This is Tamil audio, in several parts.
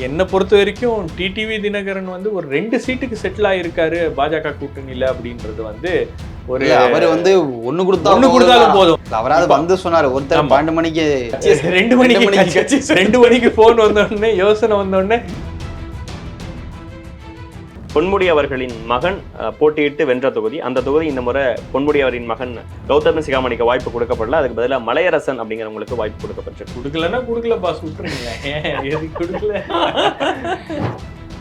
என்னை பொறுத்த வரைக்கும் டிடிவி தினகரன் வந்து ஒரு 2 சீட்டுக்கு செட்டில் ஆகிருக்காரு பாஜக கூட்டணியில் அப்படின்றது வந்து ஒரு அவர் வந்து ஒண்ணு கொடுத்தாலும் போதும். அவராது வந்து சொன்னாரு ஒருத்தர் 12 மணிக்கு 2 மணிக்கு போன் வந்தோடனே யோசனை வந்தோடனே பொன்முடி அவர்களின் மகன் போட்டியிட்டு வென்ற தொகுதி. அந்த தொகுதி இந்த முறை பொன்முடி அவரின் மகன் கௌதம சிகாமணிக்கு வாய்ப்பு கொடுக்கப்படல. அதுக்கு பதிலாக மலையரசன் அப்படிங்கிறவங்களுக்கு வாய்ப்பு கொடுக்கப்பட்டு கொடுக்கலன்னா கொடுக்கல பாஸ் விட்டுருங்க கொடுக்கல.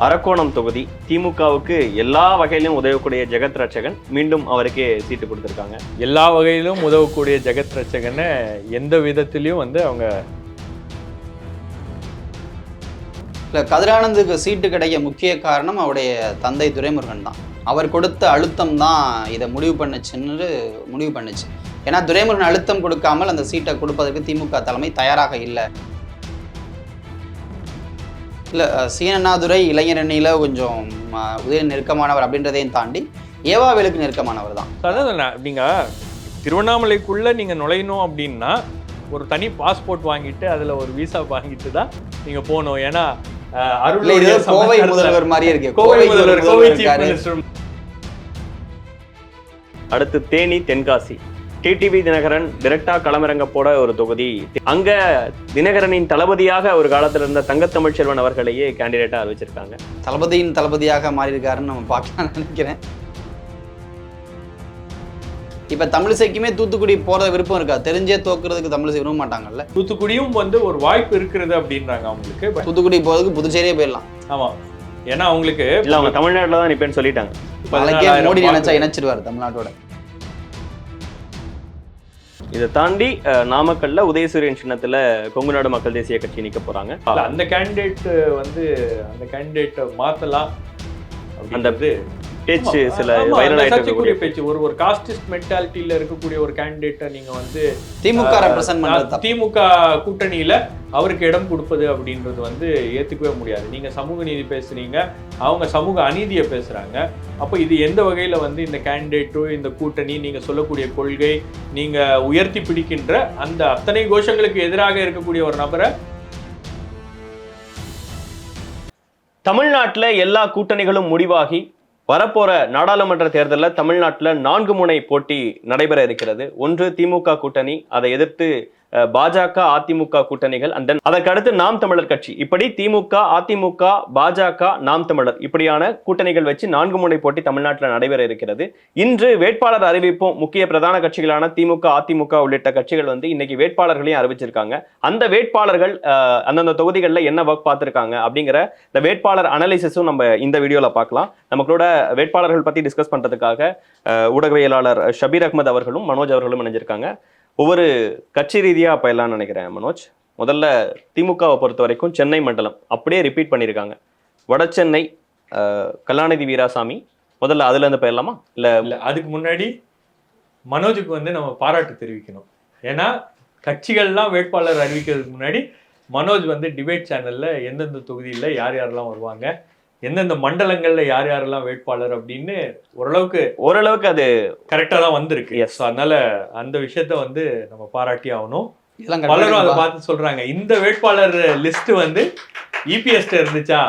அரக்கோணம் தொகுதி திமுகவுக்கு எல்லா வகையிலும் உதவக்கூடிய ஜெகத் ரட்சகன் மீண்டும் அவருக்கே சீட்டு கொடுத்துருக்காங்க. எல்லா வகையிலும் உதவக்கூடிய ஜெகத் ரட்சகனை எந்த விதத்திலையும் வந்து அவங்க இல்லை, கதிரானந்துக்கு சீட்டு கிடைக்க முக்கிய காரணம் அவருடைய தந்தை துரைமுருகன் தான். அவர் கொடுத்த அழுத்தம் தான் இதை முடிவு பண்ணுச்சு. ஏன்னா துரைமுருகன் அழுத்தம் கொடுக்காமல் அந்த சீட்டை கொடுப்பதற்கு திமுக தலைமை தயாராக இல்லை. இல்லை, சீனண்ணாதுரை இளைஞரணியில் கொஞ்சம் உதய நெருக்கமானவர் அப்படின்றதையும் தாண்டி ஏவாவேலுக்கு நெருக்கமானவர் தான். அதான் நீங்கள் திருவண்ணாமலைக்குள்ளே நீங்கள் நுழையணும் அப்படின்னா ஒரு தனி பாஸ்போர்ட் வாங்கிட்டு அதில் ஒரு விசா வாங்கிட்டு தான் நீங்கள் போகணும். ஏன்னா கோவை முதல்வர் மாதிரியே இருக்கு. அடுத்து தேனி தென்காசி டிடிவி தினகரன் டைரக்டா களமிறங்க போட ஒரு தொகுதி. அங்க தினகரனின் தளபதியாக ஒரு காலத்துல இருந்த தங்கத்தமிழ் செல்வன் அவர்களையே கேண்டிடேட்டா அறிவிச்சிருக்காங்க. தளபதியின் தளபதியாக மாறி இருக்காருன்னு நம்ம பார்க்கலாம்னு நினைக்கிறேன். இப்ப தமிழிசைக்குமே தூத்துக்குடி போற விருப்பம் இருக்கா? தெரிஞ்சே தோக்குறதுக்கு தமிழிசை விரும்ப மாட்டாங்கல்ல. தூத்துக்குடியும் வந்து ஒரு வாய்ப்பு இருக்கிறது அப்படின்றாங்க அவங்களுக்கு. தூத்துக்குடி போறதுக்கு புதுச்சேரியே போயிடலாம். ஆமா, ஏன்னா அவங்களுக்கு இல்ல, அவங்க தமிழ்நாட்டுல தான் நிப்பேன்னு சொல்லிட்டாங்க. மோடி நினைச்சா இணைச்சிருவாரு தமிழ்நாட்டோட. இதை தாண்டி நாமக்கல்ல உதயசூரியன் சின்னத்துல கொங்கு நாடு மக்கள் தேசிய கட்சி நிக்க போறாங்க. அந்த கேண்டிடேட் மாத்தலாம் அந்த பேச்சு சில வைரல் ஆயிட்டு பேச்சு. ஒரு காஸ்டிஸ்ட் மென்டாலிட்டியில இருக்கக்கூடிய ஒரு கேண்டிடேட்டை நீங்க வந்து திமுக ரெப்ரசன்ட் பண்றது, திமுக கூட்டணியில அவருக்கு இடம் கொடுப்பது அப்படின்றது வந்து ஏத்துக்கவே முடியாது. நீங்க சமூக நீதி பேசுறீங்க, அவங்க சமூக அநீதியை பேசுறாங்க. அப்போ இது எந்த வகையில வந்து இந்த கேண்டிடேட்டோ இந்த கூட்டணி நீங்க சொல்லக்கூடிய கொள்கை நீங்க உயர்த்தி பிடிக்கின்ற அந்த அத்தனை கோஷங்களுக்கு எதிராக இருக்கக்கூடிய ஒரு நபரை தமிழ்நாட்டுல எல்லா கூட்டணிகளும் முடிவாகி வரப்போற நாடாளுமன்ற தேர்தலில் தமிழ்நாட்டில் 4 முனை போட்டி நடைபெற இருக்கிறது. ஒன்று திமுக கூட்டணி, அதை எதிர்த்து பாஜக அதிமுக கூட்டணிகள், அண்ட் தென் அதற்கு அடுத்து நாம் தமிழர் கட்சி. இப்படி திமுக அதிமுக பாஜக நாம் தமிழர் இப்படியான கூட்டணிகள் வச்சு 4 முனை போட்டி தமிழ்நாட்டில் நடைபெற இருக்கிறது. இன்று வேட்பாளர் அறிவிப்பும் முக்கிய பிரதான கட்சிகளான திமுக அதிமுக உள்ளிட்ட கட்சிகள் வந்து இன்னைக்கு வேட்பாளர்களையும் அறிவிச்சிருக்காங்க. அந்த வேட்பாளர்கள் அந்தந்த தொகுதிகளில் என்ன ஒர்க் பார்த்துருக்காங்க அப்படிங்கிற இந்த வேட்பாளர் அனலிசிஸும் நம்ம இந்த வீடியோவில் பார்க்கலாம். நமக்களோட வேட்பாளர்கள் பற்றி டிஸ்கஸ் பண்ணுறதுக்காக ஊடகவியலாளர் ஷபீர் அஹ்மத் அவர்களும் மனோஜ் அவர்களும் இணைஞ்சிருக்காங்க. ஒவ்வொரு கட்சி ரீதியாக போயிடலாம்னு நினைக்கிறேன். மனோஜ், முதல்ல திமுகவை பொறுத்த வரைக்கும் சென்னை மண்டலம் அப்படியே ரிப்பீட் பண்ணியிருக்காங்க. வட சென்னை கலாநிதி வீராசாமி, முதல்ல அதுல இருந்து போயிடலாமா? இல்லை, அதுக்கு முன்னாடி மனோஜுக்கு வந்து நம்ம பாராட்டு தெரிவிக்கணும். ஏன்னா கட்சிகள்லாம் வேட்பாளர் அறிவிக்கிறதுக்கு முன்னாடி மனோஜ் வந்து டிபேட் சேனல்ல எந்தெந்த தொகுதியில் யார் யாரெல்லாம் வருவாங்க, எந்தெந்த மண்டலங்கள்ல யார் யாரெல்லாம் வேட்பாளர் அப்படின்னு ஓரளவுக்கு அது கரெக்டா தான் வந்திருக்கு. அதனால அந்த விஷயத்த வந்து நம்ம பாராட்டி ஆகணும். பலரும் அதை பார்த்து சொல்றாங்க, இந்த வேட்பாளர் லிஸ்ட் வந்து இபிஎஸ் இருந்துச்சா,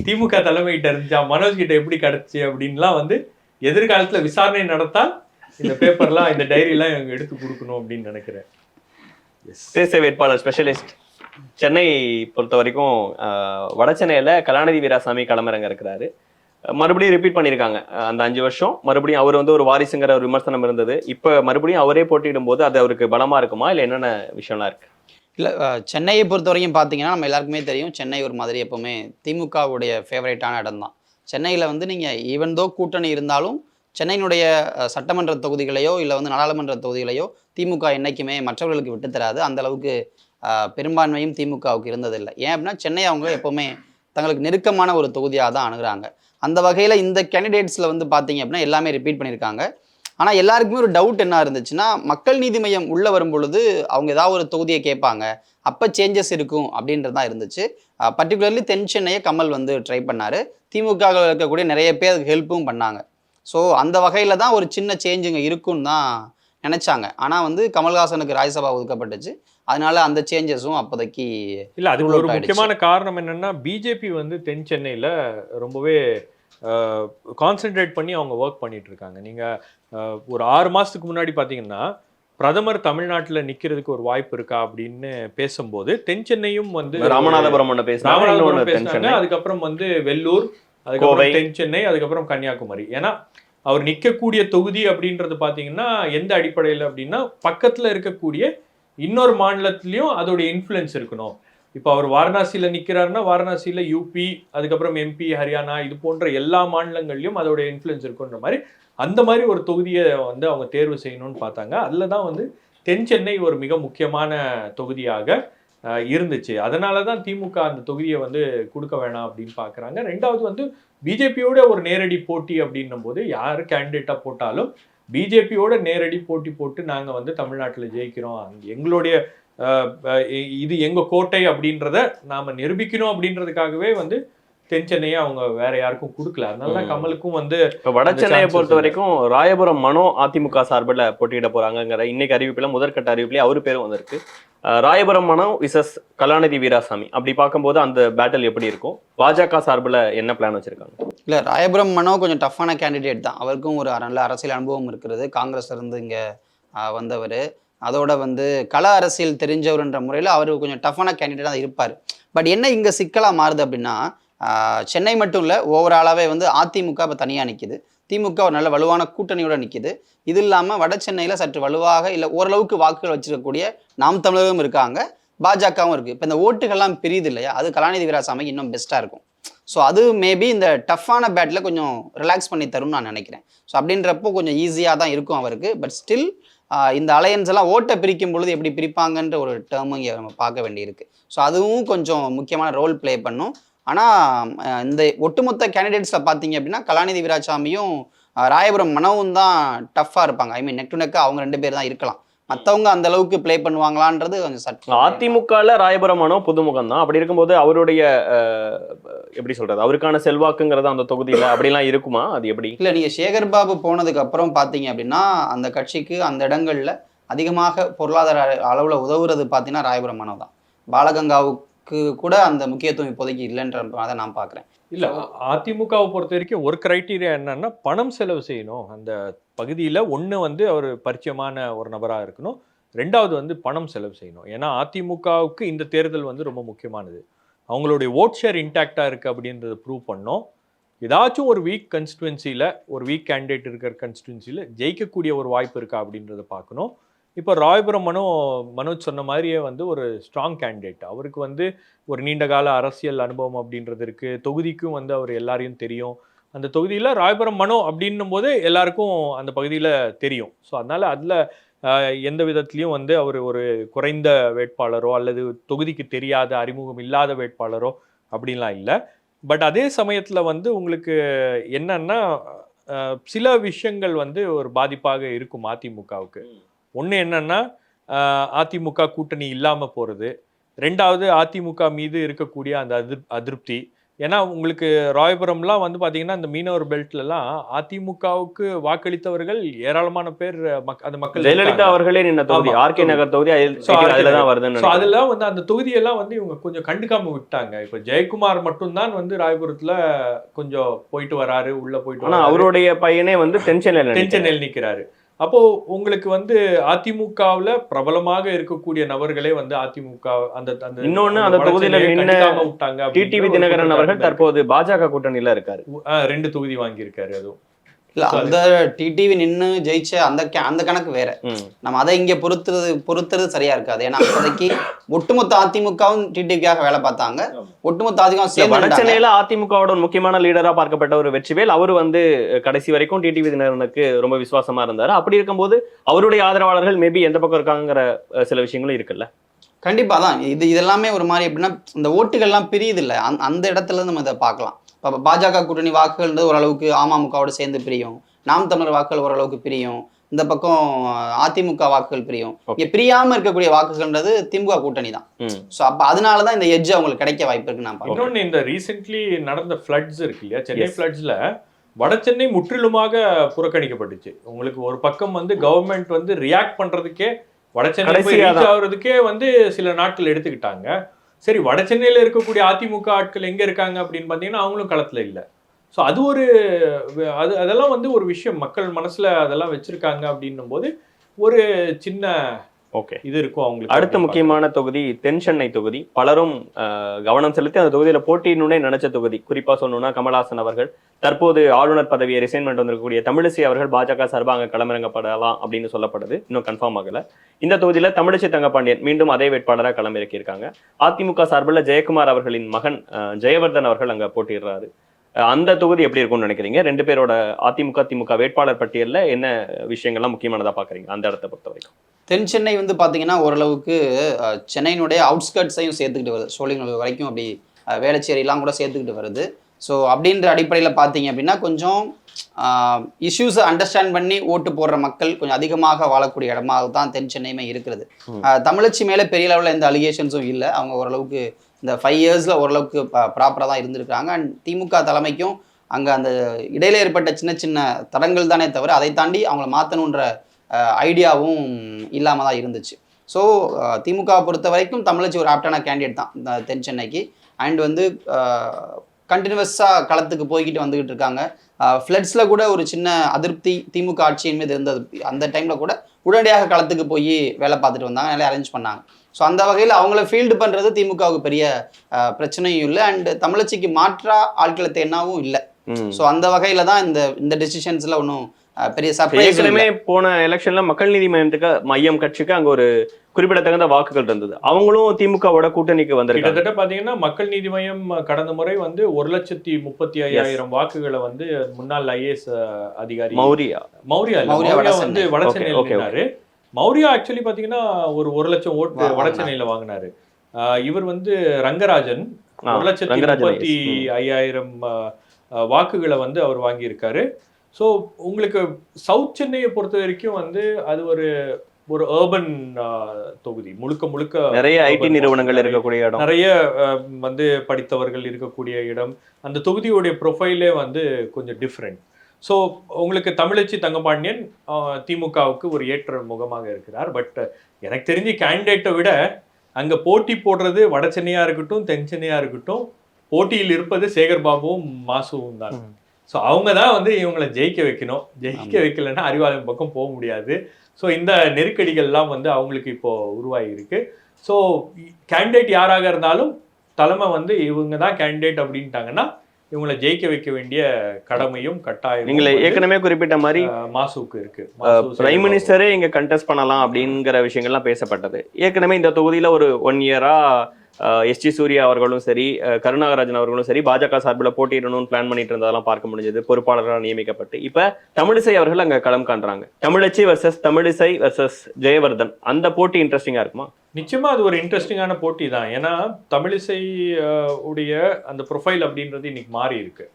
திமுக தலைமைகிட்ட இருந்துச்சா, மனோஜ் கிட்ட எப்படி கிடைச்சு அப்படின்லாம் வந்து எதிர்காலத்துல விசாரணை நடத்தால் இந்த பேப்பர்லாம் இந்த டைரிலாம் இவங்க எடுத்து கொடுக்கணும் அப்படின்னு நினைக்கிறேன். தேசிய வேட்பாளர் ஸ்பெஷலிஸ்ட் சென்னை பொறுத்த வரைக்கும் வட சென்னையில கலாநிதி வீராசாமி களமிறங்க இருக்கிறாரு. மறுபடியும் ரிப்பீட் பண்ணியிருக்காங்க. அந்த 5 வருஷம் மறுபடியும் அவர் வந்து ஒரு வாரிசுங்கிற ஒரு விமர்சனம் இருந்தது. இப்போ மறுபடியும் அவரே போட்டியிடும் போது அது அவருக்கு பலமா இருக்குமா, இல்லை என்னென்ன விஷயம்லாம் இருக்கு? இல்லை, சென்னையை பொறுத்த வரைக்கும் பார்த்தீங்கன்னா நம்ம எல்லாருக்குமே தெரியும், சென்னை ஒரு மாதிரி எப்போவுமே திமுகவுடைய ஃபேவரேட்டான இடம் தான். சென்னையில் வந்து நீங்கள் ஈவன் தோ கூட்டணி இருந்தாலும் சென்னையினுடைய சட்டமன்ற தொகுதிகளையோ இல்லை வந்து நாடாளுமன்ற தொகுதிகளையோ திமுக என்றைக்குமே மற்றவர்களுக்கு விட்டு தராது. அந்த அளவுக்கு பெரும்பான்மையும் திமுகவுக்கு இருந்ததில்லை. ஏன் அப்படின்னா சென்னை அவங்க எப்போவுமே தங்களுக்கு நெருக்கமான ஒரு தொகுதியாக தான் அணுகிறாங்க. அந்த வகையில் இந்த கேண்டிடேட்ஸில் வந்து பார்த்தீங்க அப்படின்னா எல்லாமே ரிப்பீட் பண்ணியிருக்காங்க. ஆனால் எல்லாருக்குமே ஒரு டவுட் என்ன இருந்துச்சுன்னா, மக்கள் நீதி மையம் உள்ளே வரும் பொழுது அவங்க ஏதாவது ஒரு தொகுதியை கேட்பாங்க, அப்போ சேஞ்சஸ் இருக்கும் அப்படின்றது தான் இருந்துச்சு. பர்டிகுலர்லி தென் சென்னையை கமல் வந்து ட்ரை பண்ணார். திமுக இருக்கக்கூடிய நிறைய பேர் அதுக்கு ஹெல்ப்பும் பண்ணாங்க. ஸோ அந்த வகையில் தான் ஒரு சின்ன சேஞ்சுங்க இருக்குன்னு தான் நினச்சாங்க. ஆனால் வந்து கமல்ஹாசனுக்கு ராஜ்யசபா ஒதுக்கப்பட்டுச்சு. அதனால அந்த சேஞ்சஸும் அப்போதைக்கு இல்ல அதுக்கு rule ஒரு out முக்கியமான காரணம் என்னன்னா பிஜேபி வந்து தென் சென்னையில ரொம்பவே கான்சென்ட்ரேட் பண்ணி அவங்க ஒர்க் பண்ணிட்டு இருக்காங்க. நீங்க ஒரு 6 மாசத்துக்கு முன்னாடி பாத்தீங்கன்னா பிரதமர் தமிழ்நாட்டுல நிக்கிறதுக்கு ஒரு வாய்ப்பு இருக்கா அப்படின்னு பேசும்போது தென் சென்னையும் வந்து ராமநாதபுரம் ஒண்ணு பேசுறாங்க, இன்னொன்னு ராமநாதபுரம் தென் பேசினாங்க, சென்னை, அதுக்கப்புறம் வந்து வெள்ளூர், கோவை, அதுக்கப்புறம் தென் சென்னை, அதுக்கப்புறம் கன்னியாகுமரி. ஏன்னா அவர் நிற்கக்கூடிய தொகுதி அப்படின்றது பார்த்தீங்கன்னா எந்த அடிப்படையில் அப்படின்னா பக்கத்தில் இருக்கக்கூடிய இன்னொரு மாநிலத்திலையும் அதோடைய இன்ஃப்ளூயன்ஸ் இருக்கணும். இப்போ அவர் வாரணாசியில் நிற்கிறாருன்னா வாரணாசியில் யூபி, அதுக்கப்புறம் எம்பி, ஹரியானா இது போன்ற எல்லா மாநிலங்கள்லையும் அதோடைய இன்ஃப்ளூயன்ஸ் இருக்குன்ற மாதிரி அந்த மாதிரி ஒரு தொகுதியை வந்து அவங்க தேர்வு செய்யணும்னு பார்த்தாங்க. அதில் தான் வந்து தென் சென்னை ஒரு மிக முக்கியமான தொகுதியாக இருந்துச்சு. அதனால தான் திமுக அந்த தொகுதியை வந்து கொடுக்க வேணாம் அப்படின்னு பார்க்குறாங்க. ரெண்டாவது வந்து பிஜேபியோட ஒரு நேரடி போட்டி அப்படின்னும் போது யார் கேண்டிடேட்டாக போட்டாலும் பிஜேபியோட நேரடி போட்டி போட்டு நாங்கள் வந்து தமிழ்நாட்டில் ஜெயிக்கிறோம், எங்களுடைய இது எங்கள் கோட்டை அப்படின்றத நாம் நிரூபிக்கணும் அப்படின்றதுக்காகவே வந்து தென் சென்னையை அவங்க வேற யாருக்கும் கொடுக்கல. அதனால தான் கமலுக்கும் வந்து இப்போ வட சென்னையை பொறுத்த வரைக்கும் ராயபுரம் மனோ அதிமுக சார்பில் போட்டியிட போறாங்கிற இன்னைக்கு அறிவிப்புல முதற்கட்ட அறிவிப்புலேயே அவரு பேரும் வந்திருக்கு. ராயபுரம் மனோ விசஸ் கலாநிதி வீராசாமி அப்படி பார்க்கும்போது அந்த பேட்டில் எப்படி இருக்கும்? பாஜக சார்பில் என்ன பிளான் வச்சிருக்காங்க? இல்லை, ராயபுரம் மனோ கொஞ்சம் டஃப்பான கேண்டிடேட் தான். அவருக்கும் ஒரு நல்ல அரசியல் அனுபவம் இருக்கிறது. காங்கிரஸ்ல இருந்து இங்கே வந்தவர். அதோட வந்து கள அரசியல் தெரிஞ்சவர்ன்ற முறையில் அவர் கொஞ்சம் டஃப்பான கேண்டிடேட்டாக இருப்பார். பட் என்ன இங்கே சிக்கலாக மாறுது அப்படின்னா சென்னை மட்டும் இல்லை, ஓவராலாகவே வந்து அதிமுக இப்போ தனியாக நிற்கிது, திமுக ஒரு நல்ல வலுவான கூட்டணியோட நிற்கிது. இது இல்லாமல் வட சென்னையில் சற்று வலுவாக இல்லை ஓரளவுக்கு வாக்குகள் வச்சிருக்கக்கூடிய நாம் தமிழரும் இருக்காங்க, பாஜகவும் இருக்குது. இப்போ இந்த ஓட்டுகள்லாம் பிரியுது இல்லையா, அது கலாநிதி வீராசாமிக்கு இன்னும் பெஸ்ட்டாக இருக்கும். ஸோ அது மேபி இந்த டஃப்பான பேட்டில் கொஞ்சம் ரிலாக்ஸ் பண்ணி தரும்னு நான் நினைக்கிறேன். ஸோ அப்படின்றப்போ கொஞ்சம் ஈஸியாக தான் இருக்கும் அவருக்கு. பட் ஸ்டில் இந்த அலையன்ஸ் எல்லாம் ஓட்டை பிரிக்கும் பொழுது எப்படி பிரிப்பாங்கன்ற ஒரு டேர்மும் இங்கே நம்ம பார்க்க வேண்டியிருக்கு. ஸோ அதுவும் கொஞ்சம் முக்கியமான ரோல் ப்ளே பண்ணும். ஆனால் இந்த ஒட்டுமொத்த கேண்டிடேட்ஸில் பார்த்தீங்க அப்படின்னா கலாநிதி வீராசாமியும் ராயபுரம் மனவும் தான் டஃப்பாக இருப்பாங்க. ஐ மீன் நெக் டு நெக் அவங்க 2 பேர் தான் இருக்கலாம். மற்றவங்க அந்த அளவுக்கு ப்ளே பண்ணுவாங்களான்றது கொஞ்சம் சற்று. அதிமுகவில் ராயபுரம் மனோ புதுமுகம் தான். அப்படி இருக்கும்போது அவருடைய எப்படி சொல்றது, அவருக்கான செல்வாக்குங்கிறது அந்த தொகுதியில் அப்படிலாம் இருக்குமா? அது எப்படி? இல்லை, நீங்கள் சேகர் பாபு போனதுக்கு அப்புறம் பார்த்தீங்க அப்படின்னா அந்த கட்சிக்கு அந்த இடங்களில் அதிகமாக பொருளாதார அளவில் உதவுறது பார்த்தீங்கன்னா ராயபுரம் மனோ தான். பாலகங்காவுக்கு கூட அந்த முக்கியத்துவம் இப்போதைக்கு இல்லைன்ற அதை நான் பார்க்குறேன். இல்லை, அதிமுகவை பொறுத்த வரைக்கும் ஒரு கிரைட்டீரியா என்னன்னா பணம் செலவு செய்யணும். அந்த பகுதியில் ஒன்று வந்து அவர் பரிச்சயமான ஒரு நபராக இருக்கணும், ரெண்டாவது வந்து பணம் செலவு செய்யணும். ஏன்னா அதிமுகவுக்கு இந்த தேர்தல் வந்து ரொம்ப முக்கியமானது. அவங்களுடைய ஓட் ஷேர் இன்டாக்டாக இருக்குது அப்படின்றத ப்ரூவ் பண்ணோம். ஏதாச்சும் ஒரு வீக் கன்ஸ்டிடுவன்சியில், ஒரு வீக் கேண்டிடேட் இருக்கிற கன்ஸ்டிடுவன்சியில் ஜெயிக்கக்கூடிய ஒரு வாய்ப்பு இருக்கா அப்படின்றத பார்க்கணும். இப்போ ராயபுரம் மனோஜ் சொன்ன மாதிரியே வந்து ஒரு ஸ்ட்ராங் கேண்டிடேட். அவருக்கு வந்து ஒரு நீண்ட கால அரசியல் அனுபவம் அப்படின்றது இருக்குது. தொகுதிக்கும் வந்து அவர் எல்லாரையும் தெரியும். அந்த தொகுதியில் ராயபுரம் மனோ அப்படின்னும் போது எல்லாருக்கும் அந்த பகுதியில் தெரியும். ஸோ அதனால் அதில் எந்த விதத்துலையும் வந்து அவர் ஒரு குறைந்த வேட்பாளரோ அல்லது தொகுதிக்கு தெரியாத அறிமுகம் இல்லாத வேட்பாளரோ அப்படின்லாம் இல்லை. பட் அதே சமயத்தில் வந்து உங்களுக்கு என்னன்னா சில விஷயங்கள் வந்து ஒரு பாதிப்பாக இருக்கும் அதிமுகவுக்கு. ஒன்று என்னன்னா அதிமுக கூட்டணி இல்லாமல் போகிறது, ரெண்டாவது அதிமுக மீது இருக்கக்கூடிய அந்த அதிருப்தி. ஏன்னா உங்களுக்கு ராயபுரம்லாம் வந்து பார்த்தீங்கன்னா இந்த மீனவர் பெல்ட்லலாம் அதிமுகவுக்கு வாக்களித்தவர்கள் ஏராளமான பேர் அந்த மக்கள். ஜெயலலிதா அவர்களே நின்ன தொகுதி ஆர்கே நகர் தொகுதி அதில் தான் வருதுன்னு. ஸோ அதெல்லாம் வந்து அந்த தொகுதியெல்லாம் வந்து இவங்க கொஞ்சம் கண்டுக்காம விட்டாங்க. இப்போ ஜெயக்குமார் மட்டும்தான் வந்து ராயபுரத்தில் கொஞ்சம் போயிட்டு வராரு, உள்ள போயிட்டு. ஆனால் அவருடைய பையனே வந்து தென் சென்னையில் நிற்கிறாரு. அப்போ உங்களுக்கு வந்து அதிமுகவில் பிரபலமாக இருக்கக்கூடிய நபர்களே வந்து அதிமுக அந்த இன்னொன்னு அந்த தொகுதியில விட்டாங்க. டிடிவி தினகரன் அவர்கள் தற்போது பாஜக கூட்டணியில இருக்காரு, 2 தொகுதி வாங்கியிருக்காரு. அதுவும் இல்லை, அந்த டிடிவி நின்று ஜெயிச்ச அந்த கணக்கு வேற. நம்ம அதை இங்கே பொறுத்துறது சரியா இருக்காது. ஏன்னா அப்போதைக்கு ஒட்டுமொத்த அதிமுகவும் டிடிவிக்காக வேலை பார்த்தாங்க. ஒட்டுமொத்த அதிமுக வட சென்னையில அதிமுகவோட ஒரு முக்கியமான லீடரா பார்க்கப்பட்ட ஒரு வெற்றிவேல் அவர் வந்து கடைசி வரைக்கும் டிடிவி தினகரனுக்கு ரொம்ப விசுவாசமா இருந்தாரு. அப்படி இருக்கும்போது அவருடைய ஆதரவாளர்கள் மேபி எந்த பக்கம் இருக்காங்கிற சில விஷயங்களும் இருக்குல்ல. கண்டிப்பா தான். இதெல்லாமே ஒரு மாதிரி எப்படின்னா இந்த ஓட்டுகள்லாம் பிரியுது இல்லை, அந்த இடத்துல நம்ம இதை பார்க்கலாம். இப்போ பாஜக கூட்டணி வாக்குகள்ன்றது ஓரளவுக்கு அமமுகவோட சேர்ந்து பிரியும், நாம் தமிழர் வாக்குகள் ஓரளவுக்கு பிரியும், இந்த பக்கம் அதிமுக வாக்குகள் பிரியும். இங்கே பிரியாமல் இருக்கக்கூடிய வாக்குகள்ன்றது திமுக கூட்டணி தான். ஸோ அப்போ அதனால தான் இந்த எட்ஜ் அவங்களுக்கு கிடைக்க வாய்ப்பு இருக்குன்னு நான் பார்க்குறேன். இன்னொன்று இந்த ரீசெண்ட்லி நடந்த ஃப்ளட்ஸ் இருக்கு இல்லையா, சென்னை ஃப்ளட்ஸில் வட சென்னை முற்றிலுமாக புறக்கணிக்கப்பட்டுச்சு. உங்களுக்கு ஒரு பக்கம் வந்து கவர்மெண்ட் வந்து ரியாக்ட் பண்ணுறதுக்கே வடசென்னை போய் கடைசியா ரீச் ஆகுறதுக்கே வந்து சில நாட்கள் எடுத்துக்கிட்டாங்க. சரி, வட சென்னையில இருக்கக்கூடிய அதிமுக ஆட்கள் எங்க இருக்காங்க அப்படின்னு பார்த்தீங்கன்னா அவங்களும் களத்துல இல்லை. ஸோ அது ஒரு அதெல்லாம் வந்து ஒரு விஷயம் மக்கள் மனசுல அதெல்லாம் வச்சிருக்காங்க அப்படின்னும் போது ஒரு சின்ன ஓகே. இது இருக்கும் அவங்களுக்கு. அடுத்த முக்கியமான தொகுதி தென் சென்னை தொகுதி. பலரும் கவனம் செலுத்தி அந்த தொகுதியில போட்டியினுடைய நினைச்ச தொகுதி. குறிப்பா சொல்லணும்னா கமல்ஹாசன் அவர்கள் தற்போது ஆளுநர் பதவியை ரிசைன்மெண்ட் வந்திருக்கக்கூடிய தமிழிசை அவர்கள் பாஜக சார்பாக அங்க களமிறங்கப்படலாம் அப்படின்னு சொல்லப்படுது. இன்னும் கன்ஃபார்ம் ஆகல. இந்த தொகுதியில தமிழிசை தங்கபாண்டியன் மீண்டும் அதே வேட்பாளராக களமிறக்கியிருக்காங்க. அதிமுக சார்பில் ஜெயக்குமார் அவர்களின் மகன் ஜெயவர்தன் அவர்கள் அங்க போட்டியிடுறாரு. அந்த தொகுதி எப்படி இருக்கும்னு நினைக்கிறீங்க? ரெண்டு பேரோட அதிமுக திமுக வேட்பாளர் பட்டியல்ல என்ன விஷயங்கள்லாம் முக்கியமானதா பாக்குறீங்க அந்த இடத்தை பொறுத்த வரைக்கும்? தென் சென்னை வந்து பார்த்தீங்கன்னா ஓரளவுக்கு சென்னையினுடைய அவுட்ஸ்கர்ட்ஸையும் சேர்த்துக்கிட்டு வருது. சோழிங்கநல்லூர் வரைக்கும் அப்படி வேளச்சேரிலாம் கூட சேர்த்துக்கிட்டு வருது. ஸோ அப்படின்ற அடிப்படையில் பார்த்தீங்க அப்படின்னா கொஞ்சம் இஷ்யூஸை அண்டர்ஸ்டாண்ட் பண்ணி ஓட்டு போடுற மக்கள் கொஞ்சம் அதிகமாக வாழக்கூடிய இடமாக தான் தென் சென்னையுமே இருக்கிறது. தமிழச்சி மேலே பெரிய லெவலில் எந்த அலிகேஷன்ஸும் இல்லை. அவங்க ஓரளவுக்கு இந்த 5 இயர்ஸில் ஓரளவுக்கு ப்ராப்பராக தான் இருந்திருக்காங்க. அண்ட் திமுக தலைமைக்கும் அங்கே அந்த இடையில ஏற்பட்ட சின்ன சின்ன தடங்கள் தானே தவிர அதை தாண்டி அவங்கள மாற்றணுன்ற ஐடியாவும் இல்லாமல் தான் இருந்துச்சு. ஸோ திமுகவை பொறுத்த வரைக்கும் தமிழச்சி ஒரு ஆப்டான கேண்டிடேட் தான் இந்த தென் சென்னைக்கு. அண்ட் வந்து கண்டினியூஸாக களத்துக்கு போய்கிட்டு வந்துக்கிட்டு இருக்காங்க. ஃப்ளட்ஸில் கூட ஒரு சின்ன அதிருப்தி திமுக ஆட்சியின் மீது இருந்தது. அந்த டைமில் கூட உடனடியாக களத்துக்கு போய் வேலை பார்த்துட்டு வந்தாங்க, நல்லா அரேஞ்ச் பண்ணாங்க. ஸோ அந்த வகையில் அவங்கள ஃபீல்டு பண்ணுறது திமுகவுக்கு பெரிய பிரச்சனையும் இல்லை. அண்ட் தமிழச்சிக்கு மாற்றா ஆட்களை தேனாவும் இல்லை. ஸோ அந்த வகையில் தான் இந்த டெசிஷன்ஸில் ஒன்றும் பெரிய சர்ப்ரைஸ். ஏற்கனவே போன எலெக்ஷன்ல மக்கள் நீதி மையம் கட்சிக்கு அங்க ஒரு குறிப்பிடத்தகுந்த வாக்குகள் இருந்தது. அவங்களும் திமுகவோட கூட்டணிக்கு வந்திருக்காங்க. கிட்டத்தட்ட பாத்தீங்கன்னா மக்கள் நீதி மையம் கடந்த முறை வந்து 1,35,000 வாக்குகளை வந்து முன்னாள் IAS அதிகாரி மௌரியா வந்து வடசென்னையில் நின்னாரு. மௌரியா ஆக்சுவலி பாத்தீங்கன்னா ஒரு 1,00,000 ஓட்டு வடசென்னையில வாங்கினாரு. இவர் வந்து ரங்கராஜன் 1,35,000 வாக்குகளை வந்து அவர் வாங்கியிருக்காரு. ஸோ உங்களுக்கு சவுத் சென்னையை பொறுத்த வரைக்கும் வந்து அது ஒரு அர்பன் தொகுதி, முழுக்க நிறைய ஐடி நிறுவனங்கள் இருக்கக்கூடிய இடம், நிறைய வந்து படித்தவர்கள் இருக்கக்கூடிய இடம். அந்த தொகுதியுடைய ப்ரொஃபைலே வந்து கொஞ்சம் டிஃப்ரெண்ட். ஸோ உங்களுக்கு தமிழச்சி தங்கபாண்டியன் திமுகவுக்கு ஒரு ஏற்ற முகமாக இருக்கிறார். பட் எனக்கு தெரிஞ்சு கேண்டிடேட்டை விட அங்கே போட்டி போடுறது வட சென்னையாக இருக்கட்டும் தென் சென்னையாக இருக்கட்டும், போட்டியில் இருப்பது சேகர் பாபுவும் மாசுவும் தான். ஸோ அவங்க தான் வந்து இவங்களை ஜெயிக்க வைக்கணும். ஜெயிக்க வைக்கலைன்னா அறிவாலயம் பக்கம் போக முடியாது. ஸோ இந்த நெருக்கடிகள்லாம் வந்து அவங்களுக்கு இப்போ உருவாகி இருக்கு. ஸோ கேண்டிடேட் யாராக இருந்தாலும் தலைமை வந்து இவங்க தான் கேண்டிடேட் அப்படின்ட்டாங்கன்னா இவங்களை ஜெயிக்க வைக்க வேண்டிய கடமையும் கட்டாயம் நீங்களே ஏற்கனவே குறிப்பிட்ட மாதிரி மாசுவுக்கு இருக்கு. பிரைம் மினிஸ்டரே இங்க கண்டெஸ்ட் பண்ணலாம் அப்படிங்கிற விஷயங்கள்லாம் பேசப்பட்டது. ஏற்கனவே இந்த தொகுதியில ஒரு 1 இயரா SG சூர்யா அவர்களும் சரி, கருணாகராஜன் அவர்களும் சரி பாஜக சார்பில் போட்டியிடணும்னு பிளான் பண்ணிட்டு இருந்ததெல்லாம் பார்க்க முடிஞ்சது, பொறுப்பாளராக நியமிக்கப்பட்டு. இப்ப தமிழிசை அவர்கள் அங்க களம் காண்றாங்க. தமிழச்சி வர்சஸ் தமிழிசை வர்சஸ் ஜெயவர்தன். அந்த போட்டி இன்ட்ரெஸ்டிங்கா இருக்குமா? நிச்சயமா அது ஒரு இன்ட்ரெஸ்டிங்கான போட்டி தான். ஏன்னா தமிழிசை உடைய அந்த ப்ரொஃபைல் அப்படின்றது இன்னைக்கு மாறி இருக்கு.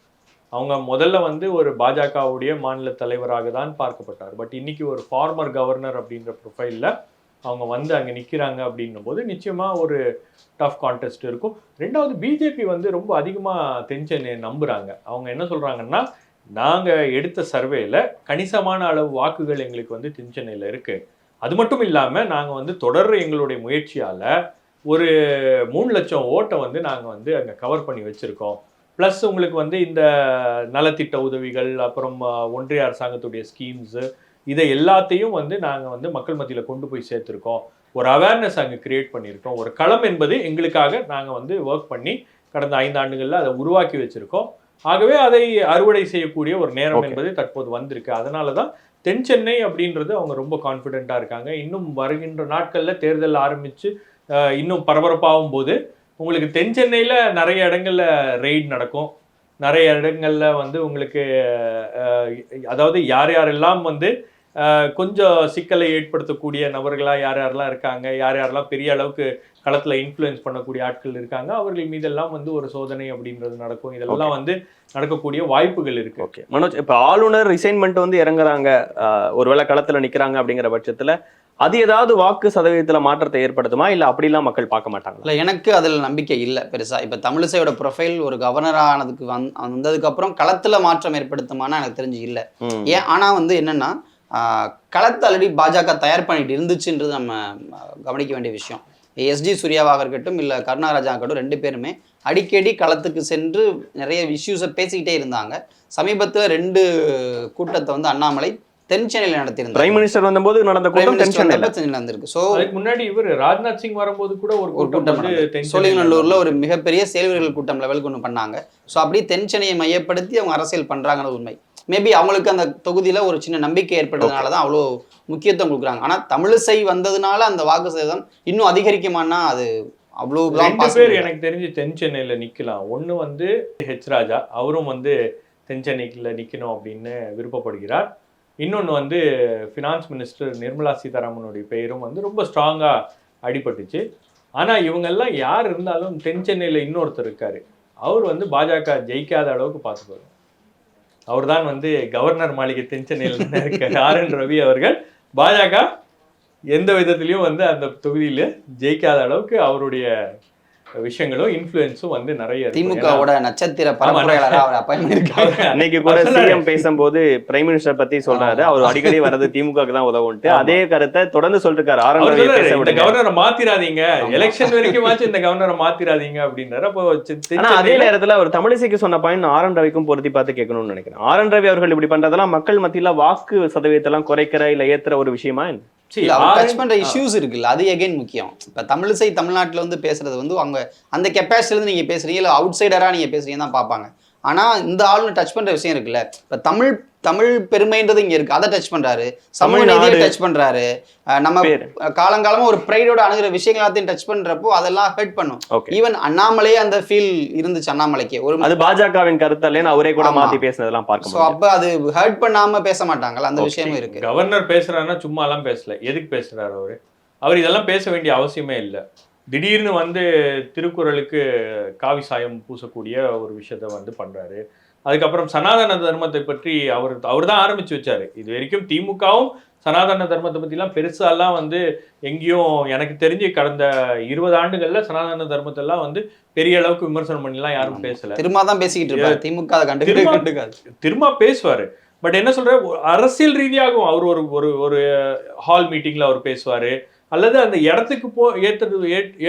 அவங்க முதல்ல வந்து ஒரு பாஜகவுடைய மாநில தலைவராக தான் பார்க்கப்பட்டார். பட் இன்னைக்கு ஒரு ஃபார்மர் கவர்னர் அப்படின்ற ப்ரொஃபைலில் அவங்க வந்து அங்கே நிற்கிறாங்க அப்படின்னும் போது நிச்சயமா ஒரு டஃப் கான்டெஸ்ட் இருக்கும். ரெண்டாவது பிஜேபி வந்து ரொம்ப அதிகமாக தென் சென்னையை நம்புகிறாங்க. அவங்க என்ன சொல்கிறாங்கன்னா, நாங்கள் எடுத்த சர்வேல கணிசமான அளவு வாக்குகள் எங்களுக்கு வந்து தென் சென்னையில் இருக்குது. அது மட்டும் இல்லாமல் நாங்கள் வந்து தொடர் எங்களுடைய முயற்சியால் ஒரு 3 லட்சம் ஓட்டை வந்து நாங்கள் வந்து அங்கே கவர் பண்ணி வச்சுருக்கோம். ப்ளஸ் உங்களுக்கு வந்து இந்த நலத்திட்ட உதவிகள், அப்புறம் ஒன்றிய அரசாங்கத்துடைய ஸ்கீம்ஸு, இதை எல்லாத்தையும் வந்து நாங்கள் வந்து மக்கள் மத்தியில் கொண்டு போய் சேர்த்துருக்கோம். ஒரு அவேர்னஸ் அங்கே கிரியேட் பண்ணியிருக்கோம். ஒரு களம் என்பது எங்களுக்காக நாங்கள் வந்து ஒர்க் பண்ணி கடந்த 5 ஆண்டுகளில் அதை உருவாக்கி வச்சுருக்கோம். ஆகவே அதை அறுவடை செய்யக்கூடிய ஒரு நேரம் என்பது தற்போது வந்திருக்கு. அதனால தான் தென் சென்னை அப்படின்றது அவங்க ரொம்ப கான்ஃபிடென்ட்டாக இருக்காங்க. இன்னும் வருகின்ற நாட்களில் தேர்தல் ஆரம்பித்து இன்னும் பரபரப்பாகும் போது உங்களுக்கு தென் சென்னையில் நிறைய இடங்களில் ரெய்ட் நடக்கும். நிறைய இடங்களில் வந்து உங்களுக்கு அதாவது யாரெல்லாம் வந்து கொஞ்சம் சிக்கலை ஏற்படுத்தக்கூடிய நபர்களாக யாரெல்லாம் இருக்காங்க, யாரெல்லாம் பெரிய அளவுக்கு களத்தில் இன்ஃப்ளூயன்ஸ் பண்ணக்கூடிய ஆட்கள் இருக்காங்க, அவர்கள் மீதெல்லாம் வந்து ஒரு சோதனை அப்படின்றது நடக்கும். இதெல்லாம் வந்து நடக்கக்கூடிய வாய்ப்புகள் இருக்கு. ஓகே மனோஜ், இப்போ ஆளுநர் ரிசைன்மெண்ட் வந்து இறங்குறாங்க, ஒருவேளை களத்தில் நிற்கிறாங்க அப்படிங்கிற பட்சத்தில் அது ஏதாவது வாக்கு சதவீதத்தில் மாற்றத்தை ஏற்படுத்துமா, இல்லை அப்படிலாம் மக்கள் பார்க்க மாட்டாங்க? இல்லை, எனக்கு அதில் நம்பிக்கை இல்லை பெருசாக. இப்போ தமிழிசையோட ப்ரொஃபைல் ஒரு கவர்னர் ஆனதுக்கு வந்ததுக்கப்புறம் களத்தில் மாற்றம் ஏற்படுத்துமானா எனக்கு தெரிஞ்சு இல்லை. ஏன் ஆனால் வந்து என்னென்னா களத்தை ஆல்ரெடி பாஜக தயார் பண்ணிட்டு இருந்துச்சுன்றது நம்ம கவனிக்க வேண்டிய விஷயம். எஸ்டி சூர்யாவாக இருக்கட்டும் இல்லை கருணாராஜா இருக்கட்டும், 2 பேருமே அடிக்கடி களத்துக்கு சென்று நிறைய இஷ்யூஸை பேசிக்கிட்டே இருந்தாங்க. சமீபத்தில் 2 கூட்டத்தை வந்து அண்ணாமலை தென் சென்னையில் நடத்தியிருந்தார். பிரைம் மினிஸ்டர் வந்தபோது நடந்த கூட்டம் தென் சென்னையில் நடந்திருக்கு. ஸோ அதுக்கு முன்னாடி இவர் ராஜ்நாத் சிங் வரும்போது கூட ஒரு கூட்டம் வந்து சோழிங்கநல்லூர்ல ஒரு மிகப்பெரிய செயல்வீரர்கள் கூட்டம் லெவலுக்கு ஒன்று பண்ணாங்க. ஸோ அப்படி தென் சென்னையை மையப்படுத்தி அவங்க அரசியல் பண்றாங்கன்னு உண்மை. மேபி அவங்களுக்கு அந்த தொகுதியில ஒரு சின்ன நம்பிக்கை ஏற்பட்டதுனால தான் அவ்வளோ முக்கியத்துவம் கொடுக்குறாங்க. ஆனால் தமிழிசை வந்ததுனால அந்த வாக்கு சதவீதம் இன்னும் அதிகரிக்குமானா அது அவ்வளோ. 2 பேர் எனக்கு தெரிஞ்சு தென் சென்னையில் நிற்கலாம். ஒன்று வந்து ஹெச் ராஜா, அவரும் வந்து தென் சென்னைக்குள்ள நிற்கணும் அப்படின்னு விருப்பப்படுகிறார். இன்னொன்று வந்து ஃபினான்ஸ் மினிஸ்டர் நிர்மலா சீதாராமனுடைய பெயரும் வந்து ரொம்ப ஸ்ட்ராங்காக அடிபட்டுச்சு. ஆனால் இவங்கெல்லாம் யார் இருந்தாலும் தென் சென்னையில் இன்னொருத்தர் இருக்கார், அவர் வந்து பாஜக ஜெயிக்காத அளவுக்கு பார்த்துக்குவார். அவர் தான் வந்து கவர்னர் மாளிகை தென் சென்னையில் இருக்கார் RN ரவி அவர்கள். பாஜக எந்த விதத்திலையும் வந்து அந்த தொகுதியில் ஜெயிக்காத அளவுக்கு அவருடைய விஷயங்களும் இன்ஃப்ளூயன்ஸும் வந்து நிறைய திமுகவோட நட்சத்திர பரம்பரையாளரா அவர் அப்பாயின்மெண்ட் இருக்காரு. அன்னைக்கு கூட சிஎம் பேசும்போது பிரைம் மினிஸ்டர் பத்தி சொல்றாரு, அவர் அடிக்கடி வர்றது திமுகவுக்கு தான் உதவுன்ட்டு. அதே கருத்தை தொடர்ந்து சொல்லிருக்காரு. இந்த கவர்னரை மாத்திராதீங்க, எலெக்ஷன் வரைக்குமாச்சும் இந்த கவர்னரை மாத்திராதீங்க அப்படின்றாரு. அப்போ அதே நேரத்துல அவர் தமிழிசைக்கு சொன்ன பாயிண்ட் RN ரவிக்கும் பொருத்தி பார்த்து கேட்கணும்னு நினைக்கிறேன். RN ரவி அவர்கள் இப்படி பண்றதெல்லாம் மக்கள் மத்தியில வாக்கு சதவீதத்தை எல்லாம் குறைக்கிற இல்ல ஏத்துற ஒரு விஷயமா? டச் பண்ற இஷ்யூஸ் இருக்குல்ல, அது எகைன் முக்கியம். இப்ப தமிழிசை தமிழ்நாட்டுல வந்து பேசுறது வந்து அவங்க அந்த கெப்பாசிட்டில இருந்து நீங்க பேசுறீங்க இல்ல அவுட் சைடரா நீங்க பேசுறீங்க தான் பார்ப்பாங்க. ஆனா இந்த ஆளுன்னு டச் பண்ற விஷயம் இருக்குல்ல, இப்ப தமிழ் பெருமைன்றது இங்க இருக்கு, அதை டச் பண்றாரு. சமூக நீதியை டச் பண்றாரு. நம்ம காலங்காலமா ஒரு பிரைடோட அணுகிற விஷயங்கள் எல்லாத்தையும் டச் பண்றப்போ அதெல்லாம் ஹர்ட் பண்ணும். ஈவன் அண்ணாமலையே அந்த ஃபீல் இருந்துச்சு அண்ணாமலைக்கு. ஒரு அது பாஜகவின் கருத்தல்ல அவரே கூட மாத்தி பேசினதெல்லாம் பார்க்க முடியும். அப்ப அது ஹர்ட் பண்ணாம பேச மாட்டாங்கல்ல, அந்த விஷயமும் இருக்கு. கவர்னர் பேசுறாருன்னா சும்மா எல்லாம் பேசல. எதுக்கு பேசுறாரு அவர் இதெல்லாம் பேச வேண்டிய அவசியமே இல்லை. திடீர்னு வந்து திருக்குறளுக்கு காவி சாயம் பூசக்கூடிய ஒரு விஷயத்த வந்து பண்றாரு. அதுக்கப்புறம் சனாதன தர்மத்தை பற்றி அவர் தான் ஆரம்பிச்சு வச்சாரு. இது வரைக்கும் திமுகவும் சனாதன தர்மத்தை பற்றிலாம் பெருசாலாம் வந்து எங்கேயும் எனக்கு தெரிஞ்சு கடந்த 20 ஆண்டுகள்ல சனாதன தர்மத்தெல்லாம் வந்து பெரிய அளவுக்கு விமர்சனம் பண்ணிலாம் யாரும் பேசல. திரும்ப தான் பேசிக்கிட்டு இருப்பாரு. திமுக திரும்ப பேசுவாரு. பட் என்ன சொல்ற, அரசியல் ரீதியாகவும் அவர் ஒரு ஹால் மீட்டிங்ல அவர் பேசுவாரு, அல்லது அந்த இடத்துக்கு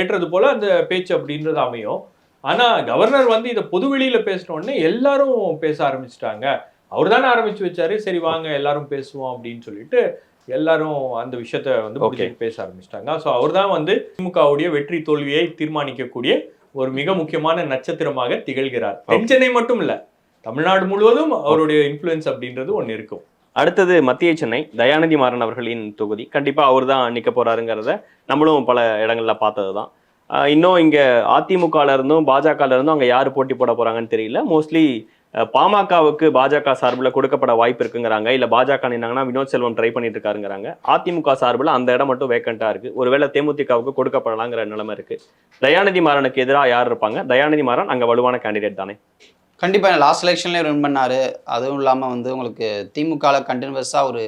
ஏற்றது போல அந்த பேச்சு அப்படின்றது அமையும். ஆனா கவர்னர் வந்து இதை பொதுவெளியில பேசின உடனே எல்லாரும் பேச ஆரம்பிச்சிட்டாங்க. அவர் தானே ஆரம்பிச்சு வச்சாரு, சரி வாங்க எல்லாரும் பேசுவோம் அப்படின்னு சொல்லிட்டு எல்லாரும் அந்த விஷயத்த வந்து பேச ஆரம்பிச்சிட்டாங்க. ஸோ அவர் தான் வந்து திமுகவுடைய வெற்றி தோல்வியை தீர்மானிக்கக்கூடிய ஒரு மிக முக்கியமான நட்சத்திரமாக திகழ்கிறார். தென் சென்னை மட்டும் இல்ல, தமிழ்நாடு முழுவதும் அவருடைய இன்ஃப்ளூயன்ஸ் அப்படின்றது ஒன்று இருக்கும். அடுத்தது மத்திய சென்னை தயாநிதி மாறன் அவர்களின் தொகுதி. கண்டிப்பா அவர் தான் நிற்க போறாருங்கிறத நம்மளும் பல இடங்கள்ல பார்த்தது தான். இன்னும் இங்க அதிமுகல இருந்தும் பாஜகல இருந்தும் அங்க யாரு போட்டி போட போறாங்கன்னு தெரியல. மோஸ்ட்லி பாமகவுக்கு பாஜக சார்பில் கொடுக்கப்பட வாய்ப்பு இருக்குங்கிறாங்க. இல்ல பாஜக நின்னாங்கன்னா வினோத் செல்வம் ட்ரை பண்ணிட்டு இருக்காருங்கிறாங்க. அதிமுக சார்பில் அந்த இடம் மட்டும் வேக்கண்டா இருக்கு. ஒருவேளை தேமுதிகவுக்கு கொடுக்கப்படலாங்கிற நிலைமை இருக்கு. தயாநிதி மாறனுக்கு எதிராக யார் இருப்பாங்க? தயாநிதி மாறன் அங்க வலுவான கேண்டிடேட் தானே? கண்டிப்பாக லாஸ்ட் எலெக்ஷன்லேயே ரன் பண்ணார். அதுவும் இல்லாமல் வந்து உங்களுக்கு திமுகவில் கண்டினியூஸாக ஒரு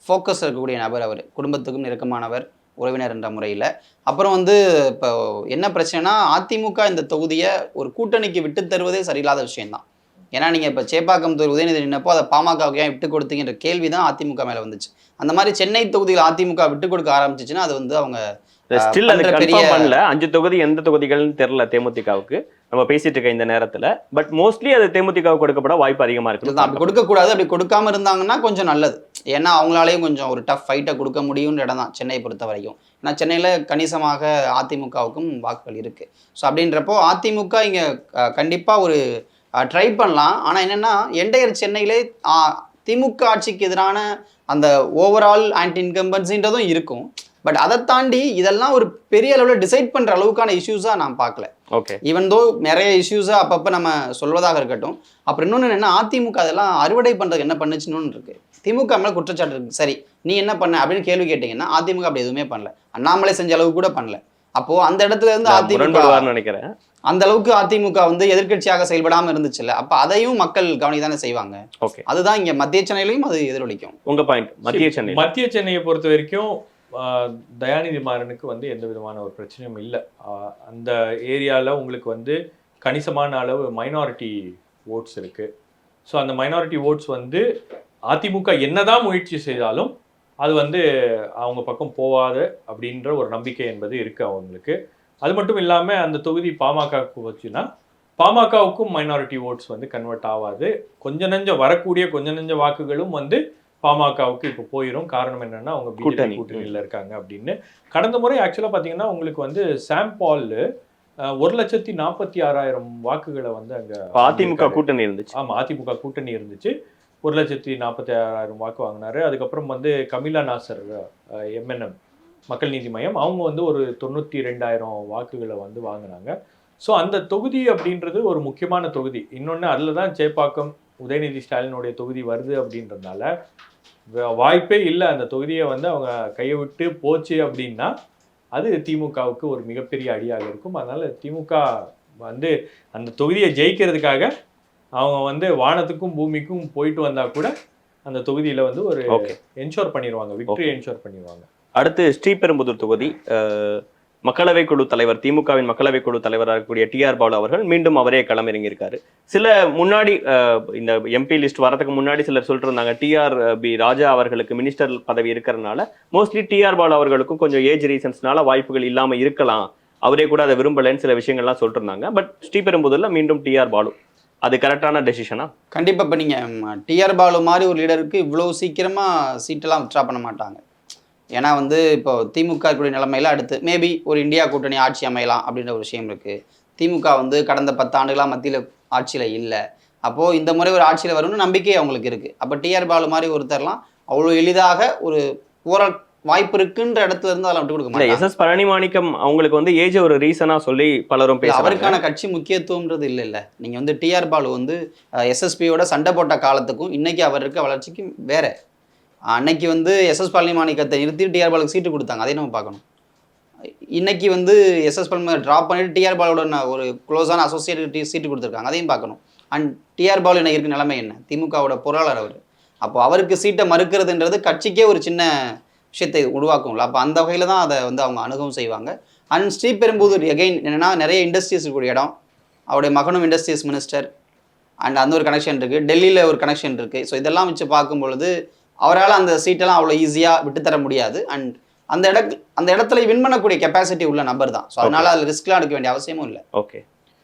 ஃபோக்கஸ் இருக்கக்கூடிய நபர். அவர் குடும்பத்துக்கும் நெருக்கமானவர், உறவினர் என்ற முறையில். அப்புறம் வந்து இப்போ என்ன பிரச்சனைனா, அதிமுக இந்த தொகுதியை ஒரு கூட்டணிக்கு விட்டு தருவதே சரியில்லாத விஷயம்தான். ஏன்னா நீங்கள் இப்போ சேப்பாக்கம் தொகுதி உதயநிதி நின்னப்போ அதை பாமகவுக்கு ஏன் விட்டு கொடுத்தீங்கன்ற கேள்வி தான் அதிமுக மேலே வந்துச்சு. அந்த மாதிரி சென்னை தொகுதியில் அதிமுக விட்டு கொடுக்க ஆரம்பிச்சிச்சுன்னா அது வந்து அவங்க ஸ்டில் அது கன்ஃபார்ம் பண்ணல. 5 தொகுதி எந்த தொகுதிகள்னு தெரியல தேமுதிகவுக்கு நம்ம பேசிட்டு இருக்க இந்த நேரத்துல. பட் மோஸ்ட்லி அது தேமுதிகவுக்கு கொடுக்கப்பட வாய்ப்பு அதிகமா இருக்கு. அப்படி கொடுக்கக்கூடாது. அப்படி கொடுக்காம இருந்தாங்கன்னா கொஞ்சம் நல்லது. ஏன்னா அவங்களாலேயும் கொஞ்சம் ஒரு டஃப் ஃபைட்டை கொடுக்க முடியும்னு இடம் தான் சென்னையை பொறுத்த வரைக்கும். ஏன்னா சென்னையில் கணிசமாக அதிமுகவுக்கும் வாக்குகள் இருக்கு. ஸோ அப்படின்றப்போ அதிமுக இங்கே கண்டிப்பாக ஒரு ட்ரை பண்ணலாம். ஆனால் என்னென்னா என்டையர் சென்னையிலே திமுக ஆட்சிக்கு எதிரான அந்த ஓவரால் ஆன்டி இன்கம்பன்சின்றதும் இருக்கும். பட் அதை தாண்டி இதெல்லாம் ஒரு பெரிய அளவில் டிசைட் பண்ணுற அளவுக்கான இஷ்யூஸாக நான் பார்க்கல. ஓகே, ஈவன் தோ நிறைய இஷ்யூஸாக அப்பப்போ நம்ம சொல்வதாக இருக்கட்டும். அப்புறம் இன்னொன்று என்னென்னா, அதிமுக அதெல்லாம் அறுவடை பண்ணுறதுக்கு என்ன பண்ணுச்சுன்னு இருக்கு. திமுக மேலே குற்றச்சாட்டு இருக்கு. சரி நீ என்ன பண்ண அப்படின்னு கேள்வி கேட்டிங்கன்னா அதிமுக அப்படி எதுவுமே பண்ணல. அண்ணாமலை செஞ்ச அளவுக்கு கூட பண்ணல. அப்போது அந்த இடத்துல இருந்து அதிமுக நினைக்கிறேன் அந்த அளவுக்கு அதிமுக வந்து எதிர்கட்சியாக செயல்படாமல் இருந்துச்சுல்ல. அப்போ அதையும் மக்கள் கவனிக்க தானே செய்வாங்க. ஓகே, அதுதான் இங்கே மத்திய சென்னையிலையும் அது எதிரொலிக்கும். உங்க பாயிண்ட் மத்திய சென்னையை பொறுத்த வரைக்கும் தயாநிதி மாறனுக்கு வந்து எந்த விதமான ஒரு பிரச்சனையும் இல்லை. அந்த ஏரியாவில் உங்களுக்கு வந்து கணிசமான அளவு மைனாரிட்டி ஓட்ஸ் இருக்குது. ஸோ அந்த மைனாரிட்டி ஓட்ஸ் வந்து அதிமுக என்னதான் முயற்சி செய்தாலும் அது வந்து அவங்க பக்கம் போகாது அப்படின்ற ஒரு நம்பிக்கை என்பது இருக்கு அவங்களுக்கு. அது மட்டும் இல்லாமல் அந்த தொகுதி பாமகவுக்கு வச்சுன்னா பாமகவுக்கும் மைனாரிட்டி ஓட்ஸ் வந்து கன்வெர்ட் ஆகாது. வரக்கூடிய கொஞ்ச நெஞ்ச வாக்குகளும் வந்து பாமகவுக்கு இப்போ போயிடும். காரணம் என்னன்னா அவங்க பிஜேபி கூட்டணியில் இருக்காங்க அப்படின்னு. கடந்த முறை ஆக்சுவலாக பார்த்தீங்கன்னா உங்களுக்கு வந்து சாம் பால் 1,46,000 வாக்குகளை வந்து அங்க அதிமுக கூட்டணி இருந்துச்சு. ஆமா, அதிமுக கூட்டணி இருந்துச்சு. 1,46,000 வாக்கு வாங்கினாரு. அதுக்கப்புறம் வந்து கமிலா நாசர் MNM மக்கள் நீதி மையம் அவங்க வந்து ஒரு 92,000 வாக்குகளை வந்து வாங்கினாங்க. ஸோ அந்த தொகுதி அப்படின்றது ஒரு முக்கியமான தொகுதி. இன்னொன்று அதில் தான் சேப்பாக்கம் உதயநிதி ஸ்டாலினுடைய தொகுதி வருது அப்படின்றதுனால வாய்ப்பே இல்லை அந்த தொகுதியை வந்து அவங்க கையை விட்டு போச்சு அப்படின்னா அது திமுகவுக்கு ஒரு மிகப்பெரிய அடியாக இருக்கும். அதனால திமுக வந்து அந்த தொகுதியை ஜெயிக்கிறதுக்காக அவங்க வந்து வானத்துக்கும் பூமிக்கும் போயிட்டு வந்தா கூட அந்த தொகுதியில வந்து ஒரு என்ஷோர் பண்ணிடுவாங்க, விக்டரி என்ஷோர் பண்ணிடுவாங்க. அடுத்து ஸ்ரீபெரும்புதூர் தொகுதி மக்களவை குழு தலைவர், திமுகவின் மக்களவை குழு தலைவராக இருக்கக்கூடிய TR பாலு அவர்கள் மீண்டும் அவரே களமிறங்கியிருக்காரு. சில முன்னாடி இந்த MP லிஸ்ட் வரதுக்கு முன்னாடி சிலர் சொல்லிட்டு இருந்தாங்க TRB ராஜா அவர்களுக்கு மினிஸ்டர் பதவி இருக்கிறதுனால மோஸ்ட்லி TR பாலு அவர்களுக்கும் கொஞ்சம் ஏஜ் ரீசன்ஸ்னால வாய்ப்புகள் இல்லாம இருக்கலாம், அவரே கூட அதை விரும்பலன்னு சில விஷயங்கள்லாம் சொல்லிட்டு இருந்தாங்க. பட் ஸ்ரீபெரும்புதூர்ல மீண்டும் TR பாலு, அது கரெக்டான டெசிஷனா? கண்டிப்பா. இப்போ நீங்க TR பாலு மாதிரி ஒரு லீடருக்கு இவ்வளோ சீக்கிரமா சீட்டெல்லாம் வித்ட்ரா பண்ண மாட்டாங்க. ஏன்னா வந்து இப்போ திமுக இருக்கக்கூடிய நிலைமையில அடுத்து மேபி ஒரு இந்தியா கூட்டணி ஆட்சி அமையலாம் அப்படின்ற ஒரு விஷயம் இருக்குது. திமுக வந்து கடந்த 10 ஆண்டுகளாக மத்தியில் ஆட்சியில் இல்லை. அப்போது இந்த முறை ஒரு ஆட்சியில் வரும்னு நம்பிக்கை அவங்களுக்கு இருக்குது. அப்போ TR பாலு மாதிரி ஒருத்தர்லாம் அவ்வளோ எளிதாக ஒரு போராட வாய்ப்பு இருக்குன்ற இடத்துல இருந்து அதெல்லாம் விட்டு கொடுக்க மாட்டாங்க. SS பழனிமாணிக்கம் அவங்களுக்கு வந்து ஏஜ் ஒரு ரீசனாக சொல்லி பலரும் பேசுறாங்க. அவருக்கான கட்சி முக்கியத்துவம்ன்றது இல்லை. நீங்கள் வந்து TR பாலு வந்து SSPயோட சண்டை போட்ட காலத்துக்கும் இன்னைக்கு அவர் இருக்க வளர்ச்சிக்கும் வேற. அன்னைக்கு வந்து SS பழனிமாணிக்கத்தை நிறுத்தி TR பாலுக்கு சீட்டு கொடுத்தாங்க, அதை நம்ம பார்க்கணும். இன்னைக்கு வந்து SS பழனிமாணிக்கம் ட்ராப் பண்ணிட்டு TR பாலோட ஒரு க்ளோஸான அசோசியேட் சீட்டு கொடுத்துருக்காங்க, அதையும் பார்க்கணும். அண்ட் TR பாலு இன்னைக்கு இருக்க நிலைமை என்ன? திமுகவோட பொருளாளர் அவர். அப்போ அவருக்கு சீட்டை மறுக்கிறதுன்றது கட்சிக்கே ஒரு சின்ன விஷயத்தை உருவாக்கும்ல. அப்போ அந்த வகையில் தான் அதை வந்து அவங்க அணுகவும் செய்வாங்க. அண்ட் ஸ்ரீபெரும்புதூர் எகைன் என்னென்னா நிறைய இண்டஸ்ட்ரீஸ் இருக்கக்கூடிய இடம், அவருடைய மகனும் இண்டஸ்ட்ரீஸ் மினிஸ்டர், அண்ட் அந்த ஒரு கனெக்ஷன் இருக்குது, டெல்லியில் ஒரு கனெக்ஷன் இருக்குது. ஸோ இதெல்லாம் வச்சு பார்க்கும் பொழுது அவரால் அந்த சீட்டெல்லாம் அவ்வளோ ஈஸியாக விட்டுத்தர முடியாது. அண்ட் அந்த இடத்துல வின் பண்ணக்கூடிய கெப்பாசிட்டி உள்ள நபர் தான். ஸோ அதனால அதில் ரிஸ்க்லாம் எடுக்க வேண்டிய அவசியமும் இல்லை. ஓகே,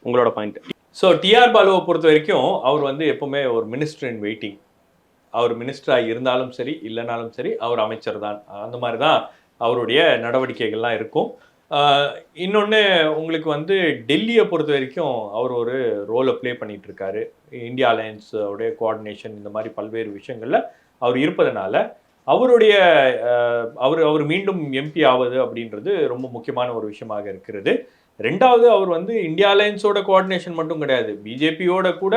உங்களோட பாயிண்ட். ஸோ TR பாலுவை பொறுத்த வரைக்கும் அவர் வந்து எப்பவுமே ஒரு மினிஸ்டர் இன் வெயிட்டிங். அவர் மினிஸ்டராக இருந்தாலும் சரி இல்லைனாலும் சரி அவர் அமைச்சர் தான். அந்த மாதிரி தான் அவருடைய நடவடிக்கைகள்லாம் இருக்கும். இன்னொன்று உங்களுக்கு வந்து டெல்லியை பொறுத்த வரைக்கும் அவர் ஒரு ரோலை ப்ளே பண்ணிட்டு இருக்காரு. இந்தியா அலையன்ஸோடைய கோஆர்டினேஷன் இந்த மாதிரி பல்வேறு விஷயங்களில் அவர் இருப்பதனால அவர் மீண்டும் MP ஆவது அப்படின்றது ரொம்ப முக்கியமான ஒரு விஷயமாக இருக்கிறது. ரெண்டாவது, அவர் வந்து இந்தியா அலையன்ஸோட கோஆர்டினேஷன் மட்டும் கிடையாது, பிஜேபியோட கூட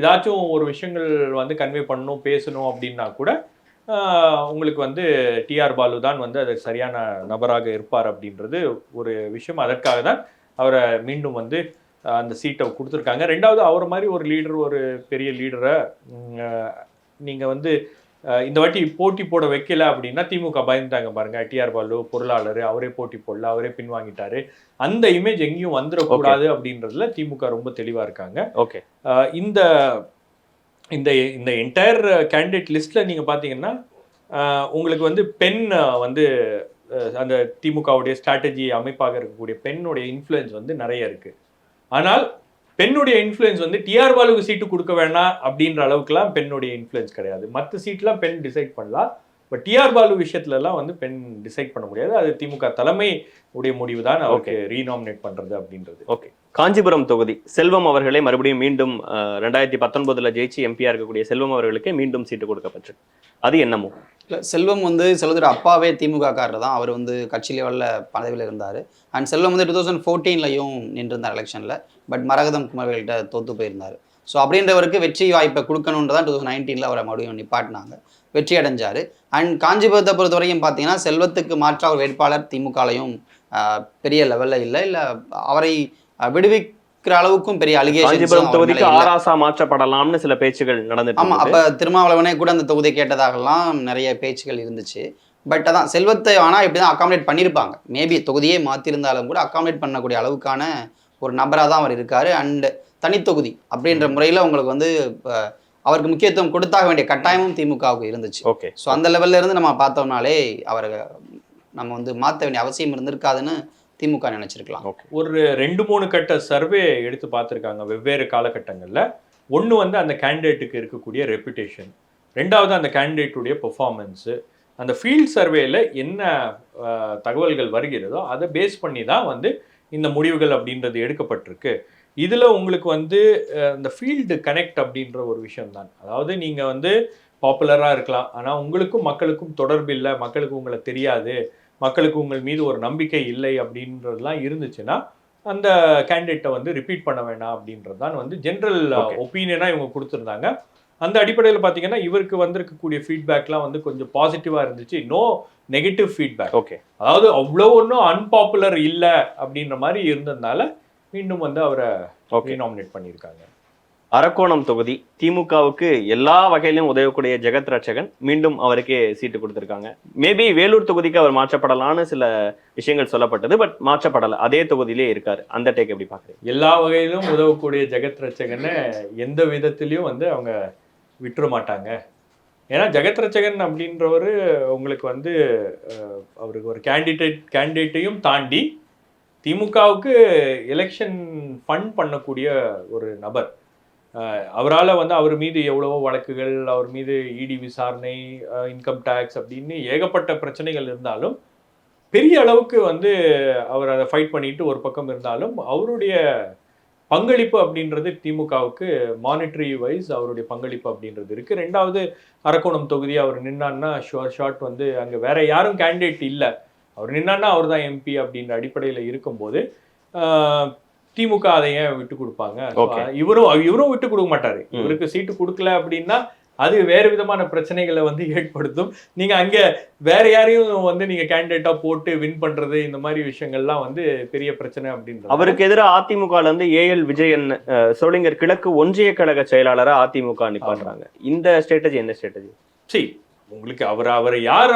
ஏதாச்சும் ஒரு விஷயங்கள் வந்து கன்வே பண்ணணும் பேசணும் அப்படின்னா கூட உங்களுக்கு வந்து TR பாலு தான் வந்து அது சரியான நபராக இருப்பார் அப்படின்றது ஒரு விஷயம். அதற்காக தான் அவரை மீண்டும் வந்து அந்த சீட்டை கொடுத்துருக்காங்க. ரெண்டாவது, அவரை மாதிரி ஒரு லீடர், ஒரு பெரிய லீடரை நீங்கள் வந்து இந்த வாட்டி போட்டி போட வைக்கல அப்படின்னா திமுக பயந்துட்டாங்க பாருங்க. TR பாலு பொருளாளர், அவரே போட்டி போடல, அவரே பின்வாங்கிட்டாரு, அந்த இமேஜ் எங்கேயும் வந்துடக்கூடாது அப்படின்றதுல திமுக ரொம்ப தெளிவா இருக்காங்க. ஓகே, இந்த இந்த என்டையர் கேண்டிடேட் லிஸ்ட்ல நீங்க பாத்தீங்கன்னா உங்களுக்கு வந்து பெண் வந்து அந்த திமுகவுடைய ஸ்ட்ராட்டஜி அமைப்பாக இருக்கக்கூடிய பெண்ணுடைய இன்ஃப்ளூயன்ஸ் வந்து நிறைய இருக்கு. ஆனால் பெண்ணுடைய இன்ஃப்ளூயன்ஸ் வந்து TR பாலுக்கு சீட்டு கொடுக்க வேணாம் அப்படின்ற அளவுக்குலாம் பெண்ணுடைய இன்ஃப்ளூயன்ஸ் கிடையாது. மற்ற சீட்லாம் பெண் டிசைட் பண்ணலாம். பட் TR பாலு விஷயத்துலலாம் வந்து பெண் டிசைட் பண்ண முடியாது. அது திமுக தலைமை உடைய முடிவு தான் அவருக்கு ரீநாமினேட் பண்றது அப்படின்றது. ஓகே, காஞ்சிபுரம் தொகுதி செல்வம் அவர்களே மறுபடியும் மீண்டும் 2019 ஜெயிச்சு MP இருக்கக்கூடிய செல்வம் அவர்களுக்கு மீண்டும் சீட்டு கொடுக்கப்பட்டு, அது என்னமோ இல்லை, செல்வம் வந்து செல்வத்தோட அப்பாவே திமுக காரர் தான். அவர் வந்து கட்சி லெவலில் பதவியில் இருந்தார். அண்ட் செல்வம் வந்து 2014 நின்றிருந்தார் எலெக்ஷனில். பட் மரகதம் குமரவேல்கிட்ட தோற்று போயிருந்தார். ஸோ அப்படின்றவருக்கு வெற்றி வாய்ப்பை கொடுக்கணுன்றதான் 2019 அவரை மறுபடியும் நிப்பாட்டினாங்க, வெற்றி அடைஞ்சார். அண்ட் காஞ்சிபுரத்தை பொறுத்த வரைக்கும் பார்த்தீங்கன்னா செல்வத்துக்கு மாற்றாக ஒரு வேட்பாளர் திமுகலையும் பெரிய லெவலில் இல்லை. அவரை விடுவிக்கிற அளவுக்கும் பெரிய காஞ்சிபுரம் தொகுதிக்கு ஆராசா மாற்றப்படலாம்னு சில பேச்சுகள் நடந்துட்டு. ஆமாம், அப்போ திருமாவளவனே கூட அந்த தொகுதியை கேட்டதாகலாம் நிறைய பேச்சுகள் இருந்துச்சு. பட் அதான் செல்வத்தை ஆனால் இப்படி தான் அகாமடேட் பண்ணியிருப்பாங்க. மேபி தொகுதியே மாற்றிருந்தாலும் கூட அகாமடேட் பண்ணக்கூடிய அளவுக்கான ஒரு நபராக தான் அவர் இருக்கார். அண்ட் தனித்தொகுதி அப்படின்ற முறையில் உங்களுக்கு வந்து அவருக்கு முக்கியத்துவம் கொடுத்தாக வேண்டிய கட்டாயமும் திமுகவுக்கு இருந்துச்சு. ஓகே. ஸோ அந்த லெவல்ல இருந்து நம்ம பார்த்தோம்னாலே அவரை நம்ம வந்து மாற்ற வேண்டிய அவசியம் இருந்திருக்காதுன்னு திமுக நினைச்சிருக்கலாம். ஓகே. ஒரு 2-3 கட்ட சர்வே எடுத்து பார்த்துருக்காங்க வெவ்வேறு காலகட்டங்களில். ஒன்று வந்து அந்த கேண்டிடேட்டுக்கு இருக்கக்கூடிய ரெப்புடேஷன், ரெண்டாவது அந்த கேண்டிடேட்டுடைய பெர்ஃபார்மன்ஸு, அந்த ஃபீல்ட் சர்வேல என்ன தகவல்கள் வருகிறதோ அதை பேஸ் பண்ணி தான் வந்து இந்த முடிவுகள் அப்படின்றது எடுக்கப்பட்டிருக்கு. இதில் உங்களுக்கு வந்து இந்த ஃபீல்டு கனெக்ட் அப்படின்ற ஒரு விஷயம்தான். அதாவது நீங்கள் வந்து பாப்புலராக இருக்கலாம், ஆனால் உங்களுக்கும் மக்களுக்கும் தொடர்பு இல்லை, மக்களுக்கு உங்களை தெரியாது, மக்களுக்கு உங்கள் மீது ஒரு நம்பிக்கை இல்லை அப்படின்றதுலாம் இருந்துச்சுன்னா அந்த கேண்டிடேட்டை வந்து ரிப்பீட் பண்ண வேண்டாம் அப்படின்றது தான் வந்து ஜென்ரல் ஒப்பீனியனாக இவங்க கொடுத்துருந்தாங்க. அந்த அடிப்படையில் பார்த்தீங்கன்னா இவருக்கு வந்திருக்கக்கூடிய ஃபீட்பேக்லாம் வந்து கொஞ்சம் பாசிட்டிவாக இருந்துச்சு, நோ நெகட்டிவ் ஃபீட்பேக். ஓகே. அதாவது அவ்வளோ ஒன்றும் அன்பாப்புலர் இல்லை அப்படின்ற மாதிரி இருந்ததுனால மீண்டும் வந்து அவரை நாமினேட் பண்ணியிருக்காங்க. அரக்கோணம் தொகுதி திமுகவுக்கு எல்லா வகையிலும் உதவக்கூடிய ஜெகத் ரட்சகன் மீண்டும் அவருக்கே சீட்டு கொடுத்திருக்காங்க. மேபி வேலூர் தொகுதிக்கு அவர் மாற்றப்படலான்னு சில விஷயங்கள் சொல்லப்பட்டது, பட் மாற்றப்படலை, அதே தொகுதியிலே இருக்காரு. அந்த டேக் எப்படி பாக்குறீங்க? எல்லா வகையிலும் உதவக்கூடிய ஜெகத் ரட்சகனை எந்த விதத்திலையும் வந்து அவங்க விட்டுற மாட்டாங்க. ஏன்னா ஜெகத் ரட்சகன் அப்படின்றவர் உங்களுக்கு வந்து அவருக்கு ஒரு கேண்டிடேட்டையும் தாண்டி திமுகவுக்கு எலெக்ஷன் ஃபண்ட் பண்ணக்கூடிய ஒரு நபர். அவரால் வந்து அவர் மீது எவ்வளவோ வழக்குகள், அவர் மீது இடி விசாரணை, இன்கம் டேக்ஸ் அப்படின்னு ஏகப்பட்ட பிரச்சனைகள் இருந்தாலும் பெரிய அளவுக்கு வந்து அவர் அதை ஃபைட் பண்ணிட்டு ஒரு பக்கம் இருந்தாலும் அவருடைய பங்களிப்பு அப்படின்றது திமுகவுக்கு மானிட்டரி வைஸ் அவருடைய பங்களிப்பு அப்படின்றது இருக்குது. ரெண்டாவது அரக்கோணம் தொகுதி அவர் நின்னான்னா ஷார்ட் வந்து அங்கே வேற யாரும் கேண்டிடேட் இல்லை, அவர் நின்னான்னா அவர் தான் எம்பி அப்படின்ற அடிப்படையில் இருக்கும்போது திமுக அதை ஏன் விட்டு கொடுப்பாங்க? இவரும் விட்டு கொடுக்க மாட்டாரு. இவருக்கு சீட்டு கொடுக்கல அப்படின்னா அது வேறு விதமான பிரச்சனைகளை வந்து ஏற்படுத்தும். நீங்க அங்க வேற யாரையும் வந்து நீங்க கேண்டிடேட்டா போட்டு வின் பண்றது, இந்த மாதிரி விஷயங்கள்லாம் வந்து பெரிய பிரச்சனை அப்படின்றது. அவருக்கு எதிராக அதிமுகல இருந்து ஏஎல் விஜயன் சோளிங்கர் கிழக்கு ஒன்றிய கழக செயலாளரை அதிமுக அனுப்பிடுறாங்க. இந்த ஸ்ட்ராட்டஜி என்ன ஸ்ட்ராட்டஜி? சரி, உங்களுக்கு அவரை யார்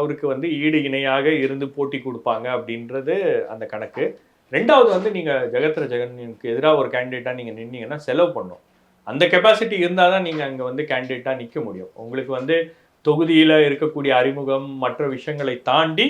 அவருக்கு வந்து ஈடு இணையாக இருந்து போட்டி கொடுப்பாங்க அப்படின்றது அந்த கணக்கு. ரெண்டாவது வந்து நீங்கள் ஜெகத் ரட்சகனுக்கு எதிராக ஒரு கேண்டிடேட்டாக நீங்கள் நின்னீங்கன்னா செலவு பண்ணும். அந்த கெப்பாசிட்டி இருந்தால் தான் நீங்கள் அங்கே வந்து கேண்டிடேட்டாக நிற்க முடியும். உங்களுக்கு வந்து தொகுதியில் இருக்கக்கூடிய அறிமுகம் மற்ற விஷயங்களை தாண்டி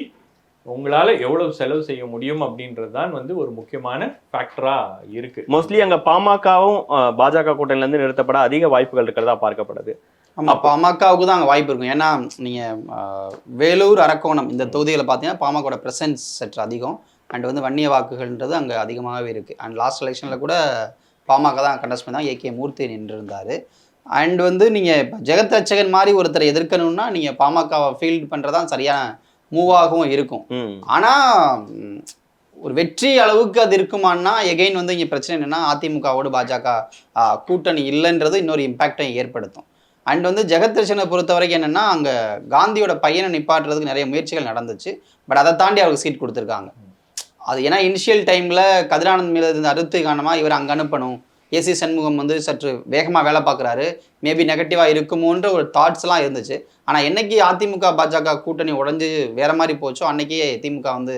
உங்களால் எவ்வளவு செலவு செய்ய முடியும் அப்படின்றது தான் வந்து ஒரு முக்கியமான ஃபேக்டராக இருக்குது. மோஸ்ட்லி அங்கே பாமகவும் பாஜக கூட்டணியிலேருந்து நிறுத்தப்பட அதிக வாய்ப்புகள் இருக்கிறதா பார்க்கப்படுது. ஆமாம், பாமகவுக்கு தான் அங்கே வாய்ப்பு இருக்கும். ஏன்னா நீங்கள் வேலூர் அரக்கோணம் இந்த தொகுதிகளை பார்த்தீங்கன்னா பாமகோட ப்ரெசன்ஸ் சற்று அதிகம். அண்ட் வந்து வன்னிய வாக்குகள்ன்றது அங்கே அதிகமாகவே இருக்குது. அண்ட் லாஸ்ட் எலெக்ஷனில் கூட பாமக தான் கண்டஸ்ட் பண்ணி தான் ஏகே மூர்த்தி நின்றுருந்தார். அண்ட் வந்து நீங்கள் இப்போ ஜெகத் ரட்சகன் மாதிரி ஒருத்தரை எதிர்க்கணும்னா நீங்கள் பாமகவை ஃபீல்டு பண்ணுறதான் சரியான மூவாகவும் இருக்கும். ஆனால் ஒரு வெற்றி அளவுக்கு அது இருக்குமான்னா எகெயின் வந்து இங்கே பிரச்சனை என்னென்னா அதிமுகவோடு பாஜக கூட்டணி இல்லைன்றது இன்னொரு இம்பேக்டை ஏற்படுத்தும். அண்ட் வந்து ஜெகத் ரட்சகனை பொறுத்த வரைக்கும் என்னென்னா அங்கே காந்தியோட பையனை நிப்பாட்டுறதுக்கு நிறைய முயற்சிகள் நடந்துச்சு. பட் அதை தாண்டி அவருக்கு சீட் கொடுத்துருக்காங்க. அது ஏன்னா இனிஷியல் டைமில் கதிரானந்த் மீது இருந்த அறுத்து காரணமாக இவர் அங்கே அனுப்பணும், ஏசி சண்முகம் வந்து சற்று வேகமாக வேலை பார்க்குறாரு, மேபி நெகட்டிவாக இருக்குமோன்ற ஒரு தாட்ஸ்லாம் இருந்துச்சு. ஆனால் என்னைக்கு அதிமுக பாஜக கூட்டணி உடஞ்சி வேற மாதிரி போச்சோ அன்னைக்கே திமுக வந்து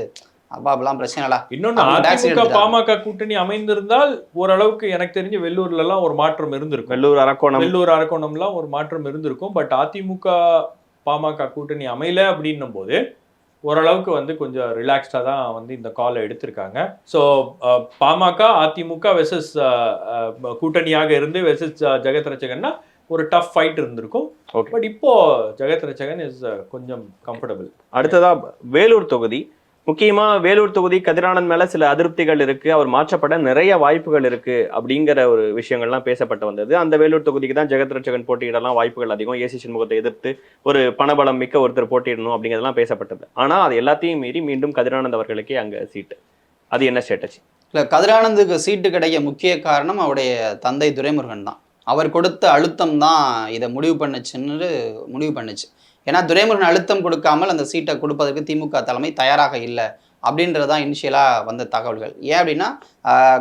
அப்பா அப்படிலாம் பிரச்சனை இல்லை. இன்னொன்று அதிமுக பாமக கூட்டணி அமைந்திருந்தால் ஓரளவுக்கு எனக்கு தெரிஞ்சு வெள்ளூர்லாம் ஒரு மாற்றம் இருந்திருக்கும். வெள்ளூர் அரக்கோணம்லாம் ஒரு மாற்றம் இருந்திருக்கும். பட் அதிமுக பாமக கூட்டணி அமையல அப்படின்னும் போது ஓரளவுக்கு வந்து கொஞ்சம் ரிலாக்ஸ்டாக தான் வந்து இந்த காலை எடுத்திருக்காங்க. ஸோ பாமக அதிமுக வெர்சஸ் கூட்டணியாக இருந்து வெர்சஸ் ஜெகத் ரட்சகன்னா ஒரு டஃப் ஃபைட் இருந்திருக்கும். பட் இப்போ ஜெகத் ரட்சகன் இஸ் கொஞ்சம் கம்ஃபர்டபுள். அடுத்ததா வேலூர் தொகுதி. முக்கியமாக வேலூர் தொகுதி கதிரானந்த் மேலே சில அதிருப்திகள் இருக்குது, அவர் மாற்றப்பட நிறைய வாய்ப்புகள் இருக்குது அப்படிங்கிற ஒரு விஷயங்கள்லாம் பேசப்பட்டு வந்தது. அந்த வேலூர் தொகுதிக்கு தான் ஜெகத் ரட்சகன் போட்டியிடலாம் வாய்ப்புகள் அதிகம், ஏசி சண்முகத்தை எதிர்த்து ஒரு பணபலம் மிக்க ஒருத்தர் போட்டியிடணும் அப்படிங்கிறதெல்லாம் பேசப்பட்டது. ஆனால் அது எல்லாத்தையும் மீறி மீண்டும் கதிரானந்த் அவர்களுக்கே அங்கே சீட்டு. அது என்ன ஸ்ட்ராட்டஜி? இல்லை, கதிரானந்துக்கு சீட்டு கிடைக்க முக்கிய காரணம் அவருடைய தந்தை துரைமுருகன் தான். அவர் கொடுத்த அழுத்தம் தான் இதை முடிவு பண்ணுச்சு. ஏன்னா துரைமுருகன் அழுத்தம் கொடுக்காமல் அந்த சீட்டை கொடுப்பதற்கு திமுக தலைமை தயாராக இல்லை அப்படின்றது தான் இனிஷியலாக வந்த தகவல்கள். ஏன் அப்படின்னா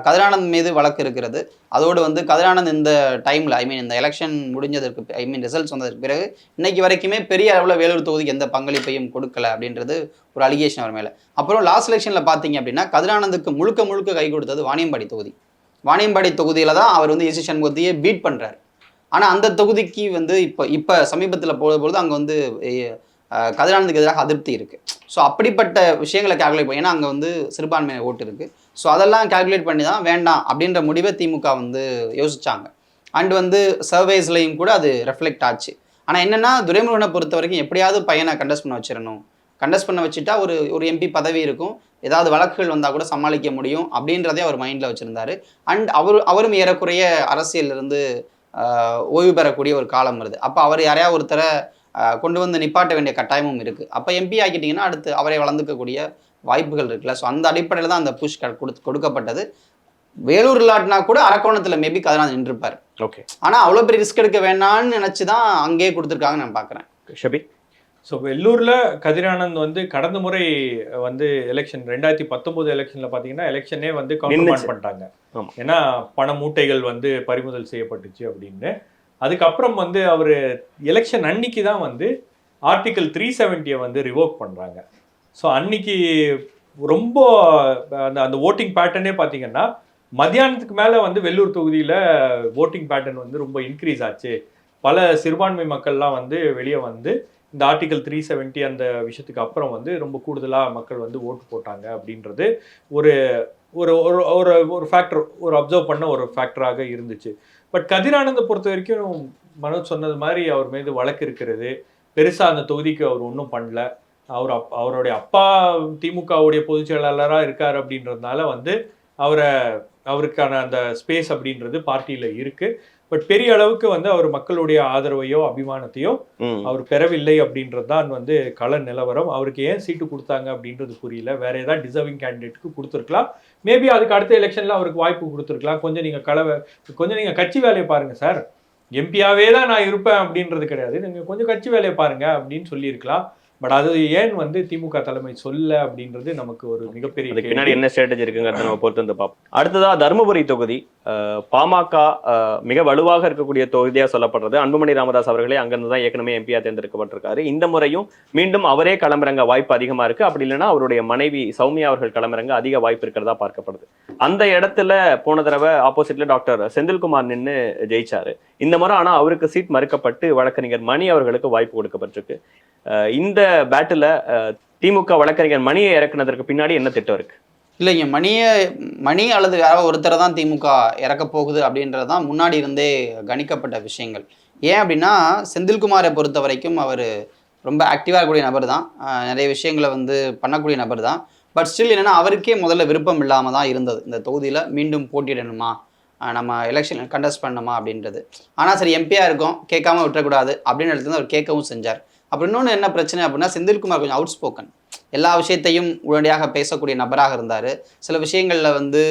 கதிரானந்த் மீது வழக்கு இருக்கிறது. அதோடு வந்து கதிரானந்த் இந்த டைமில் இந்த எலெக்ஷன் முடிஞ்சதற்கு ரிசல்ட்ஸ் வந்ததற்கு பிறகு இன்னைக்கு வரைக்குமே பெரிய அளவில் வேலூர் தொகுதிக்கு எந்த பங்களிப்பையும் கொடுக்கல அப்படின்றது ஒரு அலிகேஷன் அவர் மேலே. அப்புறம் லாஸ்ட் எலெக்ஷனில் பார்த்தீங்க அப்படின்னா கதிரானந்துக்கு முழுக்க கை கொடுத்தது வாணியம்பாடி தொகுதி. வாணியம்பாடி தொகுதியில் தான் அவர் வந்து ஏசி சண்முகத்தையே பீட் பண்ணுறாரு. ஆனால் அந்த தொகுதிக்கு வந்து இப்போ சமீபத்தில் போகும்பொழுது அங்கே வந்து கதிரானந்துக்கு எதிராக அதிருப்தி இருக்குது. ஸோ அப்படிப்பட்ட விஷயங்களை கால்குலேட் பண்ணி, ஏன்னா அங்கே வந்து சிறுபான்மை ஓட்டு இருக்குது. ஸோ அதெல்லாம் கால்குலேட் பண்ணி தான் வேண்டாம் அப்படின்ற முடிவை திமுக வந்து யோசிச்சாங்க. அண்ட் வந்து சர்வேஸ்லையும் கூட அது ரெஃப்ளெக்ட் ஆச்சு. ஆனால் என்னென்னா துரைமுருகனை பொறுத்த வரைக்கும் எப்படியாவது பையனை கண்டஸ்ட் பண்ண வச்சிடணும், கண்டஸ்ட் பண்ண வச்சுட்டா ஒரு எம்பி பதவி இருக்கும், ஏதாவது வழக்குகள் வந்தால் கூட சமாளிக்க முடியும் அப்படின்றதே அவர் மைண்டில் வச்சுருந்தாரு. அண்ட் அவரும் ஏறக்குறைய அரசியலிருந்து ஓய்வு பெறக்கூடிய ஒரு காலம் வருது. அப்போ அவர் யாரையா ஒருத்தரை கொண்டு வந்து நிப்பாட்ட வேண்டிய கட்டாயமும் இருக்குது. அப்போ எம்பி ஆக்கிட்டிங்கன்னா அடுத்து அவரை வளர்ந்துக்கக்கூடிய வாய்ப்புகள் இருக்குல்ல. ஸோ அந்த அடிப்படையில் தான் அந்த புஷ் கொடுக்கப்பட்டது. வேலூர் இல்லாட்டினா கூட அரக்கோணத்தில் மேபி கதிரானந்த் நின்றுப்பார். ஓகே. ஆனால் அவ்வளோ பெரிய ரிஸ்க் எடுக்க வேணான்னு நினச்சி தான் அங்கேயே கொடுத்துருக்காங்கன்னு நான் பார்க்குறேன். ஷபி, ஸோ வெள்ளூரில் கதிரானந்த் வந்து கடந்த முறை வந்து எலெக்ஷன் 2019 எலெக்ஷனில் பார்த்தீங்கன்னா எலெக்ஷனே வந்து கவுண்டர் பண்ணிட்டாங்க. ஏன்னா பண மூட்டைகள் வந்து பறிமுதல் செய்யப்பட்டுச்சு அப்படின்னு. அதுக்கப்புறம் வந்து அவர் எலெக்ஷன் அன்னைக்கு தான் வந்து ஆர்டிகல் 370 வந்து ரிவோக் பண்ணுறாங்க. ஸோ அன்னைக்கு ரொம்ப அந்த ஓட்டிங் பேட்டர்னே பார்த்தீங்கன்னா மத்தியானத்துக்கு மேலே வந்து வெள்ளூர் தொகுதியில் ஓட்டிங் பேட்டர்ன் வந்து ரொம்ப இன்க்ரீஸ் ஆச்சு. பல சிறுபான்மை மக்கள்லாம் வந்து வெளியே வந்து இந்த ஆர்டிகல் 370 அந்த விஷயத்துக்கு அப்புறம் வந்து ரொம்ப கூடுதலாக மக்கள் வந்து ஓட்டு போட்டாங்க அப்படின்றது ஒரு ஒரு ஒரு ஒரு ஃபேக்டர், ஒரு அப்சர்வ் பண்ண ஒரு ஃபேக்டராக இருந்துச்சு. பட் கதிரானந்தை பொறுத்த வரைக்கும் மனோஜ் சொன்னது மாதிரி அவர் மீது வழக்கு இருக்கிறது. பெருசாக அந்த தொகுதிக்கு அவர் ஒன்றும் பண்ணல. அவருடைய அப்பா திமுகவுடைய பொதுச் செயலாளராக இருக்கார் அப்படின்றதுனால வந்து அவருக்கான அந்த ஸ்பேஸ் அப்படின்றது பார்ட்டியில் இருக்குது. பட் பெரிய அளவுக்கு வந்து அவர் மக்களுடைய ஆதரவையோ அபிமானத்தையோ அவர் பெறவில்லை அப்படின்றது தான் வந்து கள நிலவரம். அவருக்கு ஏன் சீட்டு கொடுத்தாங்க அப்படின்றது புரியல. வேற ஏதாவது டிசர்விங் கேண்டிடேட்டுக்கு கொடுத்துருக்கலாம். மேபி அதுக்கு அடுத்த எலெக்ஷன்ல அவருக்கு வாய்ப்பு கொடுத்துருக்கலாம். கொஞ்சம் நீங்கள் கட்சி வேலையை பாருங்க சார், எம்பியாவே தான் நான் இருப்பேன் அப்படின்றது கிடையாது, நீங்கள் கொஞ்சம் கட்சி வேலையை பாருங்க அப்படின்னு சொல்லியிருக்கலாம். பட் அது ஏன் வந்து திமுக தலைமை சொல்ல அப்படின்றது நமக்கு ஒரு மிகப்பெரிய பின்னாடி என்ன ஸ்ட்ராட்டஜி இருக்குங்கிறத நம்ம பொறுத்து வந்து பார்ப்போம். அடுத்ததா தருமபுரி தொகுதி பாமக மிக வலுவாக இருக்கக்கூடிய தொகுதியா சொல்லப்படுறது. அன்புமணி ராமதாஸ் அவர்களே அங்கிருந்து தான் ஏற்கனவே எம்பியா தேர்ந்தெடுக்கப்பட்டிருக்காரு. இந்த முறையும் மீண்டும் அவரே களமிறங்க வாய்ப்பு அதிகமா இருக்கு. அப்படி இல்லைன்னா அவருடைய மனைவி சௌமியா அவர்கள் களமிறங்க அதிக வாய்ப்பு இருக்கிறதா பார்க்கப்படுது. அந்த இடத்துல போன தடவை ஆப்போசிட்ல டாக்டர் செந்தில்குமார் நின்று ஜெயிச்சாரு. இந்த முறை ஆனா அவருக்கு சீட் மறுக்கப்பட்டு வழக்கறிஞர் மணி அவர்களுக்கு வாய்ப்பு கொடுக்கப்பட்டிருக்கு. இந்த பேட்டில் திமுக வழக்கறிஞர் மணியை இறக்குனதற்கு பின்னாடி என்ன திட்டம் இருக்கு? இல்லைங்க, மணி அல்லது யாராவது ஒருத்தரை தான் திமுக இறக்க போகுது அப்படின்றது தான் முன்னாடி இருந்தே கணிக்கப்பட்ட விஷயங்கள். ஏன் அப்படின்னா செந்தில்குமாரை பொறுத்த வரைக்கும் அவர் ரொம்ப ஆக்டிவாக இருக்கக்கூடிய நபர் தான், நிறைய விஷயங்களை வந்து பண்ணக்கூடிய நபர் தான். பட் ஸ்டில் என்னென்னா அவருக்கே முதல்ல விருப்பம் இல்லாமல் தான் இருந்தது இந்த தொகுதியில் மீண்டும் போட்டியிடணுமா, நம்ம எலெக்ஷன் கண்டஸ்ட் பண்ணணுமா அப்படின்றது. ஆனால் சரி எம்பியாக இருக்கோம், கேட்காம விட்டுறக்கூடாது அப்படின்னு எடுத்து அவர் கேட்கவும் செஞ்சார். அப்புறம் இன்னொன்று என்ன பிரச்சனை அப்படின்னா செந்தில்குமார் கொஞ்சம் அவுட் ஸ்போக்கன், எல்லா விஷயத்தையும் உடனடியாக பேசக்கூடிய நபராக இருந்தார். சில விஷயங்களில் வந்து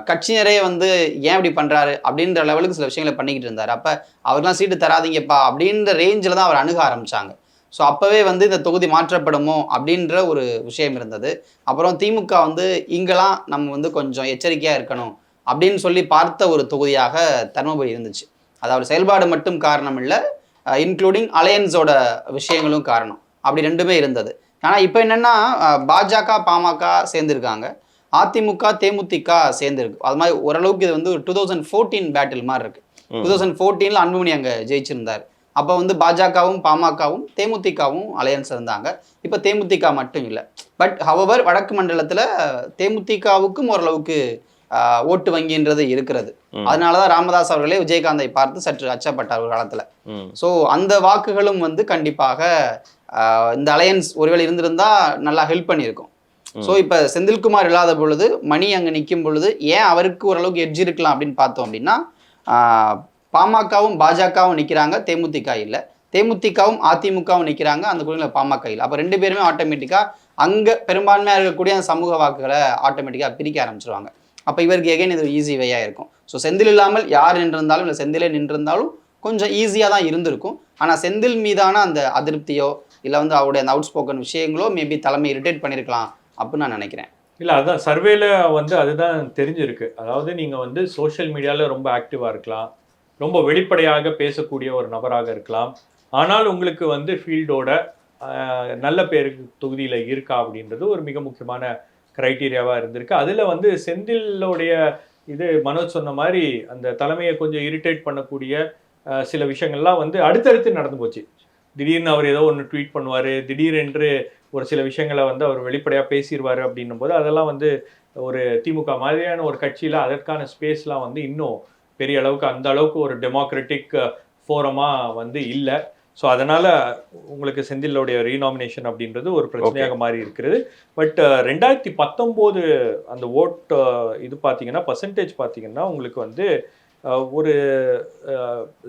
கட்சியினரே வந்து ஏன் இப்படி பண்ணுறாரு அப்படின்ற லெவலுக்கு சில விஷயங்களை பண்ணிக்கிட்டு இருந்தார். அப்போ அவர்லாம் சீட்டு தராதிங்கப்பா அப்படின்ற ரேஞ்சில் தான் அவர் அணுக ஆரம்பித்தாங்க. ஸோ அப்போவே வந்து இந்த தொகுதி மாற்றப்படுமோ அப்படின்ற ஒரு விஷயம் இருந்தது. அப்புறம் திமுக வந்து இங்கெல்லாம் நம்ம வந்து கொஞ்சம் எச்சரிக்கையாக இருக்கணும் அப்படின்னு சொல்லி பார்த்த ஒரு தொகுதியாக தருமபுரி இருந்துச்சு. அதாவது செயல்பாடு மட்டும் காரணம் இல்லை, இன்க்ளூடிங் அலையன்ஸோட விஷயங்களும் காரணம். அப்படி ரெண்டுமே இருந்தது. ஆனால் இப்போ என்னென்னா பாஜக பாமக சேர்ந்துருக்காங்க, அதிமுக தேமுதிக சேர்ந்துருக்கு. அது மாதிரி ஓரளவுக்கு இது வந்து 2014 பேட்டில் மாதிரி இருக்குது. 2014 அன்புமணி அங்கே ஜெயிச்சிருந்தார். அப்போ வந்து பாஜகவும் பாமகவும் தேமுதிகவும் அலையன்ஸ் இருந்தாங்க. இப்போ தேமுதிக மட்டும் இல்லை. பட் ஹவவர் வடக்கு மண்டலத்தில் தேமுதிகவுக்கும் ஓரளவுக்கு ஓட்டு வங்கின்றது இருக்கிறது. அதனாலதான் ராமதாஸ் அவர்களே விஜயகாந்தை பார்த்து சற்று அச்சப்பட்டார் ஒரு காலத்துல. ஸோ அந்த வாக்குகளும் வந்து கண்டிப்பாக இந்த அலையன்ஸ் ஒருவேளை இருந்திருந்தா நல்லா ஹெல்ப் பண்ணியிருக்கும். ஸோ இப்போ செந்தில்குமார் இல்லாத பொழுது மணி அங்கே நிற்கும் பொழுது ஏன் அவருக்கு ஓரளவுக்கு எட்ஜ் இருக்கலாம் அப்படின்னு பார்த்தோம் அப்படின்னா பாமகவும் பாஜகவும் நிற்கிறாங்க, தேமுதிக இல்லை. தேமுதிகவும் அதிமுகவும் நிற்கிறாங்க, அந்த குழுவில் பாமக இல்லை. அப்போ ரெண்டு பேருமே ஆட்டோமேட்டிக்காக அங்கே பெரும்பான்மையாக இருக்கக்கூடிய அந்த சமூக வாக்குகளை ஆட்டோமேட்டிக்காக பிரிக்க ஆரம்பிச்சிருவாங்க. அப்போ இவருக்கு எகைன் இது ஈஸி வேயாக இருக்கும். ஸோ செந்தில் இல்லாமல் யார் நின்றிருந்தாலும் இல்லை செந்திலே நின்றிருந்தாலும் கொஞ்சம் ஈஸியாக தான் இருந்திருக்கும். ஆனால் செந்தில் மீதான அந்த அதிருப்தியோ இல்லை வந்து அவருடைய அந்த அவுட் ஸ்போக்கன் விஷயங்களோ மேபி தலைமை இரிட்டேட் பண்ணியிருக்கலாம் அப்படின்னு நான் நினைக்கிறேன். இல்லை, அதுதான் சர்வேல வந்து அதுதான் தெரிஞ்சிருக்கு. அதாவது நீங்கள் வந்து சோஷியல் மீடியாவில் ரொம்ப ஆக்டிவாக இருக்கலாம், ரொம்ப வெளிப்படையாக பேசக்கூடிய ஒரு நபராக இருக்கலாம், ஆனால் உங்களுக்கு வந்து ஃபீல்டோட நல்ல பேருக்கு தொகுதியில் இருக்கா அப்படின்றது ஒரு மிக முக்கியமான க்ரைட்டீரியாவாக இருந்திருக்கு. அதில் வந்து செந்திலோடைய இது மனோஜ் சொன்ன மாதிரி அந்த தலைமையை கொஞ்சம் இரிட்டேட் பண்ணக்கூடிய சில விஷயங்கள்லாம் வந்து அடுத்தடுத்து நடந்து போச்சு. திடீர்னு அவர் ஏதோ ஒன்று ட்வீட் பண்ணுவார், திடீரென்று ஒரு சில விஷயங்களை வந்து அவர் வெளிப்படையாக பேசிடுவார் அப்படின்னும் போது அதெல்லாம் வந்து ஒரு திமுக மாதிரியான ஒரு கட்சியில் அதற்கான ஸ்பேஸ்லாம் வந்து இன்னும் பெரிய அளவுக்கு அந்த அளவுக்கு ஒரு டெமோக்ராட்டிக் ஃபோரமாக வந்து இல்லை. ஸோ அதனால் உங்களுக்கு செந்திலோடைய ரீநாமினேஷன் அப்படின்றது ஒரு பிரச்சனையாக மாறி இருக்கிறது. பட் 2019 அந்த ஓட் இது பார்த்தீங்கன்னா பர்சன்டேஜ் பார்த்தீங்கன்னா உங்களுக்கு வந்து ஒரு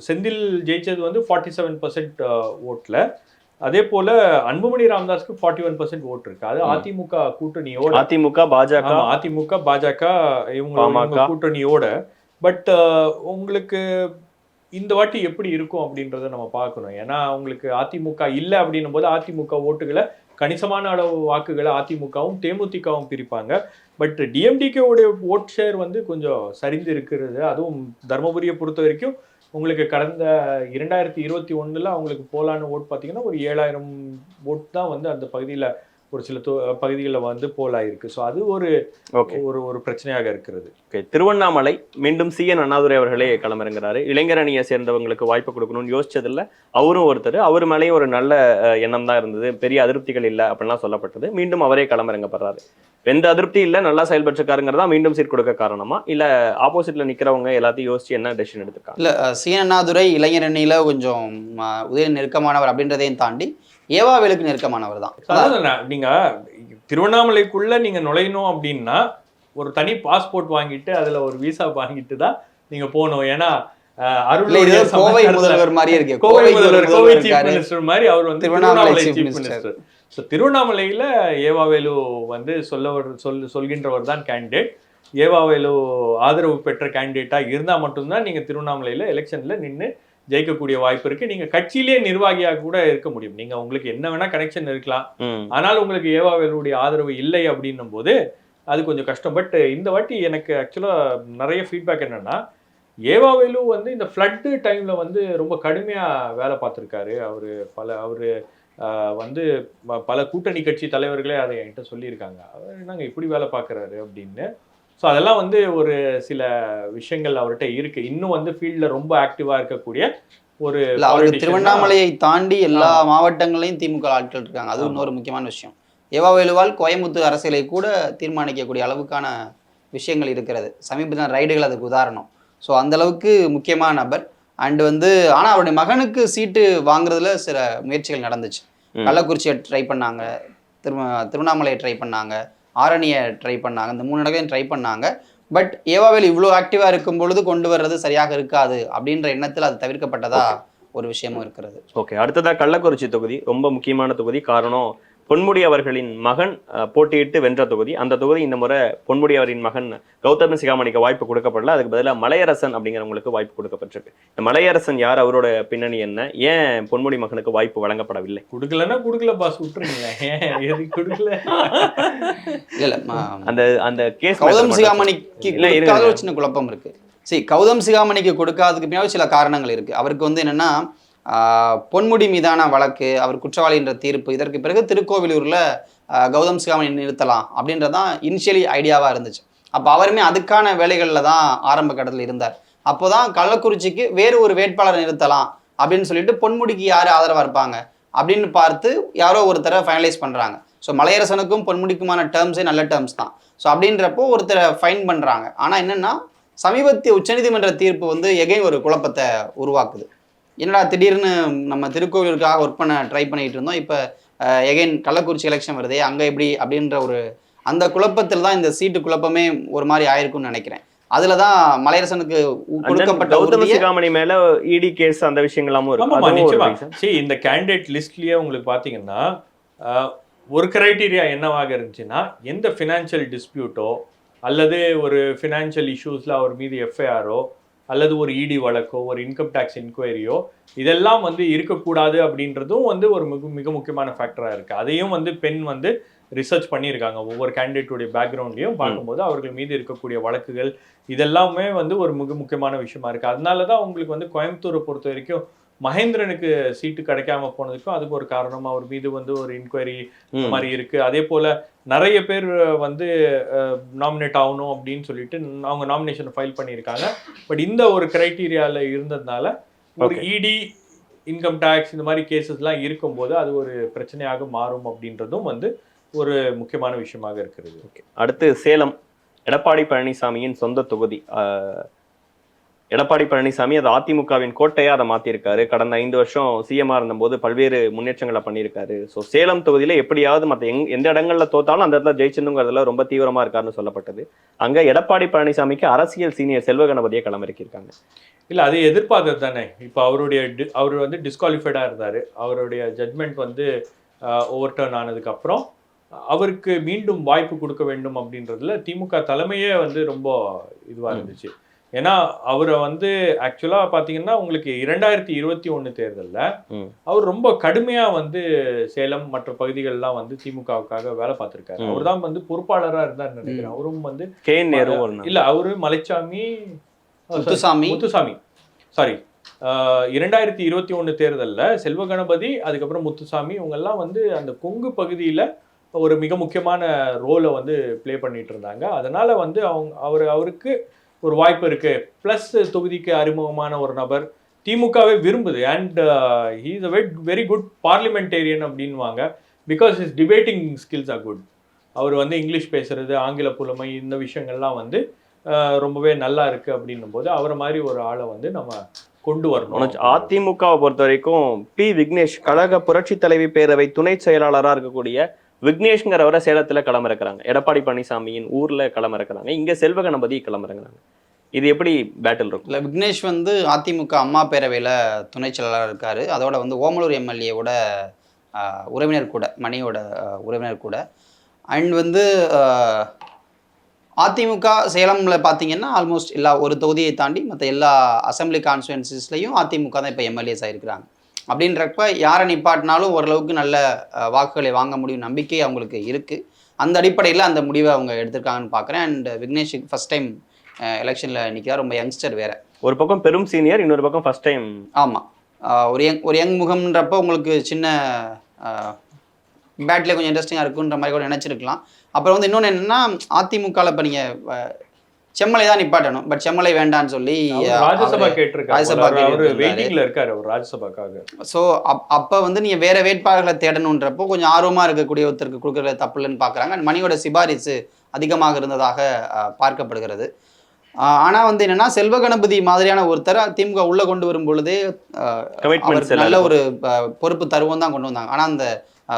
செந்தில் ஜெயிச்சது வந்து 47% ஓட்டில், அதே போல அன்புமணி ராமதாஸ்க்கு 41% ஓட்டு இருக்கு. அது அதிமுக கூட்டணியோட, அதிமுக பாஜக இவங்க கூட்டணியோட. பட் உங்களுக்கு இந்த வாட்டி எப்படி இருக்கும் அப்படின்றத நம்ம பார்க்கணும். ஏன்னா உங்களுக்கு அதிமுக இல்லை அப்படின்னும் போது அதிமுக ஓட்டுகளை கணிசமான அளவு வாக்குகளை அதிமுகவும் தேமுதிகவும் பிரிப்பாங்க. பட் டிஎம்டிகேவுடைய ஓட் ஷேர் வந்து கொஞ்சம் சரிந்து இருக்கிறது. அதுவும் தர்மபுரியை பொறுத்த வரைக்கும் உங்களுக்கு கடந்த 2021 அவங்களுக்கு போலான ஓட் பார்த்தீங்கன்னா ஒரு 7000 ஓட் தான் வந்து அந்த பகுதியில் ஒரு சில பகுதிகளில் வந்து போலாயிருக்கு. ஸோ அது ஒரு ஒரு பிரச்சனையாக இருக்கிறது. திருவண்ணாமலை மீண்டும் CN அண்ணாதுரை அவர்களே களமிறங்குறாரு. இளைஞர் அணியை சேர்ந்தவங்களுக்கு வாய்ப்பு கொடுக்கணும்னு யோசிச்சதில்ல அவரும் ஒருத்தர். அவர் மேலேயும் ஒரு நல்ல எண்ணம் தான் இருந்தது, பெரிய அதிருப்திகள் இல்லை அப்படின்லாம் சொல்லப்பட்டது. மீண்டும் அவரே களமிறங்கப்படுறாரு. எந்த அதிருப்தி இல்லை, நல்லா செயல்பட்டுருக்காருங்கிறதா மீண்டும் சீட் கொடுக்க காரணமா, இல்ல ஆப்போசிட்ல நிக்கிறவங்க எல்லாத்தையும் யோசிச்சு என்ன டெசிஷன் எடுத்துருக்காங்க? இல்ல CN அண்ணாதுரை இளைஞர் அணியில கொஞ்சம் உதய நெருக்கமானவர் அப்படின்றதையும் தாண்டி ஏவாவேலுக்கு நெருக்கமானவர் தான். நீங்க திருவண்ணாமலைக்குள்ள நீங்க நுழையணும் அப்படின்னா ஒரு தனி பாஸ்போர்ட் வாங்கிட்டு அதுல ஒரு விசா வாங்கிட்டு தான் நீங்க போகணும். ஏன்னா கோவை முதல்வர் மாதிரி இருக்கு, கோவை சீஃப் மினிஸ்டர் மாதிரி அவர் வந்து திருவண்ணாமலை சீஃப் மினிஸ்டர். ஸோ திருவண்ணாமலையில ஏவாவேலு வந்து சொல்கின்றவர் தான் கேண்டிடேட். ஏவாவேலு ஆதரவு பெற்ற கேண்டிடேட்டா இருந்தா மட்டும்தான் நீங்க திருவண்ணாமலையில எலெக்ஷன்ல நின்று ஜெயிக்கக்கூடிய வாய்ப்பு இருக்கு. நீங்க கட்சியிலேயே நிர்வாகியாக கூட இருக்க முடியும். நீங்க உங்களுக்கு என்ன வேணா கனெக்ஷன் இருக்கலாம், ஆனால் உங்களுக்கு ஏவாவேலுடைய ஆதரவு இல்லை அப்படின்னும் போது அது கொஞ்சம் கஷ்டம். பட் இந்த வாட்டி எனக்கு ஆக்சுவலா நிறைய ஃபீட்பேக் என்னன்னா, ஏவாவேலு வந்து இந்த ஃப்ளட்டு டைம்ல வந்து ரொம்ப கடுமையா வேலை பார்த்துருக்காரு. அவரு வந்து பல கூட்டணி கட்சி தலைவர்களே அதை என்கிட்ட சொல்லியிருக்காங்க, அவர் நாங்கள் இப்படி வேலை பார்க்குறாரு அப்படின்னு. ஸோ அதெல்லாம் வந்து ஒரு சில விஷயங்கள் அவர்கிட்ட இருக்கு. இன்னும் வந்து ஃபீல்டில் ரொம்ப ஆக்டிவாக இருக்கக்கூடிய ஒரு திருவண்ணாமலையை தாண்டி எல்லா மாவட்டங்களையும் திமுக ஆட்கள் இருக்காங்க. அது இன்னொரு முக்கியமான விஷயம். ஏவாவேலுவால் கோயம்புத்தூர் அரசியலை கூட தீர்மானிக்கக்கூடிய அளவுக்கான விஷயங்கள் இருக்கிறது. சமீபத்தின ரைடுகள் அதுக்கு உதாரணம். ஸோ அந்த அளவுக்கு முக்கியமான நபர். அண்ட் வந்து ஆனால் அவருடைய மகனுக்கு சீட்டு வாங்குறதுல சில முயற்சிகள் நடந்துச்சு. கள்ளக்குறிச்சியை ட்ரை பண்ணாங்க, திருவண்ணாமலையை ட்ரை பண்ணாங்க, ஆரணியை ட்ரை பண்ணாங்க, இந்த 3 இடங்களையும் ட்ரை பண்ணாங்க. பட் ஏவாவேலு இவ்வளோ ஆக்டிவாக இருக்கும் பொழுது கொண்டு வர்றது சரியாக இருக்காது அப்படின்ற எண்ணத்தில் அது தவிர்க்கப்பட்டதா ஒரு விஷயமும் இருக்கிறது. ஓகே, அடுத்ததா கள்ளக்குறிச்சி தொகுதி ரொம்ப முக்கியமான தொகுதி. காரணம், பொன்முடி அவர்களின் மகன் போட்டியிட்டு வென்ற தொகுதி. அந்த தொகுதி இந்த முறை பொன்முடி அவரின் மகன் கௌதம சிகாமணிக்கு வாய்ப்பு கொடுக்கப்படல. அதுக்கு பதிலாக மலையரசன் அப்படிங்கிறவங்களுக்கு வாய்ப்பு கொடுக்கப்பட்டிருக்கு. இந்த மலையரசன் யார், அவரோட பின்னணி என்ன, ஏன் பொன்முடி மகனுக்கு வாய்ப்பு வழங்கப்படவில்லை? கொடுக்கலன்னா கொடுக்கல பாஸ், விட்டுருங்களேன். கொடுக்கல இல்ல அந்த அந்த கேஸ் கௌதம் சிகாமணிக்கு சின்ன குழப்பம் இருக்கு. சரி, கௌதம் சிகாமணிக்கு கொடுக்காததுக்கு பின்னாடி சில காரணங்கள் இருக்கு. அவருக்கு வந்து என்னன்னா, பொன்முடி மீதான வழக்கு, அவர் குற்றவாளி என்ற தீர்ப்பு, இதற்கு பிறகு திருக்கோவிலூரில் கௌதம் சிகாமணி நிறுத்தலாம் அப்படின்றதான் இனிஷியலி ஐடியாவாக இருந்துச்சு. அப்போ அவருமே அதுக்கான வேலைகளில் தான் ஆரம்ப கட்டத்தில் இருந்தார். அப்போ தான் கள்ளக்குறிச்சிக்கு வேறு ஒரு வேட்பாளரை நிறுத்தலாம் அப்படின்னு சொல்லிட்டு பொன்முடிக்கு யார் ஆதரவாக இருப்பாங்க அப்படின்னு பார்த்து யாரோ ஒருத்தரை ஃபைனலைஸ் பண்ணுறாங்க. ஸோ மலையரசனுக்கும் பொன்முடிக்குமான டேர்ம்ஸே நல்ல டேர்ம்ஸ் தான். ஸோ அப்படின்றப்போ ஒருத்தரை ஃபைன் பண்ணுறாங்க. ஆனால் என்னென்னா, சமீபத்திய உச்சநீதிமன்ற தீர்ப்பு வந்து எகைன் ஒரு குழப்பத்தை உருவாக்குது. என்னடா திடீர்னு நம்ம திருக்கோவிலுக்காக ஒர்க் பண்ண ட்ரை பண்ணிட்டு இருந்தோம், இப்போ எகைன் கள்ளக்குறிச்சி எலெக்ஷன் வருதே, அங்கே எப்படி அப்படின்ற ஒரு அந்த குழப்பத்தில் தான் இந்த சீட்டு குழப்பமே ஒரு மாதிரி ஆயிருக்கும்னு நினைக்கிறேன். அதில் தான் மலையரசனுக்கு கொடுக்கப்பட்ட கௌதம சிகாமணி மேல இடி கேஸ் அந்த விஷயங்களாமும் இருக்கு. இந்த கேண்டிடேட் லிஸ்ட்லயே உங்களுக்கு பார்த்தீங்கன்னா ஒரு கிரைட்டீரியா என்னவாக இருந்துச்சுன்னா, எந்த ஃபினான்ஷியல் டிஸ்பியூட்டோ அல்லது ஒரு ஃபினான்ஷியல் இஷ்யூஸில் அவர் மீது எஃப்ஐஆரோ அல்லது ஒரு இடி வழக்கோ ஒரு இன்கம் டேக்ஸ் என்கொயரியோ இதெல்லாம் வந்து இருக்கக்கூடாது அப்படின்றதும் வந்து ஒரு மிக முக்கியமான ஃபேக்டராக இருக்குது. அதையும் வந்து பெண் வந்து ரிசர்ச் பண்ணியிருக்காங்க. ஒவ்வொரு கேண்டிடேட்டுடைய பேக்ரவுண்ட்லையும் பார்க்கும்போது அவர்கள் மீது இருக்கக்கூடிய வழக்குகள் இதெல்லாமே வந்து ஒரு மிக முக்கியமான விஷயமா இருக்குது. அதனால தான் உங்களுக்கு வந்து கோயம்புத்தூரை பொறுத்த வரைக்கும் மகேந்திரனுக்கு சீட்டு கிடைக்காம போனதுக்கும் அதுக்கு ஒரு காரணம், அவர் மீது வந்து ஒரு இன்கொயரி மாதிரி இருக்கு. அதே போல நிறைய பேர் வந்து நாமினேட் ஆகணும் அப்படின்னு சொல்லிட்டு அவங்க நாமினேஷன் ஃபைல் பண்ணியிருக்காங்க. பட் இந்த ஒரு கிரைட்டீரியாவில் இருந்ததுனால ஒரு இடி இன்கம் டேக்ஸ் இந்த மாதிரி கேசஸ்லாம் இருக்கும்போது அது ஒரு பிரச்சனையாக மாறும் அப்படின்றதும் வந்து ஒரு முக்கியமான விஷயமாக இருக்கிறது. ஓகே, அடுத்து சேலம் எடப்பாடி பழனிசாமியின் சொந்த தொகுதி. எடப்பாடி பழனிசாமி அது அதிமுகவின் கோட்டையா அதை மாத்திருக்காரு. கடந்த 5 வருஷம் சிஎம்ஆ இருந்தபோது பல்வேறு முன்னேற்றங்களை பண்ணியிருக்காரு. ஸோ சேலம் தொகுதியில எப்படியாவது மற்ற எந்த இடங்கள்ல தோத்தாலும் அந்த இடத்துல ஜெயிச்சிருங்கிறதுல ரொம்ப தீவிரமா இருக்காருன்னு சொல்லப்பட்டது. அங்க எடப்பாடி பழனிசாமிக்கு அரசியல் சீனியர் செல்வ கணபதியை களமிறக்கியிருக்காங்க. இல்லை, அது எதிர்பார்த்தது தானே. இப்போ அவர் வந்து டிஸ்குவாலிஃபைடாக இருந்தார். அவருடைய ஜட்மெண்ட் வந்து ஓவர் டர்ன் ஆனதுக்கப்புறம் அவருக்கு மீண்டும் வாய்ப்பு கொடுக்க வேண்டும் அப்படின்றதுல திமுக தலைமையே வந்து ரொம்ப இதுவாக இருந்துச்சு. ஏன்னா அவரை வந்து ஆக்சுவலாக பார்த்தீங்கன்னா உங்களுக்கு 2021 தேர்தலில் அவர் ரொம்ப கடுமையாக வந்து சேலம் மற்ற பகுதிகளெலாம் வந்து திமுகவுக்காக வேலை பார்த்துருக்காரு. அவர் தான் வந்து பொறுப்பாளராக இருந்தார் நினைக்கிறேன். அவரும் வந்து இல்லை, அவரு மலைச்சாமி முத்துசாமி சாரி 2021 தேர்தலில் செல்வ கணபதி, அதுக்கப்புறம் முத்துசாமி இவங்கெல்லாம் வந்து அந்த கொங்கு பகுதியில் ஒரு மிக முக்கியமான ரோலை வந்து ப்ளே பண்ணிட்டு இருந்தாங்க. அதனால வந்து அவருக்கு ஒரு வாய்ப்பு இருக்கு. பிளஸ் தொகுதிக்கு அறிமுகமான ஒரு நபர் திமுகவே விரும்புது. And he is a very good parliamentarian அப்படின்வாங்க. Because his debating skills are good. அவர் வந்து இங்கிலீஷ் பேசுறது, ஆங்கில புலமை, இந்த விஷயங்கள்லாம் வந்து ரொம்பவே நல்லா இருக்கு அப்படின்னும் போது அவரை மாதிரி ஒரு ஆளை வந்து நம்ம கொண்டு வரணும். அதிமுகவை பொறுத்த வரைக்கும் பி விக்னேஷ் கழக புரட்சி தலைவி பேரவை துணை செயலாளராக இருக்கக்கூடிய விக்னேஷ்ங்கிறவரை சேலத்துல களமிறக்குறாங்க. எடப்பாடி பழனிசாமியின் ஊர்ல களமிறக்குறாங்க. இங்க செல்வ கணபதி களமிறங்குறாங்க. இது எப்படி பேட்டில் இருக்கும்? இல்லை, விக்னேஷ் வந்து அதிமுக அம்மா பேரவையில் துணை செயலாளர் இருக்காரு. அதோட வந்து ஓமலூர் எம்எல்ஏவோட உறவினர் கூட, மணியோட உறவினர் கூட. அண்ட் வந்து அதிமுக சேலமில் பார்த்தீங்கன்னா ஆல்மோஸ்ட் எல்லா ஒரு தொகுதியை தாண்டி மற்ற எல்லா அசம்பிளி கான்ஸ்டுவன்சிஸ்லையும் அதிமுக தான் இப்போ எம்எல்ஏஸ் ஆகிருக்கிறாங்க. அப்படின்றப்ப யாரை நிப்பாட்டினாலும் ஓரளவுக்கு நல்ல வாக்குகளை வாங்க முடியும் நம்பிக்கை அவங்களுக்கு இருக்குது. அந்த அடிப்படையில் அந்த முடிவை அவங்க எடுத்திருக்காங்கன்னு பார்க்குறேன். அண்ட் விக்னேஷுக்கு ஃபஸ்ட் டைம் எலெக்ஷனில் நிற்கிறார். ரொம்ப யங்ஸ்டர் வேறு. ஒரு பக்கம் பெரும் சீனியர், இன்னொரு பக்கம் ஃபஸ்ட் டைம். ஆமாம், ஒரு யங் முகம்ன்றப்போ உங்களுக்கு சின்ன பேட்டில் கொஞ்சம் இன்ட்ரெஸ்டிங்காக இருக்குன்ற மாதிரி கூட நினச்சிருக்கலாம். அப்புறம் வந்து இன்னொன்று என்னென்னா, அதிமுகவில் இப்போ நீங்கள் செம்மலை தான் நிப்பாட்டணும், பட் செம்மலை வேண்டான்னு சொல்லி ராஜ்யசபா இருக்காரு ராஜ்யசபாக்காக. ஸோ அப்போ வந்து நீங்கள் வேற வேட்பாளர்களை தேடணுன்றப்போ கொஞ்சம் ஆர்வமாக இருக்கக்கூடிய ஒருத்தருக்கு கொடுக்குறது தப்பு இல்லைன்னு பார்க்குறாங்க. மணியோட சிபாரிசு அதிகமாக இருந்ததாக பார்க்கப்படுகிறது. ஆனால் வந்து என்னென்னா, செல்வ கணபதி மாதிரியான ஒருத்தர் திமுக உள்ளே கொண்டு வரும் பொழுதே நல்ல ஒரு பொறுப்பு தருவம் தான் கொண்டு வந்தாங்க. ஆனால் அந்த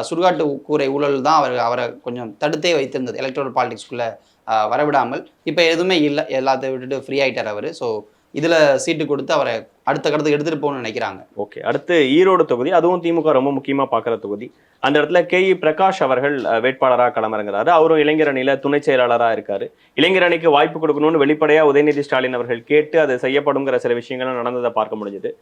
சுடுகாட்டு கூரை ஊழல் தான் அவரை கொஞ்சம் தடுத்தே வைத்திருந்தது, எலக்ட்ரல் பாலிடிக்ஸ்குள்ளே வரவிடாமல். இப்போ எதுவுமே இல்லை, எல்லாத்தையும் விட்டுட்டு ஃப்ரீ ஆகிட்டார் அவர். ஸோ இதில் சீட்டு கொடுத்து அவரை அடுத்த கடத்துக்கு எடுத்துகிட்டு போகணும்னு நினைக்கிறாங்க. ஓகே, அடுத்து ஈரோடு தொகுதி. அதுவும் திமுக ரொம்ப முக்கியமாக பார்க்குற தொகுதி. அந்த இடத்துல KE பிரகாஷ் அவர்கள் வேட்பாளராக களமிறங்குறாரு. அவரும் இளைஞர் அணியில் துணை செயலாளராக இருக்காரு. இளைஞர் அணிக்கு வாய்ப்பு கொடுக்கணும்னு வெளிப்படையாக உதயநிதி ஸ்டாலின் அவர்கள் கேட்டு அது செய்யப்படுங்கிற சில விஷயங்களும் நடந்ததை பார்க்க முடிஞ்சது.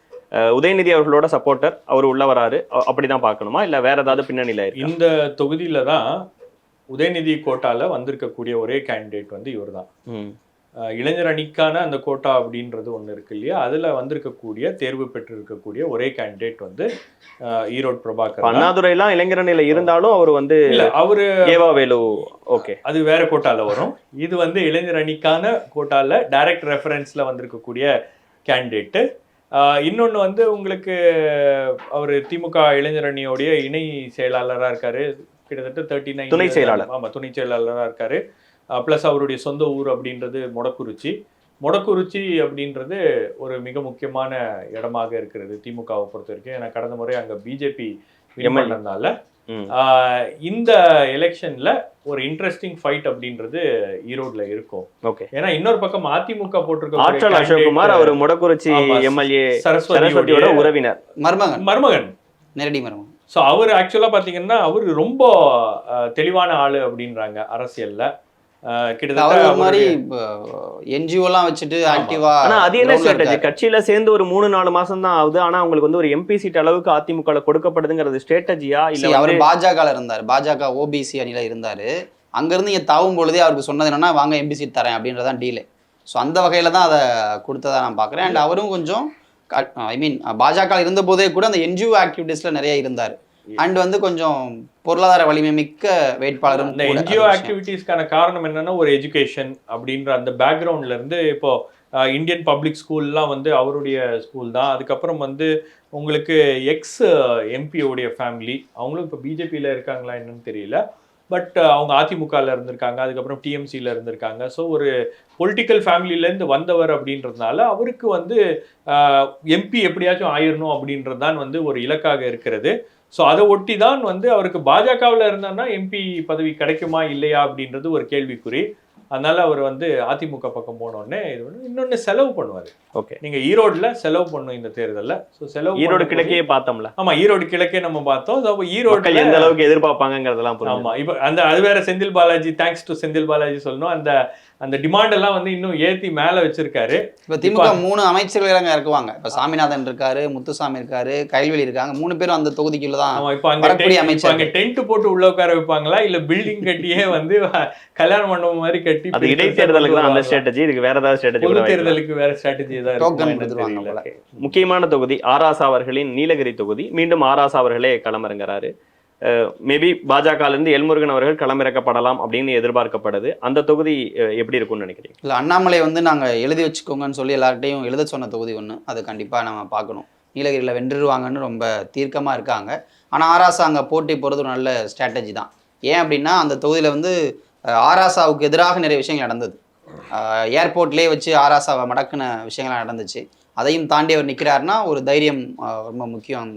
உதயநிதி அவர்களோட சப்போர்ட்டர் அவர் உள்ள வராரு, அப்படிதான் பார்க்கணுமா இல்லை வேற ஏதாவது பின்னணியில் இருக்கு? இந்த தொகுதியில தான் உதயநிதி கோட்டால வந்திருக்கக்கூடிய ஒரே கேண்டிடேட் வந்து இவர் தான். இளைஞர் அணிக்கான அந்த கோட்டா அப்படின்றது ஒன்று இருக்கு இல்லையா, அதில் வந்திருக்கக்கூடிய தேர்வு பெற்றிருக்கக்கூடிய ஒரே கேண்டிடேட் வந்து ஈரோடு பிரபாகர். அண்ணாதுரைலாம் இளைஞர் அணியில இருந்தாலும் அவர் வந்து அவரு ஏவாவேலு. ஓகே, அது வேற கோட்டால வரும். இது வந்து இளைஞர் அணிக்கான கோட்டால டைரக்ட் ரெஃபரன்ஸ்ல வந்திருக்கக்கூடிய கேண்டிடேட்டு. இன்னொன்று வந்து உங்களுக்கு அவர் திமுக இளைஞர் அணியோடைய இணை செயலாளராக இருக்காரு. கிட்டத்தட்ட 39 துணை செயலாளர். ஆமாம், துணை செயலாளராக இருக்காரு. ப்ளஸ் அவருடைய சொந்த ஊர் அப்படின்றது மொடக்குறிச்சி அப்படின்றது ஒரு மிக முக்கியமான இடமாக இருக்கிறது திமுகவை பொறுத்த வரைக்கும். ஏன்னா கடந்த முறை அங்கே பிஜேபி பண்ணதுனால இந்த எலெக்ஷன்ல ஒரு இன்ட்ரெஸ்டிங் ஃபைட் அப்படின்றது ஈரோடுல இருக்கும். ஓகே, ஏன்னா இன்னொரு பக்கம் அதிமுக போட்டிருக்க ஆற்றல் அசோக்குமார் அவர் மொடக்குறிச்சி எம்எல்ஏ சரஸ்வதியோட உறவினர், மருமகன், நேரடி மருமகன். ஸோ அவர் ஆக்சுவலாக பார்த்தீங்கன்னா அவர் ரொம்ப தெளிவான ஆளு அப்படின்றாங்க அரசியல்ல. கட்சியில சேர்ந்து ஒரு 3-4 மாசம் தான் ஆகுது. ஆனா அவங்களுக்கு வந்து ஒரு எம்பி சீட் அளவுக்கு அதிமுக கொடுக்கப்படுதுங்கிறது ஸ்ட்ராட்டஜியா இல்ல? அவர் பாஜக இருந்தாரு, பாஜக ஓபிசி அணியில இருந்தாரு. அங்க இருந்து இங்க தாவும் பொழுதே அவருக்கு சொன்னது என்னன்னா, வாங்க எம்பி சீட் தரேன் அப்படின்றதான் டீலே. ஸோ அந்த வகையில தான் அதை கொடுத்ததா நான் பாக்குறேன். அண்ட் அவரும் கொஞ்சம் பாஜக இருந்த போதே கூட அந்த என்ஜிஓ ஆக்டிவிட்டிஸ்ல நிறைய இருந்தார். அண்ட் வந்து கொஞ்சம் பொருளாதார வலிமை மிக்க வேட்பாளரும். இந்த என்ஜிஓ ஆக்டிவிட்டீஸ்க்கான காரணம் என்னன்னா, ஒரு எஜுகேஷன் அப்படின்ற அந்த பேக்ரவுண்ட்ல இருந்து இப்போ இந்தியன் பப்ளிக் ஸ்கூல்லாம் வந்து அவருடைய ஸ்கூல் தான். அதுக்கப்புறம் வந்து உங்களுக்கு எக்ஸ் எம்பியோடைய ஃபேமிலி, அவங்களும் இப்போ பிஜேபியில் இருக்காங்களா என்னன்னு தெரியல. பட் அவங்க அதிமுகவில் இருந்திருக்காங்க, அதுக்கப்புறம் டிஎம்சியில் இருந்திருக்காங்க. ஸோ ஒரு பொலிட்டிக்கல் ஃபேமிலியிலேருந்து வந்தவர் அப்படின்றதுனால அவருக்கு வந்து எம்பி எப்படியாச்சும் ஆயிடணும் அப்படின்றது தான் வந்து ஒரு இலக்காக இருக்கிறது. ஸோ அதை ஒட்டி தான் வந்து அவருக்கு பாஜகவில் இருந்தான்னா எம்பி பதவி கிடைக்குமா இல்லையா அப்படின்றது ஒரு கேள்விக்குறி. அதனால அவர் வந்து அதிமுக பக்கம் போனோடனே இது இன்னொன்று செலவு பண்ணுவார். ஓகே, நீங்க ஈரோடுல செலவு பண்ணும் இந்த தேர்தலில். ஸோ செலவு ஈரோடு கிழக்கே பார்த்தோம்ல. ஆமா, ஈரோடு கிழக்கே நம்ம பார்த்தோம். ஈரோடு எந்த அளவுக்கு எதிர்பார்ப்பாங்கிறதெல்லாம். ஆமா, இப்போ அந்த அது வேற செந்தில் பாலாஜி, தேங்க்ஸ் டு செந்தில் பாலாஜி சொல்லணும். அந்த டிமாண்ட் எல்லாம் வந்து இன்னும் ஏற்றி மேலே வச்சிருக்காரு. இப்போ திமுக 3 அமைச்சர்கள் இறக்குவாங்க. இப்போ சாமிநாதன் இருக்காரு, முத்துசாமி இருக்காரு, கைல்வெளி இருக்காங்க. 3 பேரும் அந்த தொகுதிக்குள்ள தான். இப்போ அங்கே டென்ட் போட்டு உள்ள உட்கார வைப்பாங்களா இல்ல பில்டிங் கட்டியே வந்து கல்யாண மண்டபம் மாதிரி கட்டி? அது இடைத்தேர்தலுக்கு தான் அந்த ஸ்ட்ராட்டஜி, இதுக்கு வேற ஏதாவது ஸ்ட்ராட்டஜி? பொது தேர்தலுக்கு வேற ஸ்ட்ராட்டஜி தான் இருக்கும். முக்கியமான தொகுதி ஆராசா அவர்களின் நீலகிரி தொகுதி. மீண்டும் ஆராசா அவர்களே களமிறங்குறாரு. மேபி பாஜகலேருந்து எல்முருகன் அவர்கள் களமிறக்கப்படலாம் அப்படின்னு எதிர்பார்க்கப்படுது. அந்த தொகுதி எப்படி இருக்கும்னு நினைக்கிறீங்க? இல்லை, அண்ணாமலை வந்து நாங்கள் எழுதி வச்சுக்கோங்கன்னு சொல்லி எல்லார்ட்டையும் எழுத சொன்ன தொகுதி ஒன்று. அது கண்டிப்பாக நம்ம பார்க்கணும். நீலகிரியில் வென்றுருவாங்கன்னு ரொம்ப தீர்க்கமாக இருக்காங்க. ஆனால் ஆராசா அங்கே போட்டி போகிறது ஒரு நல்ல ஸ்ட்ராட்டஜி தான். ஏன் அப்படின்னா அந்த தொகுதியில் வந்து ஆராசாவுக்கு எதிராக நிறைய விஷயங்கள் நடந்தது. ஏர்போர்ட்லேயே வச்சு ஆராசாவை மடக்குன விஷயங்கள்லாம் நடந்துச்சு. அதையும் தாண்டி அவர் நிற்கிறாருன்னா ஒரு தைரியம் ரொம்ப முக்கியம்.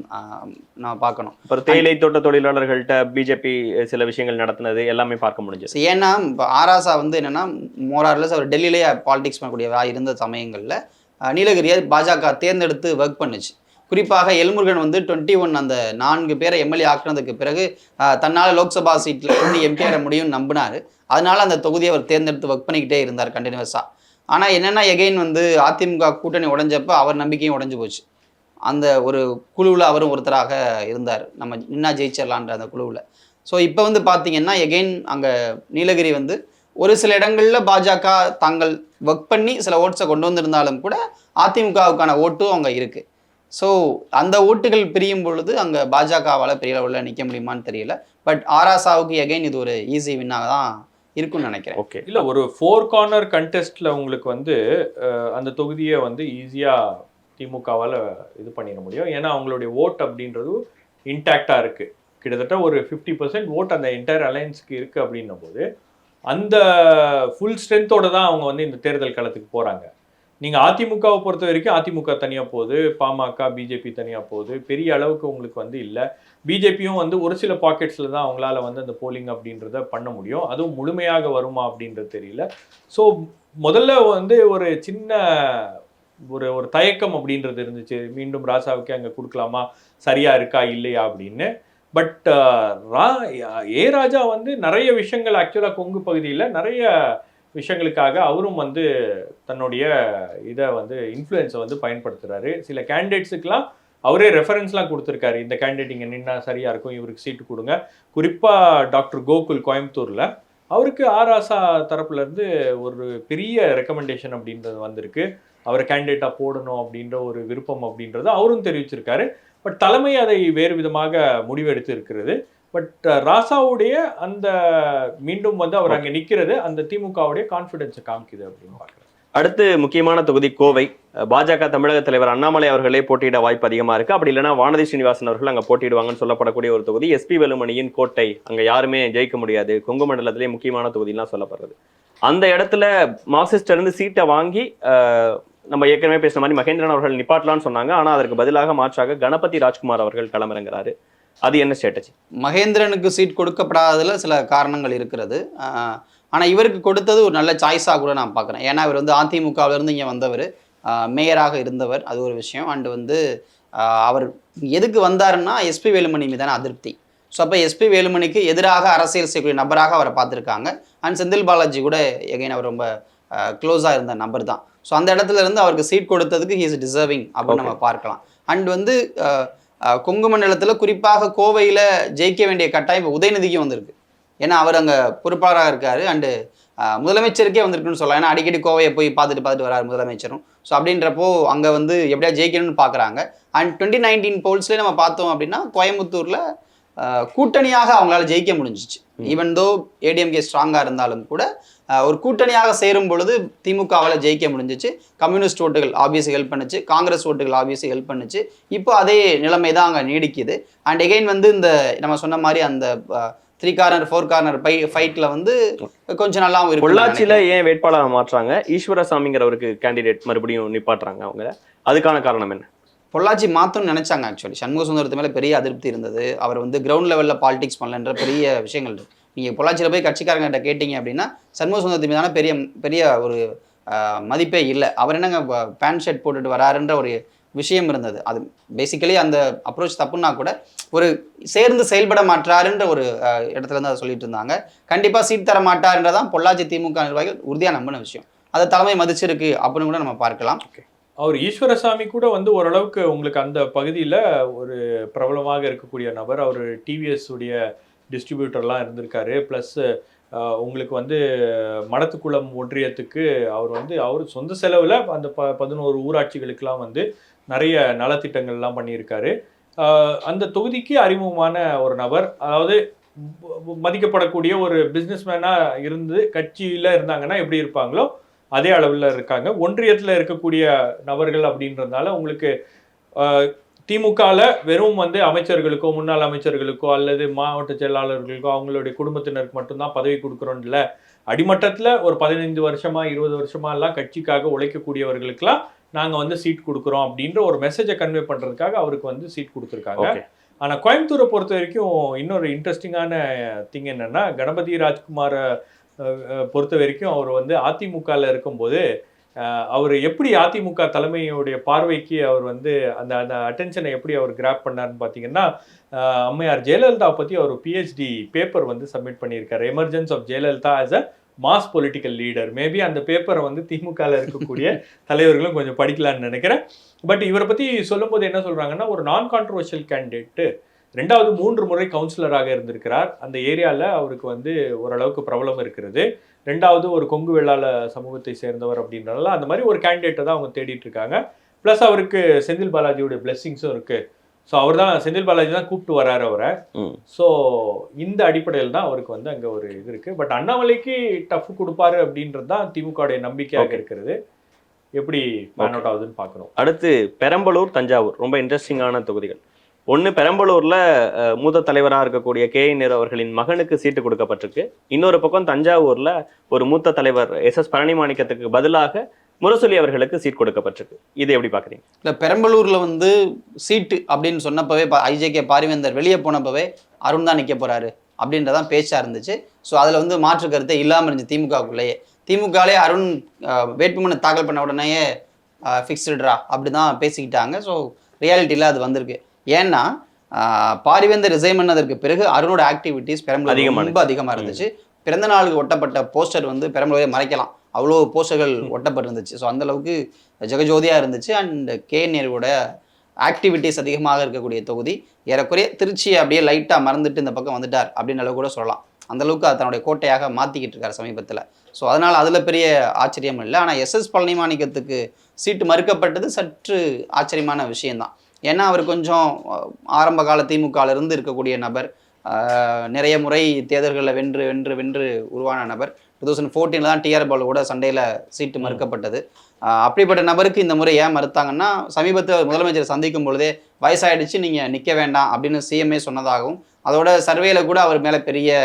நான் பார்க்கணும். அப்புறம் தேயிலை தோட்ட தொழிலாளர்கள்ட்ட பிஜேபி சில விஷயங்கள் நடத்தினது எல்லாமே பார்க்க முடிஞ்சது. ஏன்னா இப்போ ஆராசா வந்து என்னென்னா மோரார்லெஸ் அவர் டெல்லியிலேயே பாலிடிக்ஸ் பண்ணக்கூடியவா இருந்த சமயங்களில் நீலகிரியை பாஜக தேர்ந்தெடுத்து ஒர்க் பண்ணுச்சு. குறிப்பாக எல்முருகன் வந்து 21 அந்த 4 பேரை எம்எல்ஏ ஆக்குனதுக்கு பிறகு தன்னால் லோக்சபா சீட்டில் இருந்து எம்பி ஆட முடியும்னு நம்பினார். அதனால அந்த தொகுதியை அவர் தேர்ந்தெடுத்து ஒர்க் பண்ணிக்கிட்டே இருந்தார் கண்டினியூஸாக. ஆனால் என்னென்னா எகெயின் வந்து அதிமுக கூட்டணி உடைஞ்சப்போ அவர் நம்பிக்கையும் உடஞ்சி போச்சு. அந்த ஒரு குழுவில் அவரும் ஒருத்தராக இருந்தார். நம்ம நின்னா ஜெயிச்சிடலான்ற அந்த குழுவில். ஸோ இப்போ வந்து பார்த்தீங்கன்னா எகெயின் அங்கே நீலகிரி வந்து ஒரு சில இடங்களில் பாஜக தாங்கள் ஒர்க் பண்ணி சில ஓட்ஸை கொண்டு வந்திருந்தாலும் கூட அதிமுகவுக்கான ஓட்டும் அங்கே இருக்குது. ஸோ அந்த ஓட்டுகள் பிரியும் பொழுது அங்கே பாஜகவால் பெரிய அளவில் நிற்க முடியுமான்னு தெரியல. பட் ஆராசாவுக்கு எகெயின் இது ஒரு ஈஸி வின்னாக தான் இருக்குன்னு நினைக்கிறேன். ஓகே, இல்லை ஒரு 4 கார்னர் கண்டெஸ்ட்டில் உங்களுக்கு வந்து அந்த தொகுதியை வந்து ஈஸியாக திமுகவால் இது பண்ணிட முடியும். ஏன்னா அவங்களுடைய ஓட் அப்படின்றது இன்டாக்டாக இருக்குது. கிட்டத்தட்ட ஒரு 50% ஓட் அந்த என்டையர் அலையன்ஸுக்கு இருக்குது அப்படின்னும் போது அந்த ஃபுல் ஸ்ட்ரென்த்தோடு தான் அவங்க வந்து இந்த தேர்தல் களத்துக்கு போகிறாங்க. நீங்கள் அதிமுகவை பொறுத்த வரைக்கும் அதிமுக தனியாக போகுது, பாமக பிஜேபி தனியாக போகுது. பெரிய அளவுக்கு உங்களுக்கு வந்து இல்லை. பிஜேபியும் வந்து ஒரு சில பாக்கெட்ஸில் தான் அவங்களால வந்து அந்த போலிங் அப்படின்றத பண்ண முடியும். அதுவும் முழுமையாக வருமா அப்படின்றது தெரியல. ஸோ முதல்ல வந்து ஒரு சின்ன ஒரு தயக்கம் அப்படின்றது இருந்துச்சு. மீண்டும் ராசாவுக்கே அங்கே கொடுக்கலாமா, சரியா இருக்கா இல்லையா அப்படின்னு. பட் ஏ ராஜா வந்து நிறைய விஷயங்கள் ஆக்சுவலாக கொங்கு பகுதியில் நிறைய விஷயங்களுக்காக அவரும் வந்து தன்னுடைய இதை வந்து இன்ஃப்ளூயன்ஸை வந்து பயன்படுத்துகிறாரு. சில கேண்டிடேட்ஸுக்கெலாம் அவரே ரெஃபரன்ஸ்லாம் கொடுத்துருக்காரு. இந்த கேண்டிடேட் இங்கே நின்னா சரியாக இருக்கும், இவருக்கு சீட்டு கொடுங்க. குறிப்பாக டாக்டர் கோகுல் கோயம்புத்தூரில் அவருக்கு ஆராசா தரப்புலேருந்து ஒரு பெரிய ரெக்கமெண்டேஷன் அப்படின்றது வந்திருக்கு. அவரை கேண்டிடேட்டாக போடணும் அப்படின்ற ஒரு விருப்பம் அப்படின்றத அவரும் தெரிவிச்சிருக்காரு. பட் தலைமை அதை வேறு விதமாக முடிவெடுத்து இருக்கிறது. பட் ராசாவுடைய அந்த மீண்டும் வந்து அவர் அங்கே நிற்கிறது அந்த திமுகவுடைய கான்ஃபிடென்ஸை காமிக்குது அப்படின்னு பார்க்குறேன். அடுத்து முக்கியமான தொகுதி கோவை. பாஜக தமிழக தலைவர் அண்ணாமலை அவர்களே போட்டியிட வாய்ப்பு அதிகமாக இருக்குது. அப்படி இல்லைன்னா வானதி ஸ்ரீனிவாசன் அவர்கள் அங்கே போட்டியிடுவாங்கன்னு சொல்லப்படக்கூடிய ஒரு தொகுதி. எஸ்பி வேலுமணியின் கோட்டை, அங்கே யாருமே ஜெயிக்க முடியாது, கொங்கு மண்டலத்திலே முக்கியமான தொகுதிலாம் சொல்லப்படுறது. அந்த இடத்துல மார்க்சிஸ்ட் இருந்து சீட்டை வாங்கி நம்ம ஏற்கனவே பேசுன மாதிரி மகேந்திரன் அவர்கள் நிப்பாட்டலான்னு சொன்னாங்க. ஆனால் அதற்கு பதிலாக மாற்றாக கணபதி ராஜ்குமார் அவர்கள் களமிறங்குறாரு. அது என்ன ஸ்ட்ராட்டஜி? மகேந்திரனுக்கு சீட் கொடுக்கப்படாததுல சில காரணங்கள் இருக்கிறது. ஆனால் இவருக்கு கொடுத்தது ஒரு நல்ல சாய்ஸாக கூட நான் பார்க்குறேன். ஏன்னா இவர் வந்து அதிமுகவிலேருந்து இங்கே வந்தவர், மேயராக இருந்தவர், அது ஒரு விஷயம். அண்டு வந்து அவர் எதுக்கு வந்தாருன்னா எஸ்பி வேலுமணி மீதான அதிருப்தி. ஸோ அப்போ எஸ்பி வேலுமணிக்கு எதிராக அரசியல் செய்யக்கூடிய நபராக அவரை பார்த்துருக்காங்க. அண்ட் செந்தில் பாலாஜி கூட எகைன் அவர் ரொம்ப க்ளோஸாக இருந்த நபர் தான். ஸோ அந்த இடத்துல இருந்து அவருக்கு சீட் கொடுத்ததுக்கு ஹி இஸ் டிசர்விங் அப்படின்னு நம்ம பார்க்கலாம். அண்ட் வந்து கொங்கு மண்டலத்தில் குறிப்பாக கோவையில் ஜெயிக்க வேண்டிய கட்டாயம் இப்போ உதயநிதிக்கும் வந்திருக்கு. ஏன்னா அவர் அங்கே பொறுப்பாளராக இருக்கார். அண்டு முதலமைச்சருக்கே வந்திருக்குன்னு சொல்லலாம். ஏன்னா அடிக்கடி கோவையை போய் பார்த்துட்டு வராரு முதலமைச்சரும். ஸோ அப்படின்றப்போ அங்கே வந்து எப்படியா ஜெயிக்கணும்னு பார்க்குறாங்க. அண்ட் 2019 போல்ஸ்லேயே நம்ம பார்த்தோம் அப்படின்னா கோயம்புத்தூரில் கூட்டணியாக அவங்களால ஜெயிக்க முடிஞ்சிச்சு. ஈவன் தோ ஏடிஎம்கே ஸ்ட்ராங்காக இருந்தாலும் கூட ஒரு கூட்டணியாக சேரும் பொழுது திமுகவால் ஜெயிக்க முடிஞ்சிச்சு. கம்யூனிஸ்ட் ஓட்டுகள் ஆப்வியஸி ஹெல்ப் பண்ணுச்சு, காங்கிரஸ் ஓட்டுகள் ஆப்வியஸி ஹெல்ப் பண்ணுச்சு. இப்போ அதே நிலைமை தான் அங்கே நீடிக்குது. அண்ட் எகைன் வந்து இந்த நம்ம சொன்ன மாதிரி அந்த 3 கார்னர் 4 கார்னர் ஃபைட்ல வந்து கொஞ்சம் நல்லா இருக்கு. பொள்ளாச்சியில ஏன் வேட்பாளர் மாற்றாங்க? ஈஸ்வரசாமிங்கிறவருக்கு கேண்டிடேட் மறுபடியும் நிப்பாட்டுறாங்க அவங்க, அதுக்கான காரணம் என்ன? பொள்ளாச்சி மாற்றணும்னு நினைச்சாங்க. ஆக்சுவலி சண்முக சுந்தரத்து மேலே பெரிய அதிருப்தி இருந்தது. அவர் வந்து கிரவுண்ட் லெவலில் பாலிடிக்ஸ் பண்ணலன்ற பெரிய விஷயங்கள் இருக்கு. நீங்கள் பொள்ளாச்சியில் போய் கட்சிக்காரங்கிட்ட கேட்டிங்க அப்படின்னா சண்முக சுந்தரத்து மீதான பெரிய பெரிய ஒரு மதிப்பே இல்லை. அவர் என்னங்க பேண்ட் ஷர்ட் போட்டுட்டு வராருன்ற ஒரு விஷயம் இருந்தது. அது பேசிக்கலி அந்த அப்ரோச் தப்புன்னா கூட ஒரு சேர்ந்து செயல்பட மாட்டாருன்ற ஒரு இடத்துல இருந்து அதை சொல்லிட்டு இருந்தாங்க. கண்டிப்பாக சீட் தர மாட்டாருன்றதான் பொள்ளாச்சி திமுக நிர்வாகிகள் உறுதியாக நம்பின விஷயம். அதை தலைமை மதிச்சிருக்கு அப்படின்னு கூட நம்ம பார்க்கலாம். அவர் ஈஸ்வரசாமி கூட வந்து ஓரளவுக்கு உங்களுக்கு அந்த பகுதியில் ஒரு பிரபலமாக இருக்கக்கூடிய நபர். அவர் டிவிஎஸ் உடைய டிஸ்ட்ரிபியூட்டர்லாம் இருந்திருக்காரு. ப்ளஸ் உங்களுக்கு வந்து மடத்துக்குளம் ஒன்றியத்துக்கு அவர் சொந்த செலவில் அந்த 11 ஊராட்சிகளுக்கெல்லாம் வந்து நிறைய நலத்திட்டங்கள்லாம் பண்ணியிருக்காரு. அந்த தொகுதிக்கு அறிமுகமான ஒரு நபர், அதாவது மதிக்கப்படக்கூடிய ஒரு பிஸ்னஸ்மேனாக இருந்து கட்சியில் இருந்தாங்கன்னா எப்படி இருப்பாங்களோ அதே அளவில் இருக்காங்க. ஒன்றியத்தில் இருக்கக்கூடிய நபர்கள் அப்படின்றதுனால உங்களுக்கு திமுகவில் வெறும் வந்து அமைச்சர்களுக்கோ முன்னாள் அமைச்சர்களுக்கோ அல்லது மாவட்ட செயலாளர்களுக்கோ அவங்களுடைய குடும்பத்தினருக்கு மட்டும்தான் பதவி கொடுக்குறோம் இல்லை. அடிமட்டத்தில் ஒரு 15 வருஷமா 20 வருஷமா எல்லாம் கட்சிக்காக உழைக்கக்கூடியவர்களுக்கெல்லாம் நாங்கள் வந்து சீட் கொடுக்குறோம் அப்படின்ற ஒரு மெசேஜை கன்வே பண்ணுறதுக்காக அவருக்கு வந்து சீட் கொடுத்துருக்காங்க. ஆனால் கோயம்புத்தூரை பொறுத்த வரைக்கும் இன்னொரு இன்ட்ரெஸ்டிங்கான திங் என்னன்னா, கணபதி ராஜ்குமாரை பொறுத்த வரைக்கும் அவர் வந்து அதிமுகவில் இருக்கும்போது அவர் எப்படி அதிமுக தலைமையுடைய பார்வைக்கு அவர் வந்து அந்த அந்த அட்டென்ஷனை எப்படி அவர் கிராப் பண்ணார்னு பார்த்தீங்கன்னா, அம்மையார் ஜெயலலிதா பற்றி அவர் பிஹெச்டி பேப்பர் வந்து சப்மிட் பண்ணியிருக்காரு. Emergence of Jayalalithaa as a mass political leader. Maybe அந்த பேப்பரை வந்து திமுகவில் இருக்கக்கூடிய தலைவர்களும் கொஞ்சம் படிக்கலான்னு நினைக்கிறேன். பட் இவரை பற்றி சொல்லும்போது என்ன சொல்கிறாங்கன்னா, ஒரு நான் கான்ட்ரவர்ஷியல் கேண்டிடேட்டு, 3 முறை கவுன்சிலராக இருந்திருக்கிறார். அந்த ஏரியாவில் அவருக்கு வந்து ஓரளவுக்கு பிரபலம் இருக்கிறது. 2வது ஒரு கொங்கு வெள்ளாள சமூகத்தை சேர்ந்தவர் அப்படின்றனால அந்த மாதிரி ஒரு கேண்டிடேட்டை தான் அவங்க தேடிட்டு இருக்காங்க. ப்ளஸ் அவருக்கு செந்தில் பாலாஜியோடைய பிளெஸிங்ஸும் இருக்குது. ஸோ அவர் தான் செந்தில் பாலாஜி தான் கூப்பிட்டு வராரு அவரை. ஸோ இந்த அடிப்படையில் தான் அவருக்கு வந்து அங்கே ஒரு இது இருக்குது. பட் அண்ணாமலைக்கு டஃப் கொடுப்பாரு அப்படின்றது தான் திமுகவுடைய நம்பிக்கையாக இருக்கிறது. எப்படி பேன் அவுட் ஆகுதுன்னு பார்க்கணும். அடுத்து பெரம்பலூர், தஞ்சாவூர் ரொம்ப இன்ட்ரெஸ்டிங்கான தொகுதிகள். ஒன்று, பெரம்பலூர்ல மூத்த தலைவராக இருக்கக்கூடிய KN அவர்களின் மகனுக்கு சீட்டு கொடுக்கப்பட்டிருக்கு. இன்னொரு பக்கம் தஞ்சாவூர்ல ஒரு மூத்த தலைவர் SS பழனிமாணிக்கத்துக்கு பதிலாக முரசொலி அவர்களுக்கு சீட் கொடுக்கப்பட்டிருக்கு. இதை எப்படி பார்க்குறீங்க? இல்லை, பெரம்பலூர்ல வந்து சீட்டு அப்படின்னு சொன்னப்பவே IJK பாரிவேந்தர் வெளியே போனப்பவே அருண் தான் நிற்க போறாரு அப்படின்றதான் பேச்சா இருந்துச்சு. ஸோ அதில் வந்து மாற்று கருத்தை இல்லாமல் இருந்துச்சு திமுகவுக்குள்ளேயே. திமுகலே அருண் வேட்புமனு தாக்கல் பண்ண உடனேயே ஃபிக்ஸ்டுடா அப்படி தான் பேசிக்கிட்டாங்க. ஸோ ரியாலிட்டியில் அது வந்திருக்கு. ஏன்னா பாரிவேந்தர் ரிசைன் பண்ணதற்கு பிறகு அருணோட ஆக்டிவிட்டிஸ் பெரம்பலூர் ரொம்ப அதிகமாக இருந்துச்சு. பிறந்த நாளுக்கு ஒட்டப்பட்ட போஸ்டர் வந்து பெரம்பலூரை மறைக்கலாம், அவ்வளோ போஸ்டர்கள் ஒட்டப்பட்டிருந்துச்சு. ஸோ அந்தளவுக்கு ஜெகஜோதியாக இருந்துச்சு. அண்ட் KN ஆக்டிவிட்டிஸ் அதிகமாக இருக்கக்கூடிய தொகுதி. ஏறக்குறைய திருச்சியை அப்படியே லைட்டாக மறந்துட்டு இந்த பக்கம் வந்துட்டார் அப்படின்னு அளவு கூட சொல்லலாம். அந்தளவுக்கு அது தன்னுடைய கோட்டையாக மாற்றிக்கிட்டு இருக்கார் சமீபத்தில். ஸோ அதனால் அதில் பெரிய ஆச்சரியம் இல்லை. ஆனால் SS பழனிமாணிக்கத்துக்கு சீட்டு மறுக்கப்பட்டது சற்று ஆச்சரியமான விஷயம்தான். ஏன்னா அவர் கொஞ்சம் ஆரம்ப கால திமுகவில் இருந்து இருக்கக்கூடிய நபர், நிறைய முறை தேர்தல்களில் வென்று வென்று வென்று உருவான நபர். 2014 தான் TR பாலோட சண்டையில் சீட்டு மறுக்கப்பட்டது. அப்படிப்பட்ட நபருக்கு இந்த முறை ஏன் மறுத்தாங்கன்னா, சமீபத்தில் முதலமைச்சர் சந்திக்கும் பொழுதே வயசாயிடுச்சு, நீங்கள் நிற்க வேண்டாம் அப்படின்னு CMA சொன்னதாகவும், அதோட சர்வேல கூட அவர் மேலே பெரிய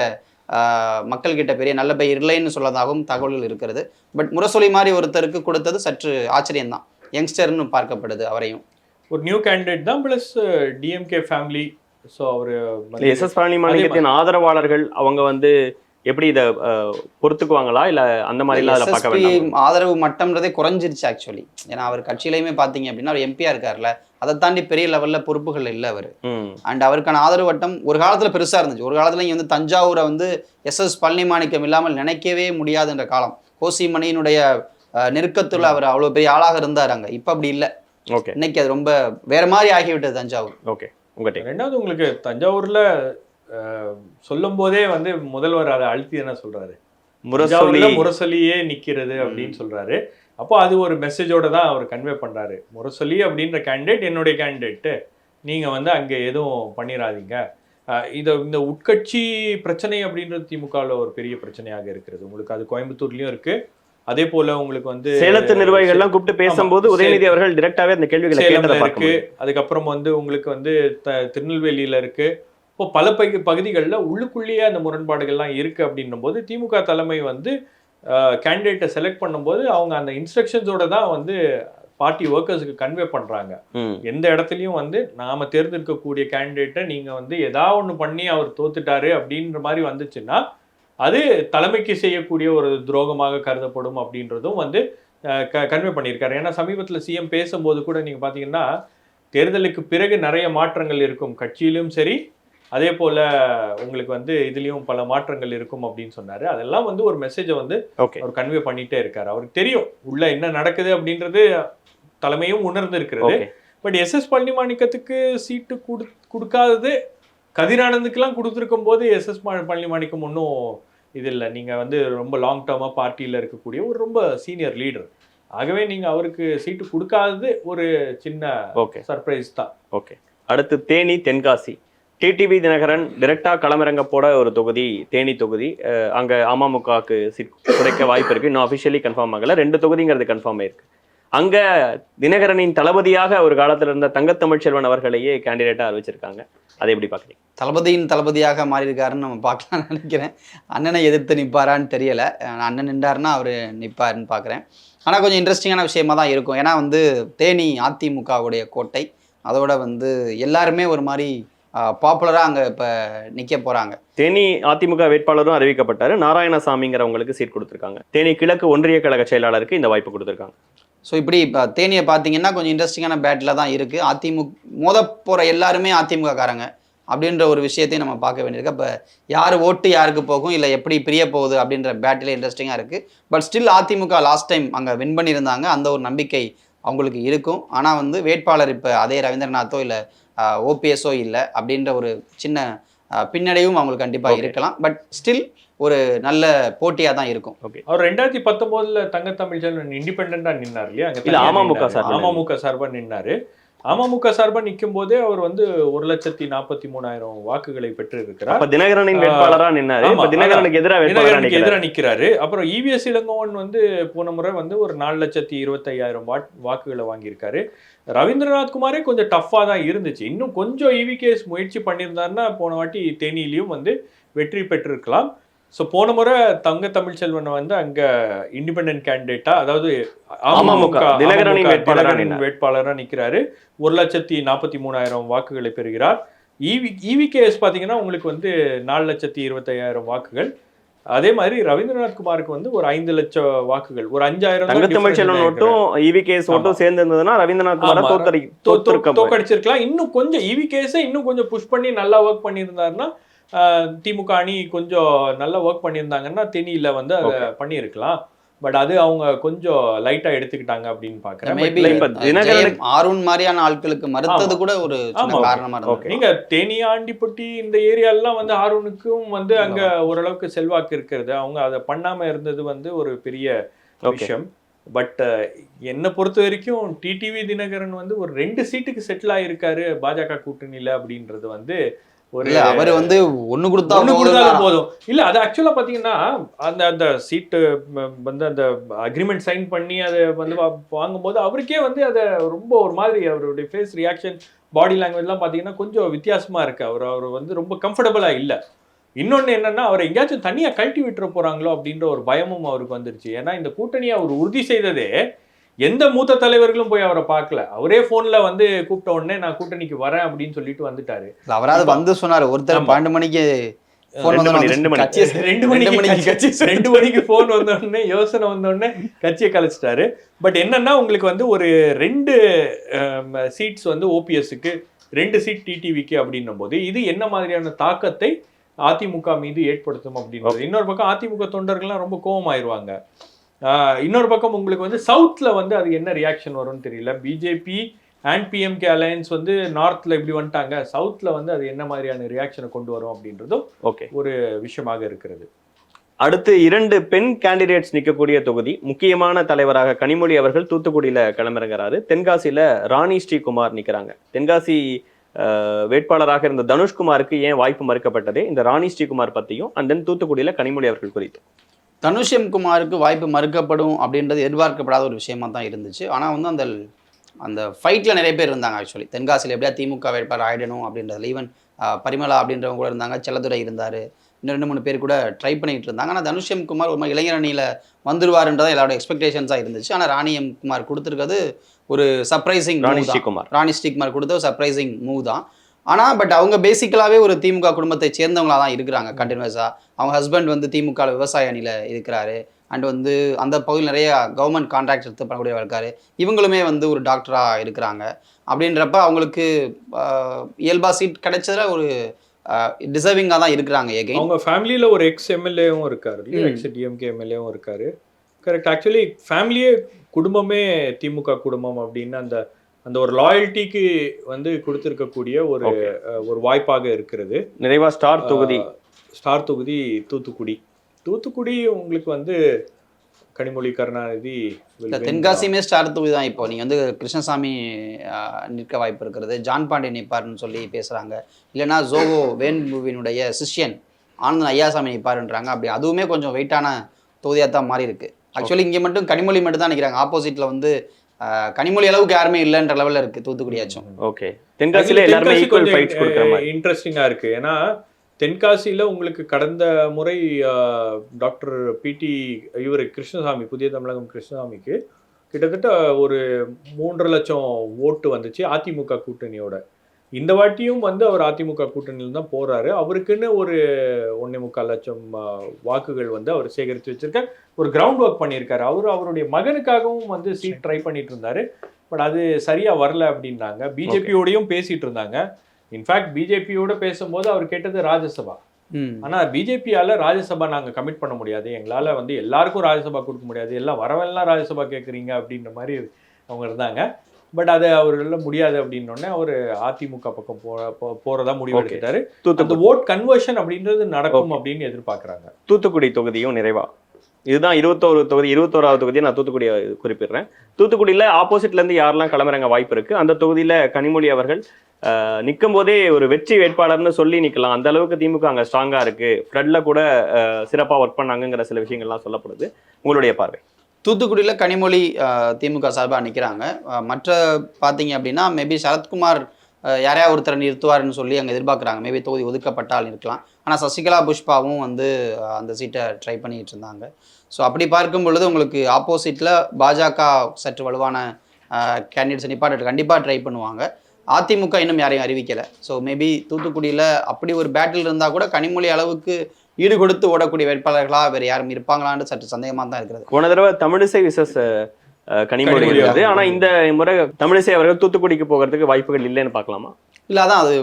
மக்கள்கிட்ட பெரிய நல்ல பெயர் இல்லைன்னு சொல்லதாகவும் தகவல்கள் இருக்கிறது. பட் முரசொலி மாதிரி ஒருத்தருக்கு கொடுத்தது சற்று ஆச்சரியம்தான். யங்ஸ்டர்னு பார்க்கப்படுது அவரையும். ஒரு நியூ கேண்டிடேட் தான். Plus DMK family. ஸோ அவர் SS பழனிமாணிக்கத்தின் ஆதரவாளர்கள் அவங்க வந்து எப்படி இதை பொறுத்துக்குவாங்களா இல்லை அந்த மாதிரிலாம் அதில் பார்க்க வேண்டாம்? ஆதரவு மட்டம்ன்றதே குறைஞ்சிருச்சு ஆக்சுவலி. ஏன்னா அவர் கட்சியிலையுமே பார்த்தீங்க அப்படின்னா அவர் MP இருக்கார்ல, அதை தாண்டி பெரிய லெவலில் பொறுப்புகள் இல்லை அவர். அண்ட் அவருக்கான ஆதரவு வட்டம் ஒரு காலத்தில் பெருசாக இருந்துச்சு. ஒரு காலத்தில் இங்கே வந்து தஞ்சாவூரை வந்து SS பழனிமாணிக்கம் இல்லாமல் நினைக்கவே முடியாதுன்ற காலம். கோசிமணியினுடைய நெருக்கத்தில் அவர் அவ்வளோ பெரிய ஆளாக இருந்தார் அங்கே. இப்போ அப்படி இல்லை. ஓகே, இன்னைக்கு அது ரொம்ப வேற மாதிரி ஆகிவிட்டது தஞ்சாவூர். ஓகே, உங்கள்கிட்ட 2வது உங்களுக்கு தஞ்சாவூர்ல சொல்லும் போதே வந்து முதல்வர் அதை அழுத்தி என்ன சொல்றாரு, முரசொலியே நிக்கிறது அப்படின்னு சொல்றாரு. அப்போ அது ஒரு மெசேஜோட தான் அவர் கன்வே பண்றாரு. முரசொலி அப்படின்ற கேண்டிடேட் என்னுடைய கேண்டிடேட்டு, நீங்க வந்து அங்கே எதுவும் பண்ணிடாதீங்க. இந்த உட்கட்சி பிரச்சனை அப்படின்றது திமுகவில் ஒரு பெரிய பிரச்சனையாக இருக்கிறது. உங்களுக்கு அது கோயம்புத்தூர்லயும் இருக்கு. அதே போல உங்களுக்கு வந்து சேலத்து நிர்வாகிகள்லாம் கூப்பிட்டு பேசும்போது உதயநிதி அவர்கள் டைரக்டாவே அந்த கேள்விகளை கேட்டதை இருக்கு. அதுக்கப்புறம் வந்து உங்களுக்கு வந்து திருநெல்வேலியில இருக்கு. இப்போ பல பகுதிகளில் உள்ளுக்குள்ளேயே அந்த முரண்பாடுகள்லாம் இருக்கு அப்படின்னும் போது திமுக தலைமை வந்து கேண்டிடேட்டை செலக்ட் பண்ணும்போது அவங்க அந்த இன்ஸ்ட்ரக்ஷன்ஸோட தான் வந்து பார்ட்டி ஒர்க்கர்ஸுக்கு கன்வே பண்றாங்க. எந்த இடத்துலையும் வந்து நாம தேர்ந்தெடுக்கக்கூடிய கேண்டிடேட்டை நீங்க வந்து ஏதாவது ஒன்று பண்ணி அவர் தோத்துட்டாரு அப்படின்ற மாதிரி வந்துச்சுன்னா அது தலைமைக்கு செய்யக்கூடிய ஒரு துரோகமாக கருதப்படும் அப்படின்றதும் வந்து கன்வே பண்ணியிருக்காரு. ஏன்னா சமீபத்தில் சிஎம் பேசும்போது கூட நீங்க பாத்தீங்கன்னா தேர்தலுக்கு பிறகு நிறைய மாற்றங்கள் இருக்கும், கட்சியிலும் சரி அதே போல உங்களுக்கு வந்து இதுலயும் பல மாற்றங்கள் இருக்கும் அப்படின்னு சொன்னாரு. அதெல்லாம் வந்து ஒரு மெசேஜை வந்து அவர் கன்வே பண்ணிட்டே இருக்காரு. அவருக்கு தெரியும் உள்ள என்ன நடக்குது அப்படின்றது தலைமையும் உணர்ந்து இருக்கிறது. பட் எஸ் பழனிமாணிக்கத்துக்கு சீட்டு கொடுக்காதது கதிரானந்துக்கெல்லாம் கொடுத்துருக்கும் போது எஸ் பழனிமாணிக்கம் ஒன்றும் இது இல்லை. நீங்க வந்து ரொம்ப லாங் டேர்மா பார்ட்டியில இருக்கக்கூடிய ஒரு ரொம்ப சீனியர் லீடர், ஆகவே நீங்க அவருக்கு சீட்டு கொடுக்காதது ஒரு சின்ன சர்ப்ரைஸ் தான். ஓகே, அடுத்து தேனி தென்காசி. டிடிவி தினகரன் டைரக்டா களமிறங்க போட ஒரு தொகுதி தேனி தொகுதி. அங்க அமமுகவுக்கு சீட் கிடைக்க வாய்ப்பு இருக்கு. இன்னும் அபிஷியலி கன்ஃபார்ம் ஆகல. 2 தொகுதிங்கிறது கன்ஃபார்ம் ஆயிருக்கு. அங்க தினகரனின் தளபதியாக ஒரு காலத்துல இருந்த தங்கத்தமிழ்ச்செல்வன் அவர்களையே கேண்டிடேட்டா அறிவிச்சிருக்காங்க. அதை எப்படி பாக்குறீங்க? தளபதியின் தளபதியாக மாறி இருக்காருன்னு நம்ம பார்க்கலாம்னு நினைக்கிறேன். அண்ணனை எதிர்த்து நிற்பாரான்னு தெரியல. அண்ணன் நின்றாருன்னா அவர் நிற்பாருன்னு பார்க்குறேன். ஆனால் கொஞ்சம் இன்ட்ரெஸ்டிங்கான விஷயமா தான் இருக்கும். ஏன்னா வந்து தேனி அதிமுகவுடைய கோட்டை, அதோட வந்து எல்லாருமே ஒரு மாதிரி பாப்புலராக அங்கே இப்போ நிற்க போகிறாங்க. தேனி அதிமுக வேட்பாளரும் அறிவிக்கப்பட்டாரு. நாராயணசாமிங்கிறவங்களுக்கு சீட் கொடுத்துருக்காங்க. தேனி கிழக்கு ஒன்றிய கழக செயலாளருக்கு இந்த வாய்ப்பு கொடுத்துருக்காங்க. ஸோ இப்படி இப்போ தேனியை பார்த்தீங்கன்னா கொஞ்சம் இன்ட்ரெஸ்டிங்கான பேட்டில் தான் இருக்குது. அதிமுக போகிற எல்லாருமே அதிமுக காரங்க அப்படின்ற ஒரு விஷயத்தையும் நம்ம பார்க்க வேண்டியிருக்கு. இப்போ யார் ஓட்டு யாருக்கு போகும், இல்லை எப்படி பிரிய போகுது அப்படின்ற பேட்டில் இன்ட்ரெஸ்டிங்காக இருக்குது. But still AIADMK last time அங்கே வின் பண்ணியிருந்தாங்க, அந்த ஒரு நம்பிக்கை அவங்களுக்கு இருக்கும். ஆனால் வந்து வேட்பாளர் இப்போ அதே ரவீந்திரநாத்தோ இல்லை ஓபிஎஸ்ஓ இல்லை அப்படின்ற ஒரு சின்ன பின்னடைவும் அவங்களுக்கு கண்டிப்பாக இருக்கலாம். பட் ஸ்டில் ஒரு நல்ல போட்டியா தான் இருக்கும். அவர் 2019 தங்கத்தமிழ்ச்செல்வன் இண்டிபெண்டா நின்னார் இல்லையா? அமமுக சார்பா நின்னாரு. அமமுக சார்பா நிற்கும் போதே அவர் வந்து 1,43,000 வாக்குகளை பெற்று இருக்கிறார். தினகரனின் வேட்பாளரா நின்னாரு. தினகரனுக்கு எதிராக நிற்கிறாரு. அப்புறம் இவிஎஸ் இளங்கோவன் வந்து போன முறை வந்து ஒரு 4,25,000 வாக்குகளை வாங்கியிருக்காரு. ரவீந்திரநாத் குமாரே கொஞ்சம் டஃப்பா தான் இருந்துச்சு. இன்னும் கொஞ்சம் இவிகேஎஸ் முயற்சி பண்ணியிருந்தாருன்னா போன வாட்டி தேனியிலையும் வந்து வெற்றி பெற்றிருக்கலாம். ஸோ போன முறை தங்க தமிழ்ச்செல்வன் வந்து அங்க இண்டிபெண்டன்ட் கேண்டிடேட்டா, அதாவது அமமுக தினகரனின் வேட்பாளராக நிற்கிறாரு. 1,43,000 வாக்குகளை பெறுகிறார். இவிகேஎஸ் பார்த்தீங்கன்னா உங்களுக்கு வந்து 4,25,000 வாக்குகள். அதே மாதிரி ரவீந்திரநாத் குமாருக்கு வந்து ஒரு 5 லட்சம் வாக்குகள், ஒரு 5,000 தங்கத்தமிழ்ச்செல்வன் மட்டும் இவிகேஎஸ் மட்டும் சேர்ந்து இருந்ததுன்னா ரவீந்திரநாத் குமார் தோக்கடிச்சிருக்கலாம். இன்னும் கொஞ்சம் இவிகேஎஸ் இன்னும் கொஞ்சம் புஷ் பண்ணி நல்லா ஒர்க் பண்ணியிருந்தாருன்னா திமுக அணி கொஞ்சம் நல்லா ஒர்க் பண்ணியிருந்தாங்கன்னா தேனியில வந்து அதை பண்ணியிருக்கலாம். பட் அது அவங்க கொஞ்சம் லைட்டா எடுத்துக்கிட்டாங்க அப்படின்னு பாக்குறேன். ஆர்வன் மாதிரியான ஆட்களுக்கு மறுத்தது கூட ஒரு காரணமா இருக்கு. நீங்க தேனி ஆண்டிப்பட்டி இந்த ஏரியாலாம் வந்து ஆர்வனுக்கும் வந்து அங்க ஓரளவுக்கு செல்வாக்கு இருக்கிறது. அவங்க அதை பண்ணாம இருந்தது வந்து ஒரு பெரிய விஷயம். பட் என்னை பொறுத்த வரைக்கும் டிடிவி தினகரன் வந்து ஒரு 2 சீட்டுக்கு செட்டில் ஆயிருக்காரு பாஜக கூட்டணியில அப்படின்றது வந்து அவர் வந்து ஒண்ணு கொடுத்தாலும் போதும் இல்ல. அது ஆக்சுவலா பாத்தீங்கன்னா அந்த சீட்டு வந்து அந்த அக்ரிமெண்ட் சைன் பண்ணி அதை வந்து வாங்கும்போது அவருக்கே வந்து அதை ரொம்ப ஒரு மாதிரி அவருடைய ஃபேஸ் ரியாக்ஷன், பாடி லாங்குவேஜ் எல்லாம் பாத்தீங்கன்னா கொஞ்சம் வித்தியாசமா இருக்கு. அவர் வந்து ரொம்ப கம்ஃபர்டபுளா இல்ல. இன்னொன்னு என்னன்னா அவர் எங்கேயாச்சும் தனியா கழட்டி விட்டுற போறாங்களோ அப்படின்ற ஒரு பயமும் அவருக்கு வந்துருச்சு. ஏன்னா இந்த கூட்டணியை அவர் உறுதி செய்ததே எந்த மூத்த தலைவர்களும் போய் அவரை பார்க்கல. அவரே போன்ல வந்து கூப்பிட்ட உடனே நான் கூட்டணிக்கு வரேன் அப்படின்னு சொல்லிட்டு வந்துட்டாரு. அவராது வந்து சொன்னாரு. ஒருத்தர் 12 மணிக்கு 2 மணிக்கு போன் வந்த உடனே யோசனை வந்த உடனே கட்சியை கலைச்சிட்டாரு. பட் என்னன்னா உங்களுக்கு வந்து ஒரு 2 சீட்ஸ் வந்து ஓபிஎஸ்க்கு, 2 சீட் டிடிவிக்கு அப்படின்னும் போது இது என்ன மாதிரியான தாக்கத்தை அதிமுக மீது ஏற்படுத்தும் அப்படின்றது. இன்னொரு பக்கம் அதிமுக தொண்டர்கள்லாம் ரொம்ப கோபமாயிருவாங்க. இன்னொரு பக்கம் உங்களுக்கு வந்து சவுத்ல வந்து அது என்ன ரியாக்ஷன் வரும்னு தெரியல. பிஜேபி அண்ட் பிஎம்கே அலையன்ஸ் வந்து நார்த்ல இப்படி வந்துட்டாங்க, சவுத்ல வந்து அது என்ன மாதிரியான ரியாக்ஷனை கொண்டு வரும் அப்படின்றதும் ஒரு விஷயமாக இருக்கிறது. அடுத்து 2 பெண் கேண்டிடேட்ஸ் நிற்கக்கூடிய தொகுதி. முக்கியமான தலைவராக கனிமொழி அவர்கள் தூத்துக்குடியில களமிறங்குறாரு. தென்காசியில ராணி ஸ்ரீகுமார் நிற்கிறாங்க. தென்காசி வேட்பாளராக இருந்த தனுஷ்குமாருக்கு ஏன் வாய்ப்பு மறுக்கப்பட்டது, இந்த ராணி ஸ்ரீகுமார் பத்தியும் அண்ட் தென் தூத்துக்குடியில கனிமொழி அவர்கள் குறித்து. தனுஷ் எம் குமாருக்கு வாய்ப்பு மறுக்கப்படும் அப்படின்றது எதிர்பார்க்கப்படாத ஒரு விஷயமா தான் இருந்துச்சு. ஆனால் வந்து அந்த ஃபைட்டில் நிறைய பேர் இருந்தாங்க. ஆக்சுவலி தென்காசியில் எப்படியா திமுக வேட்பாளர் ஆகிடணும் அப்படின்றதுல ஈவன் பரிமளா அப்படின்றவங்க கூட இருந்தாங்க, செல்லதுரை இருந்தார், இன்னும் 2-3 பேர் கூட ட்ரை பண்ணிட்டு இருந்தாங்க. ஆனால் தனுஷ் எம் குமார் ஒரு மாதிரி இளைஞர் அணியில் வந்துருவாருன்றதான் எல்லாரோட எக்ஸ்பெக்டேஷன்ஸாக இருந்துச்சு. ஆனால் ராணி எம் குமார் கொடுத்துருக்கிறது ஒரு சர்ப்ரைசிங் ராணி ஸ்ரீகுமார் கொடுத்த ஒரு சர்ப்ரைசிங் மூவ் தான். ஆனால் பட் அவங்க பேசிக்கலாகவே ஒரு திமுக குடும்பத்தை சேர்ந்தவங்களாக தான் இருக்கிறாங்க கண்டினியூஸாக. அவங்க ஹஸ்பண்ட் வந்து திமுக விவசாய அணியில் இருக்கிறாரு, அண்ட் வந்து அந்த பகுதியில் நிறைய கவர்மெண்ட் கான்ட்ராக்ட் எடுத்து பண்ணக்கூடிய இருக்காரு. இவங்களுமே வந்து ஒரு டாக்டராக இருக்கிறாங்க. அப்படின்றப்ப அவங்களுக்கு இயல்பா சீட் கிடைச்சதுல ஒரு டிசர்விங்காக தான் இருக்கிறாங்க. அவங்க ஃபேமிலியில் ஒரு எக்ஸ் எம்எல்ஏவும் இருக்காரு, எக்ஸ் டிஎம்கே எம்எல்ஏவும் இருக்காரு. கரெக்ட். ஆக்சுவலி ஃபேமிலியே குடும்பமே திமுக குடும்பம் அப்படின்னு அந்த அந்த ஒரு லாயல்ட்டிக்கு வந்து கொடுத்துருக்கக்கூடிய ஒரு வாய்ப்பாக இருக்கிறது. நிறைவா ஸ்டார் தொகுதி தூத்துக்குடி உங்களுக்கு வந்து கனிமொழி கருணாநிதி தென்காசியுமே ஸ்டார் தொகுதி தான். இப்போ நீங்கள் வந்து கிருஷ்ணசாமி நிற்க வாய்ப்பு இருக்கிறது, ஜான் பாண்டே நிற்பாருன்னு சொல்லி பேசுகிறாங்க. இல்லைனா ஜோகோ வேண்புவினுடைய சிஷ்யன் ஆனந்தன் ஐயாசாமி நிற்பாருன்றாங்க. அப்படி அதுவுமே கொஞ்சம் வெயிட்டான தொகுதியாக தான் மாறி இருக்கு. ஆக்சுவலி இங்கே மட்டும் கனிமொழி மட்டும் தான் நிற்கிறாங்க. ஆப்போசிட்டில் வந்து கனிமொழி அளவுக்கு யாருமே இல்லைன்ற லெவலில் இருக்கு தூத்துக்குடியாச்சும். ஓகே, தென்காசியில் எல்லாருமே ஈக்குவல் ஃபைட்ஸ் கொடுக்குற மாதிரி இன்ட்ரெஸ்டிங்காக இருக்கு. ஏன்னா தென்காசியில் உங்களுக்கு கடந்த முறை டாக்டர் பிடி கிருஷ்ணசாமி, புதிய தமிழகம் கிருஷ்ணசாமிக்கு கிட்டத்தட்ட ஒரு 3.5 லட்சம் ஓட்டு வந்துச்சு அதிமுக கூட்டணியோட. இந்த வாட்டியும் வந்து அவர் அதிமுக கூட்டணியில் தான் போறாரு. அவருக்குன்னு ஒரு 1.25 லட்சம் வாக்குகள் வந்து அவர் சேகரித்து வச்சிருக்கார். ஒரு கிரவுண்ட் ஒர்க் பண்ணியிருக்காரு. அவருடைய மகனுக்காகவும் வந்து சீட் ட்ரை பண்ணிட்டு இருந்தாரு. பட் அது சரியா வரல அப்படின்னாங்க. பிஜேபியோடையும் பேசிட்டு இருந்தாங்க. இன்ஃபேக்ட் பிஜேபியோட பேசும்போது அவர் கேட்டது ராஜ்யசபா. ஆனா பிஜேபியால ராஜ்யசபா நாங்க கமிட் பண்ண முடியாது, எங்களால வந்து எல்லாருக்கும் ராஜ்யசபா கொடுக்க முடியாது, எல்லாம் வரவெல்லாம் ராஜ்யசபா கேட்குறீங்க அப்படின்ற மாதிரி அவங்க இருந்தாங்க. பட் அது அவர்கள முடியாது அப்படின்னோடனே அவர் அதிமுக பக்கம் போறதா முடிவு எடுத்துட்டாரு. அந்த ஓட் கன்வர்ஷன் அப்படின்றது நடக்கும் அப்படின்னு எதிர்பார்க்கறாங்க. தூத்துக்குடி தொகுதியும் நிறைவா இதுதான் 21வது தொகுதியை நான் தூத்துக்குடியை குறிப்பிடுறேன். தூத்துக்குடியில ஆப்போசிட்ல இருந்து யாரெல்லாம் களமிறங்க வாய்ப்பு இருக்கு, அந்த தொகுதியில கனிமொழி அவர்கள் நிற்கும் போதே ஒரு வெற்றி வேட்பாளர்னு சொல்லி நிற்கலாம். அந்த அளவுக்கு திமுக அங்கே ஸ்ட்ராங்கா இருக்கு, ஃப்ளட்ல கூட சிறப்பாக ஒர்க் பண்ணாங்கிற சில விஷயங்கள்லாம் சொல்லப்படுது. உங்களுடைய பார்வை? தூத்துக்குடியில் கனிமொழி திமுக சார்பாக நிற்கிறாங்க. மற்ற பார்த்தீங்க அப்படின்னா மேபி சரத்குமார் யாரையா ஒருத்தரை நிறுத்துவார்னு சொல்லி அங்கே எதிர்பார்க்குறாங்க. மேபி தொகுதி ஒதுக்கப்பட்டால் இருக்கலாம். ஆனால் சசிகலா புஷ்பாவும் வந்து அந்த சீட்டை ட்ரை பண்ணிட்டு இருந்தாங்க. ஸோ அப்படி பார்க்கும் பொழுது உங்களுக்கு ஆப்போசிட்டில் பாஜக சற்று வலுவான கேண்டிடேட்ஸ் நிப்பாட்டு கண்டிப்பாக ட்ரை பண்ணுவாங்க. அதிமுக இன்னும் யாரையும் அறிவிக்கலை. ஸோ மேபி தூத்துக்குடியில் அப்படி ஒரு பேட்டில் இருந்தால் கூட கனிமொழி அளவுக்கு ஈடு கொடுத்து ஓடக்கூடிய வேட்பாளர்களாக வேறு யாரும் இருப்பாங்களான்னு சற்று சந்தேகமாக தான் இருக்கிறது. போன தடவை தமிழிசை விசஸ் கனிமொழி இருந்தது. ஆனால் இந்த முறை தமிழிசை அவர்கள் தூத்துக்குடிக்கு போகிறதுக்கு வாய்ப்புகள் இல்லைன்னு பார்க்கலாமா? இல்லை, அதான் அது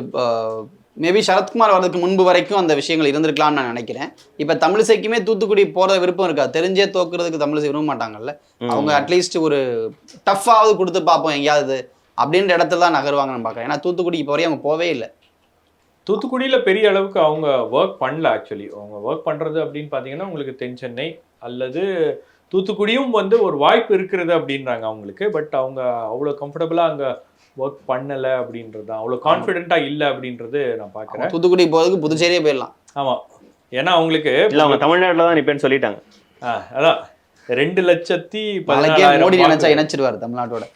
மேபி சரத்குமார் வரதுக்கு முன்பு வரைக்கும் அந்த விஷயங்கள் இருந்திருக்கலாம்னு நான் நினைக்கிறேன். இப்போ தமிழிசைக்குமே தூத்துக்குடி போகிற விருப்பம் இருக்காது. தெரிஞ்சே தோக்குறதுக்கு தமிழிசை விரும்ப மாட்டாங்கல்ல. அவங்க அட்லீஸ்ட் ஒரு டஃப்பாவது கொடுத்து பார்ப்போம் எங்கேயாவது அப்படின்ற இடத்துல தான் நகருவாங்கன்னு பார்க்குறேன். ஏன்னா தூத்துக்குடி இப்போ வரையும் அவங்க போவே இல்லை. தூத்துக்குடியில் பெரிய அளவுக்கு அவங்க ஒர்க் பண்ணல. ஆக்சுவலி அவங்க ஒர்க் பண்ணுறது அப்படின்னு பார்த்தீங்கன்னா உங்களுக்கு தென் சென்னை அல்லது தூத்துக்குடியும் வந்து ஒரு வாய்ப்பு இருக்கிறது அப்படின்றாங்க அவங்களுக்கு. பட் அவங்க அவ்வளோ கம்ஃபர்டபுளாக அங்கே ஒர்க் பண்ணலை அப்படின்றது தான், அவ்வளோ கான்ஃபிடென்ட்டாக இல்லை அப்படின்றது நான் பார்க்குறேன். தூத்துக்குடி போகிறதுக்கு புதுச்சேரியே போயிடலாம். ஆமாம், ஏன்னா அவங்களுக்கு இல்லை அவங்க தமிழ்நாட்டில் தான் நிற்பேன்னு சொல்லிட்டாங்க. அதான் 2,14,000 மோடி நினைச்சா இணைச்சிடுவார் தமிழ்நாட்டோட.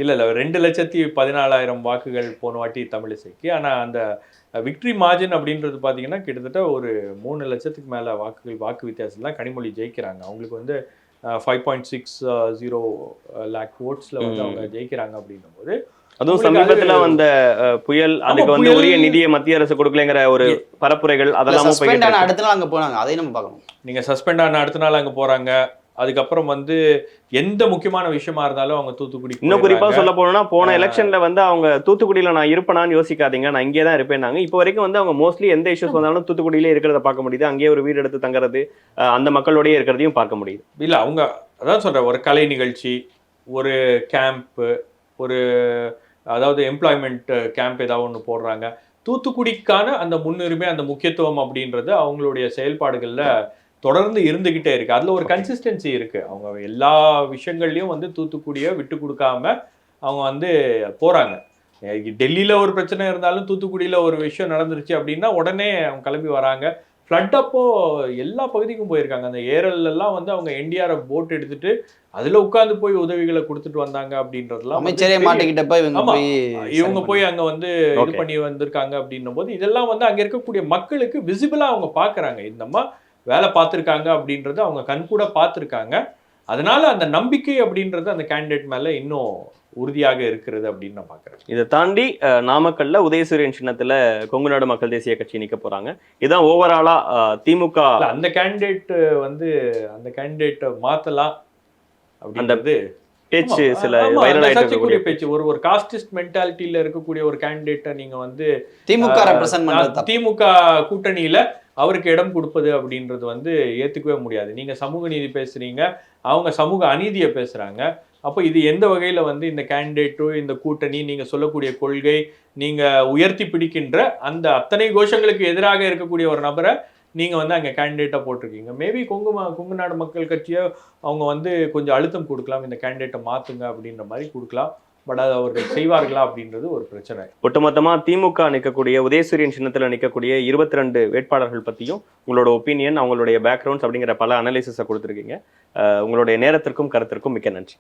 இல்லை 2,14,000 வாக்குகள் போன வாட்டி தமிழிசைக்கு. ஆனால் அந்த விக்ட்ரி மார்ஜின் அப்படின்றது பார்த்தீங்கன்னா கிட்டத்தட்ட ஒரு 3 லட்சத்துக்கு மேலே வாக்கு வித்தியாசம் தான் கனிமொழி ஜெயிக்கிறாங்க. அவங்களுக்கு வந்து 5.60 லேக் ஓட்ஸில் வந்து அவங்க ஜெயிக்கிறாங்க அப்படின்னும் போது, அதுவும் சமீபத்தில் வந்த புயல் அதுக்கு வந்து உரிய நிதியை மத்திய அரசு கொடுக்கலங்கிற ஒரு பரப்புரைகள் அதெல்லாம் அடுத்த நாள் அங்கே போனாங்க. அதையும் நம்ம பார்க்கணும். நீங்கள் சஸ்பெண்ட் ஆன அடுத்த நாள் அங்கே போகிறாங்க. அதுக்கப்புறம் வந்து எந்த முக்கியமான விஷயமா இருந்தாலும் அவங்க தூத்துக்குடி. இன்னும் குறிப்பா சொல்ல போனோம்னா போன எலெக்ஷன்ல வந்து அவங்க தூத்துக்குடியில நான் இருப்பேனான்னு யோசிக்காதீங்க, நான் இங்கே தான் இருப்பேன்னாங்க. இப்போ வரைக்கும் வந்து அவங்க மோஸ்ட்லி எந்த இஷ்யூஸ் வந்தாலும் தூத்துக்குடியிலே இருக்கிறத பார்க்க முடியுது. அங்கேயே ஒரு வீடு எடுத்து தங்குறது, அந்த மக்களோடய இருக்கிறதையும் பார்க்க முடியுது. இல்லை அவங்க அதான் சொல்கிறேன், ஒரு கலை நிகழ்ச்சி, ஒரு கேம்ப்பு, ஒரு அதாவது எம்ப்ளாய்மெண்ட் கேம்ப் ஏதாவது ஒன்று போடுறாங்க. தூத்துக்குடிக்கான அந்த முன்னுரிமை, அந்த முக்கியத்துவம் அப்படின்றது அவங்களுடைய செயல்பாடுகளில் தொடர்ந்து இருந்துகிட்டே இருக்கு. அதுல ஒரு கன்சிஸ்டன்சி இருக்கு. அவங்க எல்லா விஷயங்கள்லயும் வந்து தூத்துக்குடியை விட்டு கொடுக்காம அவங்க வந்து போறாங்க. டெல்லியில ஒரு பிரச்சனை இருந்தாலும் தூத்துக்குடியில ஒரு விஷயம் நடந்துருச்சு அப்படின்னா உடனே அவங்க கிளம்பி வராங்க. ஃப்ளட் அப்போ எல்லா பகுதிக்கும் போயிருக்காங்க. அந்த ஏரல்ல எல்லாம் வந்து அவங்க என்டிஆர்எஃப் போட் எடுத்துட்டு அதுல உட்கார்ந்து போய் உதவிகளை கொடுத்துட்டு வந்தாங்க அப்படின்றதுலாம் வந்து அமைச்சரே பெரிய- மாட்டிக்கிட்டப்ப இவங்க ஆமா. போய் இவங்க சரி போய் அங்க வந்து இது Okay. பண்ணி வந்திருக்காங்க அப்படின்னும் போது இதெல்லாம் வந்து அங்க இருக்கக்கூடிய மக்களுக்கு விசிபிளா அவங்க பாக்குறாங்க. இந்த அம்மா வேலை பார்த்திருக்காங்க அப்படின்றது அவங்க கண் கூட பார்த்திருக்காங்க. அதனால அந்த நம்பிக்கை அப்படின்றது அந்த கேண்டிடேட் மேல இன்னும் உறுதியாக இருக்கிறது அப்படின்னு நான் பாக்குறேன். இதை தாண்டி நாமக்கல்ல உதயசூரியன் சின்னத்துல கொங்கு நாடு மக்கள் தேசிய கட்சி நிக்க போறாங்க. இதான் ஓவராலா திமுக இல்ல, அந்த கேண்டிடேட் வந்து அந்த கேண்டிடேட்டை மாத்தலாம் அப்படின்றது பேச்சு ஆமா, சில ஆமா, வைரல் அந்த ஆயிட்டு சர்ச்சைக்குரிய இருக்கக்கூடிய பேச்சு. ஒரு காஸ்டிஸ்ட் மென்டாலிட்டியில இருக்கக்கூடிய ஒரு கேண்டிடேட்டை நீங்க வந்து திமுக ரெப்ரசன்ட் பண்றது தப்பு. திமுக கூட்டணியில அவருக்கு இடம் கொடுப்பது அப்படின்றது வந்து ஏத்துக்கவே முடியாது. நீங்க சமூக நீதி பேசுறீங்க, அவங்க சமூக அநீதியை பேசுறாங்க. அப்போ இது எந்த வகையில வந்து இந்த கேண்டிடேட்டோ இந்த கூட்டணி நீங்க சொல்லக்கூடிய கொள்கை நீங்க உயர்த்தி பிடிக்கின்ற அந்த அத்தனை கோஷங்களுக்கு எதிராக இருக்கக்கூடிய ஒரு நபரை நீங்க வந்து அங்க கேண்டிடேட்டா போட்டிருக்கீங்க. மேபி கொங்கு நாடு மக்கள் கட்சியை அவங்க வந்து கொஞ்சம் அழுத்தம் கொடுக்கலாம், இந்த கேண்டிடேட்டை மாத்துங்க அப்படின்ற மாதிரி கொடுக்கலாம். பட் அது அவர்கள் செய்வார்களா அப்படின்றது ஒரு பிரச்சனை. ஒட்டுமொத்தமா திமுக நிற்கக்கூடிய உதயசூரியன் சின்னத்துல நிற்கக்கூடிய 22 வேட்பாளர்கள் பத்தியும் உங்களோட ஒப்பீனியன், அவங்களுடைய பேக்ரவுண்ட்ஸ் அப்படிங்கிற பல அனாலிசிஸை கொடுத்துருக்கீங்க. உங்களுடைய நேரத்திற்கும் கருத்திற்கும் மிக்க நன்றி.